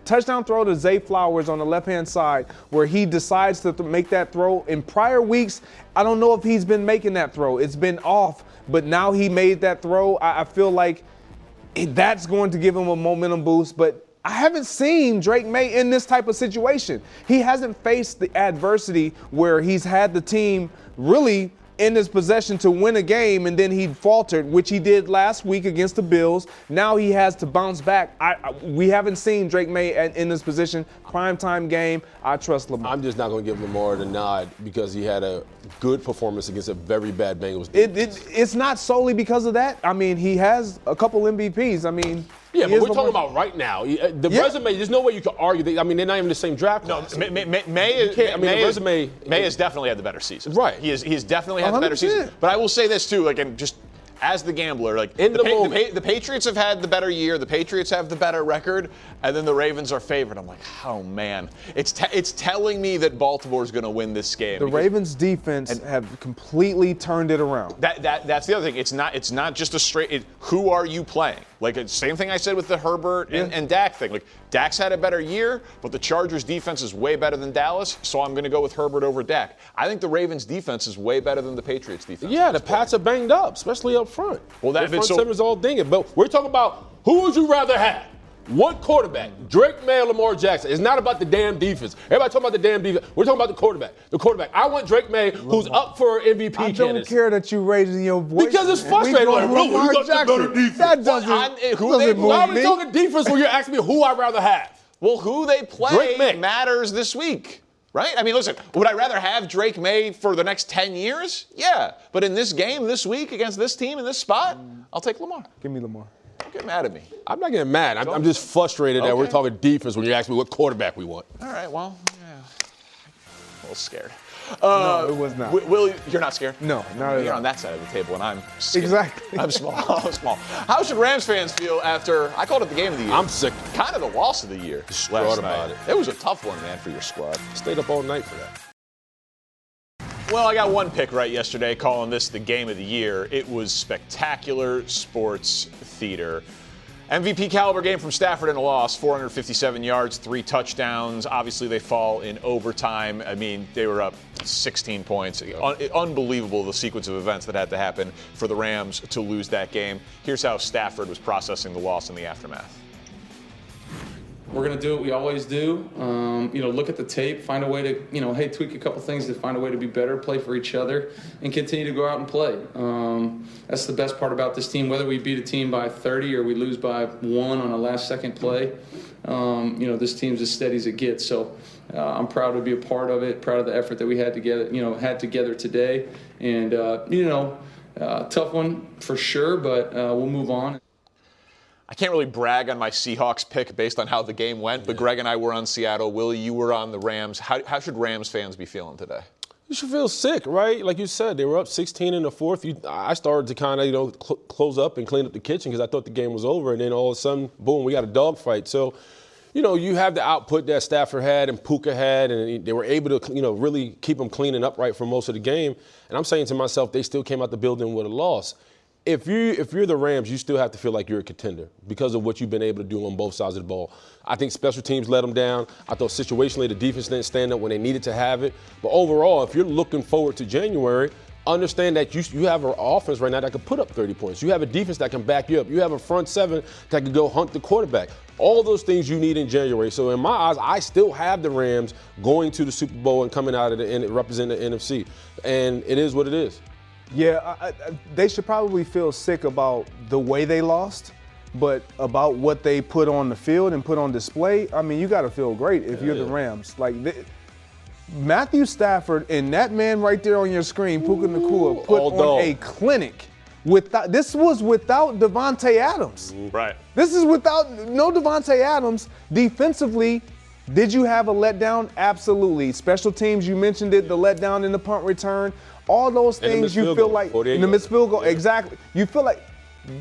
touchdown throw to Zay Flowers on the left-hand side where he decides to make that throw. In prior weeks, I don't know if he's been making that throw. It's been off. But now he made that throw. I feel like that's going to give him a momentum boost, but I haven't seen Drake Maye in this type of situation. He hasn't faced the adversity where he's had the team really in his possession to win a game, and then he faltered, which he did last week against the Bills. Now he has to bounce back. We haven't seen Drake Maye in this position. Primetime game, I trust Lamar. I'm just not going to give Lamar the nod because he had a good performance against a very bad Bengals defense. It's not solely because of that. I mean, he has a couple MVPs. I mean, yeah, but we're talking about right now. The resume, there's no way you can argue. I mean, they're not even the same draft class. No, Maye has definitely had the better season. Right. He has definitely had the better season. But I will say this too, and just as the gambler, the Patriots have had the better year, the Patriots have the better record, and then the Ravens are favored. I'm like, oh man, it's telling me that Baltimore's going to win this game. The Ravens defense have completely turned it around. That's the other thing. It's not just a straight. Who are you playing? Like same thing I said with the Herbert and Dak thing. Like Dak's had a better year, but the Chargers defense is way better than Dallas, so I'm going to go with Herbert over Dak. I think the Ravens defense is way better than the Patriots defense. Yeah, the Pats are banged up, especially up front. Well, that front seven is all dinging. But we're talking about who would you rather have? What quarterback? Drake Maye or Lamar Jackson? It's not about the damn defense. Everybody talking about the damn defense. We're talking about the quarterback. The quarterback. I want Drake Maye, who's up for MVP candidacy. I don't care that you're raising your voice. Because it's frustrating. Like, Lamar Jackson. That doesn't move me. Why are we talking defense when you're asking me who I'd rather have? Well, who they play matters this week. Right? I mean, listen, would I rather have Drake Maye for the next 10 years? Yeah. But in this game, this week, against this team in this spot, I'll take Lamar. Give me Lamar. Don't get mad at me. I'm not getting mad. I'm just frustrated that we're talking defense when you ask me what quarterback we want. All right, well, yeah. A little scared. No, it was not. Will, you're not scared? No, not at all. You're on that side of the table, and I'm scared. Exactly. I'm small. I'm small. How should Rams fans feel after, I called it the game of the year. I'm sick. Kind of the loss of the year last night. It was a tough one, man, for your squad. Stayed up all night for that. Well, I got one pick right yesterday, calling this the game of the year. It was spectacular sports theater. MVP caliber game from Stafford in a loss, 457 yards, 3 touchdowns. Obviously, they fall in overtime. I mean, they were up 16 points. Unbelievable, the sequence of events that had to happen for the Rams to lose that game. Here's how Stafford was processing the loss in the aftermath. We're going to do what we always do. Look at the tape, find a way to, tweak a couple things to find a way to be better, play for each other, and continue to go out and play. That's the best part about this team. Whether we beat a team by 30 or we lose by 1 on a last-second play, this team's as steady as it gets. So I'm proud to be a part of it, proud of the effort that we had together today. And, tough one for sure, but we'll move on. I can't really brag on my Seahawks pick based on how the game went, but Greg and I were on Seattle. Willie, you were on the Rams. How should Rams fans be feeling today? You should feel sick, right? Like you said, they were up 16 in the fourth. I started to kind of, close up and clean up the kitchen because I thought the game was over, and then all of a sudden, boom, we got a dogfight. So, you have the output that Stafford had and Puka had, and they were able to, really keep them clean and upright for most of the game. And I'm saying to myself, they still came out the building with a loss. If you're the Rams, you still have to feel like you're a contender because of what you've been able to do on both sides of the ball. I think special teams let them down. I thought situationally the defense didn't stand up when they needed to have it. But overall, if you're looking forward to January, understand that you have an offense right now that can put up 30 points. You have a defense that can back you up. You have a front seven that can go hunt the quarterback. All those things you need in January. So in my eyes, I still have the Rams going to the Super Bowl and coming out of representing the NFC. And it is what it is. Yeah, they should probably feel sick about the way they lost, but about what they put on the field and put on display. I mean, you got to feel great if you're the Rams. Matthew Stafford and that man right there on your screen, Puka Nacua, put on a clinic. This was without Devontae Adams. Right. This is without no Devontae Adams. Defensively, did you have a letdown? Absolutely. Special teams, you mentioned it, the letdown in the punt return. All those things you feel like in the missed field goal, exactly. You feel like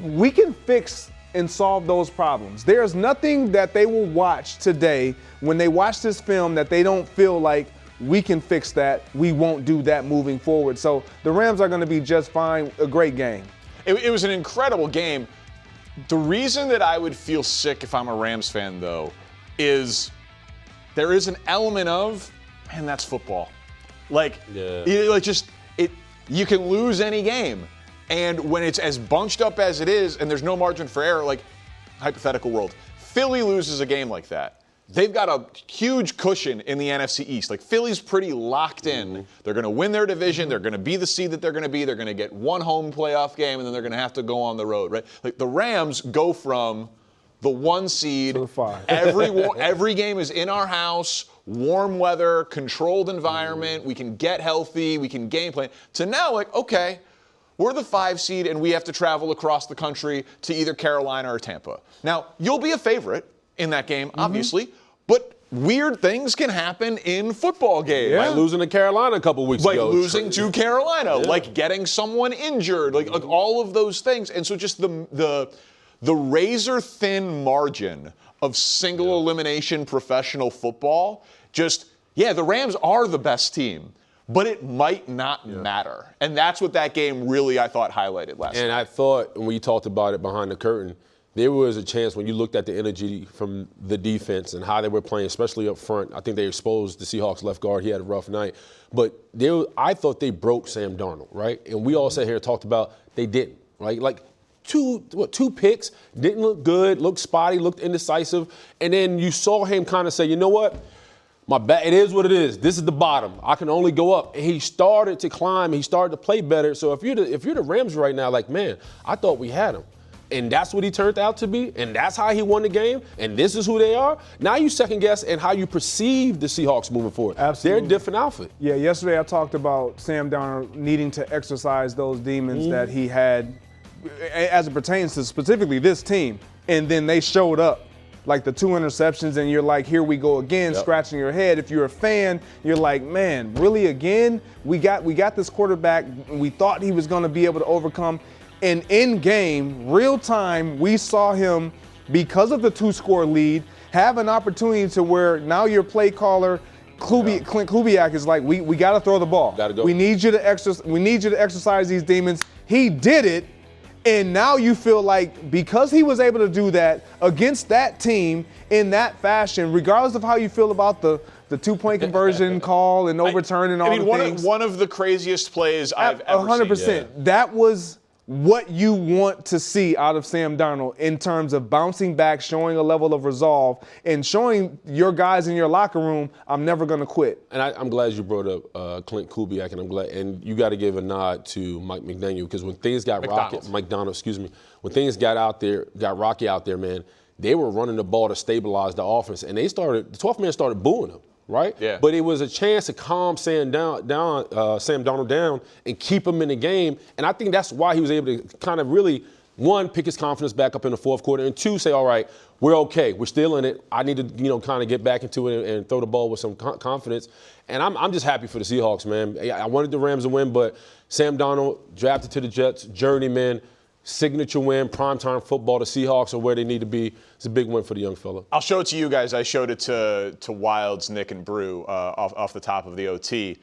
we can fix and solve those problems. There's nothing that they will watch today when they watch this film that they don't feel like we can fix that. We won't do that moving forward. So the Rams are going to be just fine. A great game. It was an incredible game. The reason that I would feel sick if I'm a Rams fan, though, is there is an element of, man, that's football. You can lose any game. And when it's as bunched up as it is and there's no margin for error, like hypothetical world, Philly loses a game like that. They've got a huge cushion in the NFC East. Philly's pretty locked in. They're going to win their division. They're going to be the seed that they're going to be. They're going to get one home playoff game, and then they're going to have to go on the road, right? The Rams go from the 1 seed. To the 5. Every game is in our house. Warm weather, controlled environment, we can get healthy, we can game plan, to now okay, we're the 5 seed and we have to travel across the country to either Carolina or Tampa. Now, you'll be a favorite in that game, obviously, but weird things can happen in football games. Like losing to Carolina a couple weeks ago. Like losing to Carolina, like getting someone injured, like all of those things. And so just the razor-thin margin of single elimination professional football, the Rams are the best team, but it might not matter. And that's what that game really, I thought, highlighted last night. And I thought, when you talked about it behind the curtain, there was a chance when you looked at the energy from the defense and how they were playing, especially up front. I think they exposed the Seahawks left guard. He had a rough night. But I thought they broke Sam Darnold, right? And we all sat here and talked about they didn't, right? Two picks, didn't look good, looked spotty, looked indecisive. And then you saw him kind of say, you know what? It is what it is. This is the bottom. I can only go up. And he started to climb. He started to play better. So if you're the Rams right now, man, I thought we had him. And that's what he turned out to be. And that's how he won the game. And this is who they are. Now you second guess and how you perceive the Seahawks moving forward. Absolutely. They're a different outfit. Yeah, yesterday I talked about Sam Darnold needing to exercise those demons that he had as it pertains to specifically this team. And then they showed up. Like the 2 interceptions, and you're like, here we go again, scratching your head. If you're a fan, you're like, man, really again? We got this quarterback we thought he was going to be able to overcome. And in game, real time, we saw him, because of the 2-score lead, have an opportunity to where now your play caller, Clint Kubiak, is like, we got to throw the ball. Gotta go. We need you to exercise these demons. He did it. And now you feel like because he was able to do that against that team in that fashion, regardless of how you feel about the 2-point conversion call and overturn and all the things. One of the craziest plays I've ever 100%. seen. That was what you want to see out of Sam Darnold in terms of bouncing back, showing a level of resolve, and showing your guys in your locker room, I'm never going to quit. And I'm glad you brought up Clint Kubiak, and I'm glad. And you got to give a nod to Mike McDaniel, because when things got when things got rocky out there, man, they were running the ball to stabilize the offense, and the 12th man started booing them. Right? Yeah. But it was a chance to calm Sam Darnold down and keep him in the game. And I think that's why he was able to kind of really, one, pick his confidence back up in the fourth quarter, and two, say, all right, we're okay. We're still in it. I need to, kind of get back into it and throw the ball with some confidence. And I'm just happy for the Seahawks, man. I wanted the Rams to win, but Sam Darnold, drafted to the Jets, journeyman, signature win, primetime football. The Seahawks are where they need to be. It's a big win for the young fella. I'll show it to you guys. I showed it to Wilds, Nick, and Brew off the top of the OT.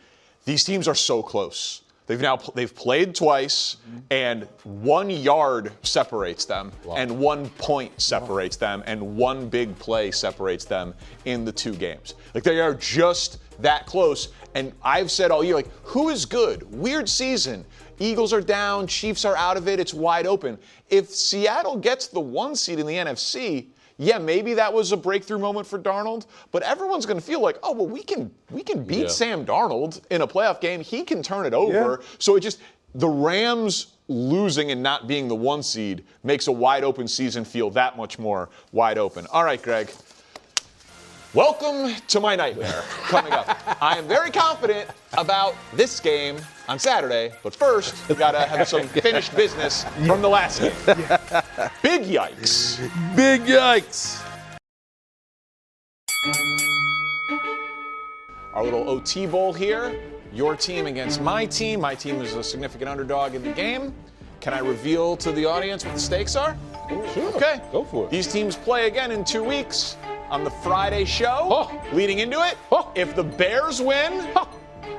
These teams are so close. They've played twice, and 1 yard separates them, and 1 point separates them, and one big play separates them in the 2 games. Like, they are just that close. And I've said all year, like, who is good? Weird season. Eagles are down, Chiefs are out of it, it's wide open. If Seattle gets the 1 seed in the NFC, yeah, maybe that was a breakthrough moment for Darnold, but everyone's going to feel like, oh, well, we can beat Sam Darnold in a playoff game. He can turn it over. Yeah. So the Rams losing and not being the 1 seed makes a wide open season feel that much more wide open. All right, Greg. Welcome to my nightmare coming up. I am very confident about this game on Saturday, but first, we've got to have some finished business from the last game. Big yikes. Big yikes. Our little OT bowl here. Your team against my team. My team is a significant underdog in the game. Can I reveal to the audience what the stakes are? Sure. Okay. Go for it. These teams play again in 2 weeks on the Friday show. Leading into it, if the Bears win,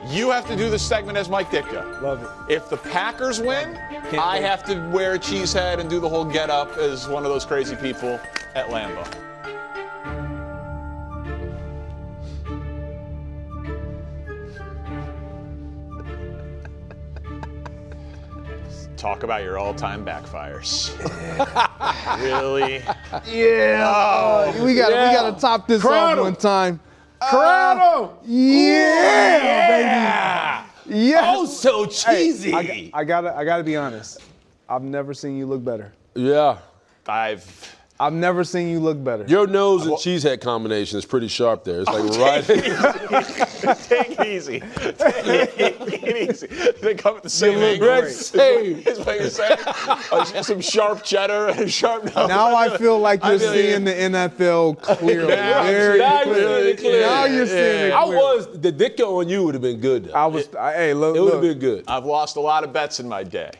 you have to do the segment as Mike Ditka. Love it. If the Packers win, I have to wear a cheese head and do the whole get up as one of those crazy people at Lambeau. Talk about your all-time backfires. Really? Yeah. We gotta top this off one time. Crown him! Yeah, baby. Yes. Oh, so cheesy. Hey, I gotta be honest. I've never seen you look better. Yeah. I've never seen you look better. Your nose and cheesehead combination is pretty sharp there. It's like right. Take it easy. Take it easy. They come at the same angle. Is what you're saying? Some sharp cheddar and a sharp nose. Now I feel like you're seeing the NFL clearly. Very clear. Now you're seeing it clearly. The Ditka on you would have been good. Look. It would have been good. I've lost a lot of bets in my day.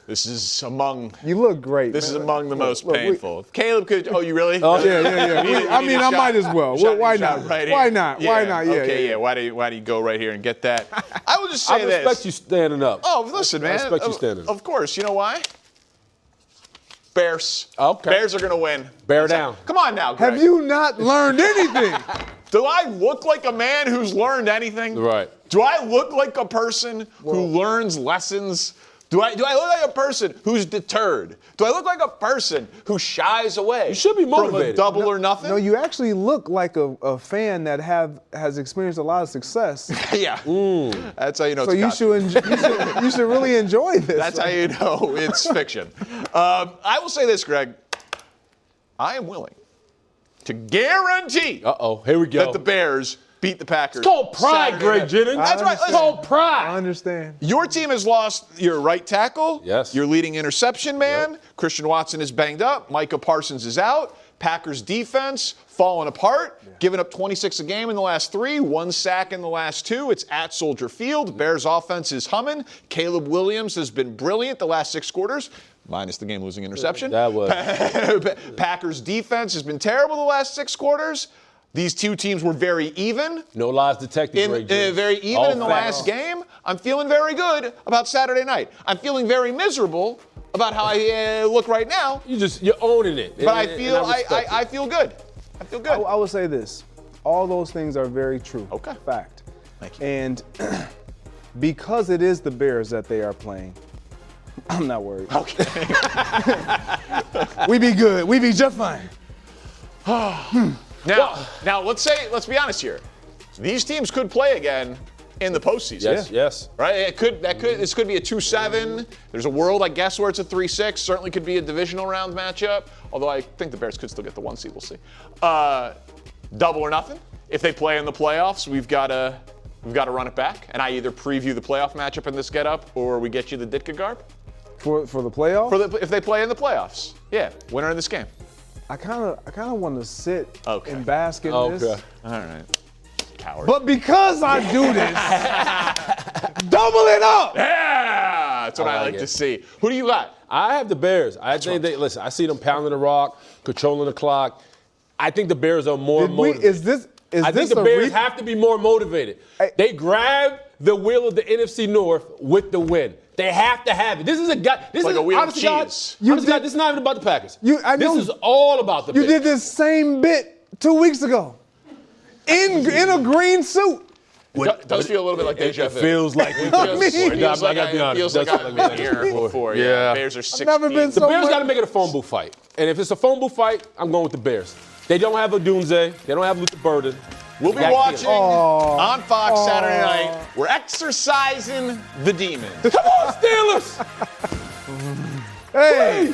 This is among. You look great. This is among the most painful. Caleb could. Oh, you really? Oh yeah. I might as well. Why not? Right why not? Yeah. Why not? Yeah. Okay. Yeah. Why do you go right here and get that? I will just say I respect you standing up. Oh, listen, man. I respect you standing up. Of course. You know why? Bears. Okay. Bears are gonna win. Bear down. Come on now, Greg. Have you not learned anything? Do I look like a man who's learned anything? Right. Do I look like a person who learns lessons? Do I look like a person who's deterred? Do I look like a person who shies away? You should be motivated. From a double or nothing? No, you actually look like a fan that has experienced a lot of success. Yeah. That's how you know so it's you should really enjoy this. That's how you know it's fiction. I will say this, Greg. I am willing to guarantee here we go. that the Bears beat the Packers. It's called pride, Greg Jennings. That's right. It's called pride. I understand. Your team has lost your right tackle. Yes. Your leading interception man. Yep. Christian Watson is banged up. Micah Parsons is out. Packers defense falling apart. Giving up 26 a game in the last 3. 1 sack in the last 2. It's at Soldier Field. Bears offense is humming. Caleb Williams has been brilliant the last 6 quarters. Minus the game-losing interception. That was. Packers defense has been terrible the last 6 quarters. These two teams were very even. No lies detected, Greg Jennings. Very even in the last game. I'm feeling very good about Saturday night. I'm feeling very miserable about how I look right now. You're owning it. But I feel I feel good. I feel good. I will say this. All those things are very true. Okay. Fact. Thank you. And because it is the Bears that they are playing, I'm not worried. Okay. We be good. We be just fine. Now let's be honest here. These teams could play again in the postseason. Yes. Right? This could be a 2-7. There's a world, I guess, where it's a 3-6. Certainly could be a divisional round matchup. Although I think the Bears could still get the 1 seed. We'll see. Double or nothing. If they play in the playoffs, we've got to run it back, and I either preview the playoff matchup in this getup, or we get you the Ditka garb. For the playoffs? If they play in the playoffs, yeah, winner in this game. I kind of want to sit Okay. and bask in this. All right. Coward. But because I do this, double it up. Yeah, that's what I like to see. Who do you got? I have the Bears. I think listen, I see them pounding the rock, controlling the clock. I think the Bears are more motivated. I think the Bears have to be more motivated. They grabbed the wheel of the NFC North with the win. They have to have it. This is a guy. This like is a wheel of honestly, God, cheese. honestly, God, this is not even about the Packers. This is all about the You Bears. did this same bit 2 weeks ago in a green suit. It does feel a little bit like deja vu. It feels like we feels like I've been here before. Yeah. Bears are 16. never been The Bears got to make it a phone booth fight. And if it's a phone booth fight, I'm going with the Bears. They don't have a Doomsday. They don't have Luther Burden. We'll be watching on Fox Saturday night. We're exercising the demon. Come on, Steelers! Hey.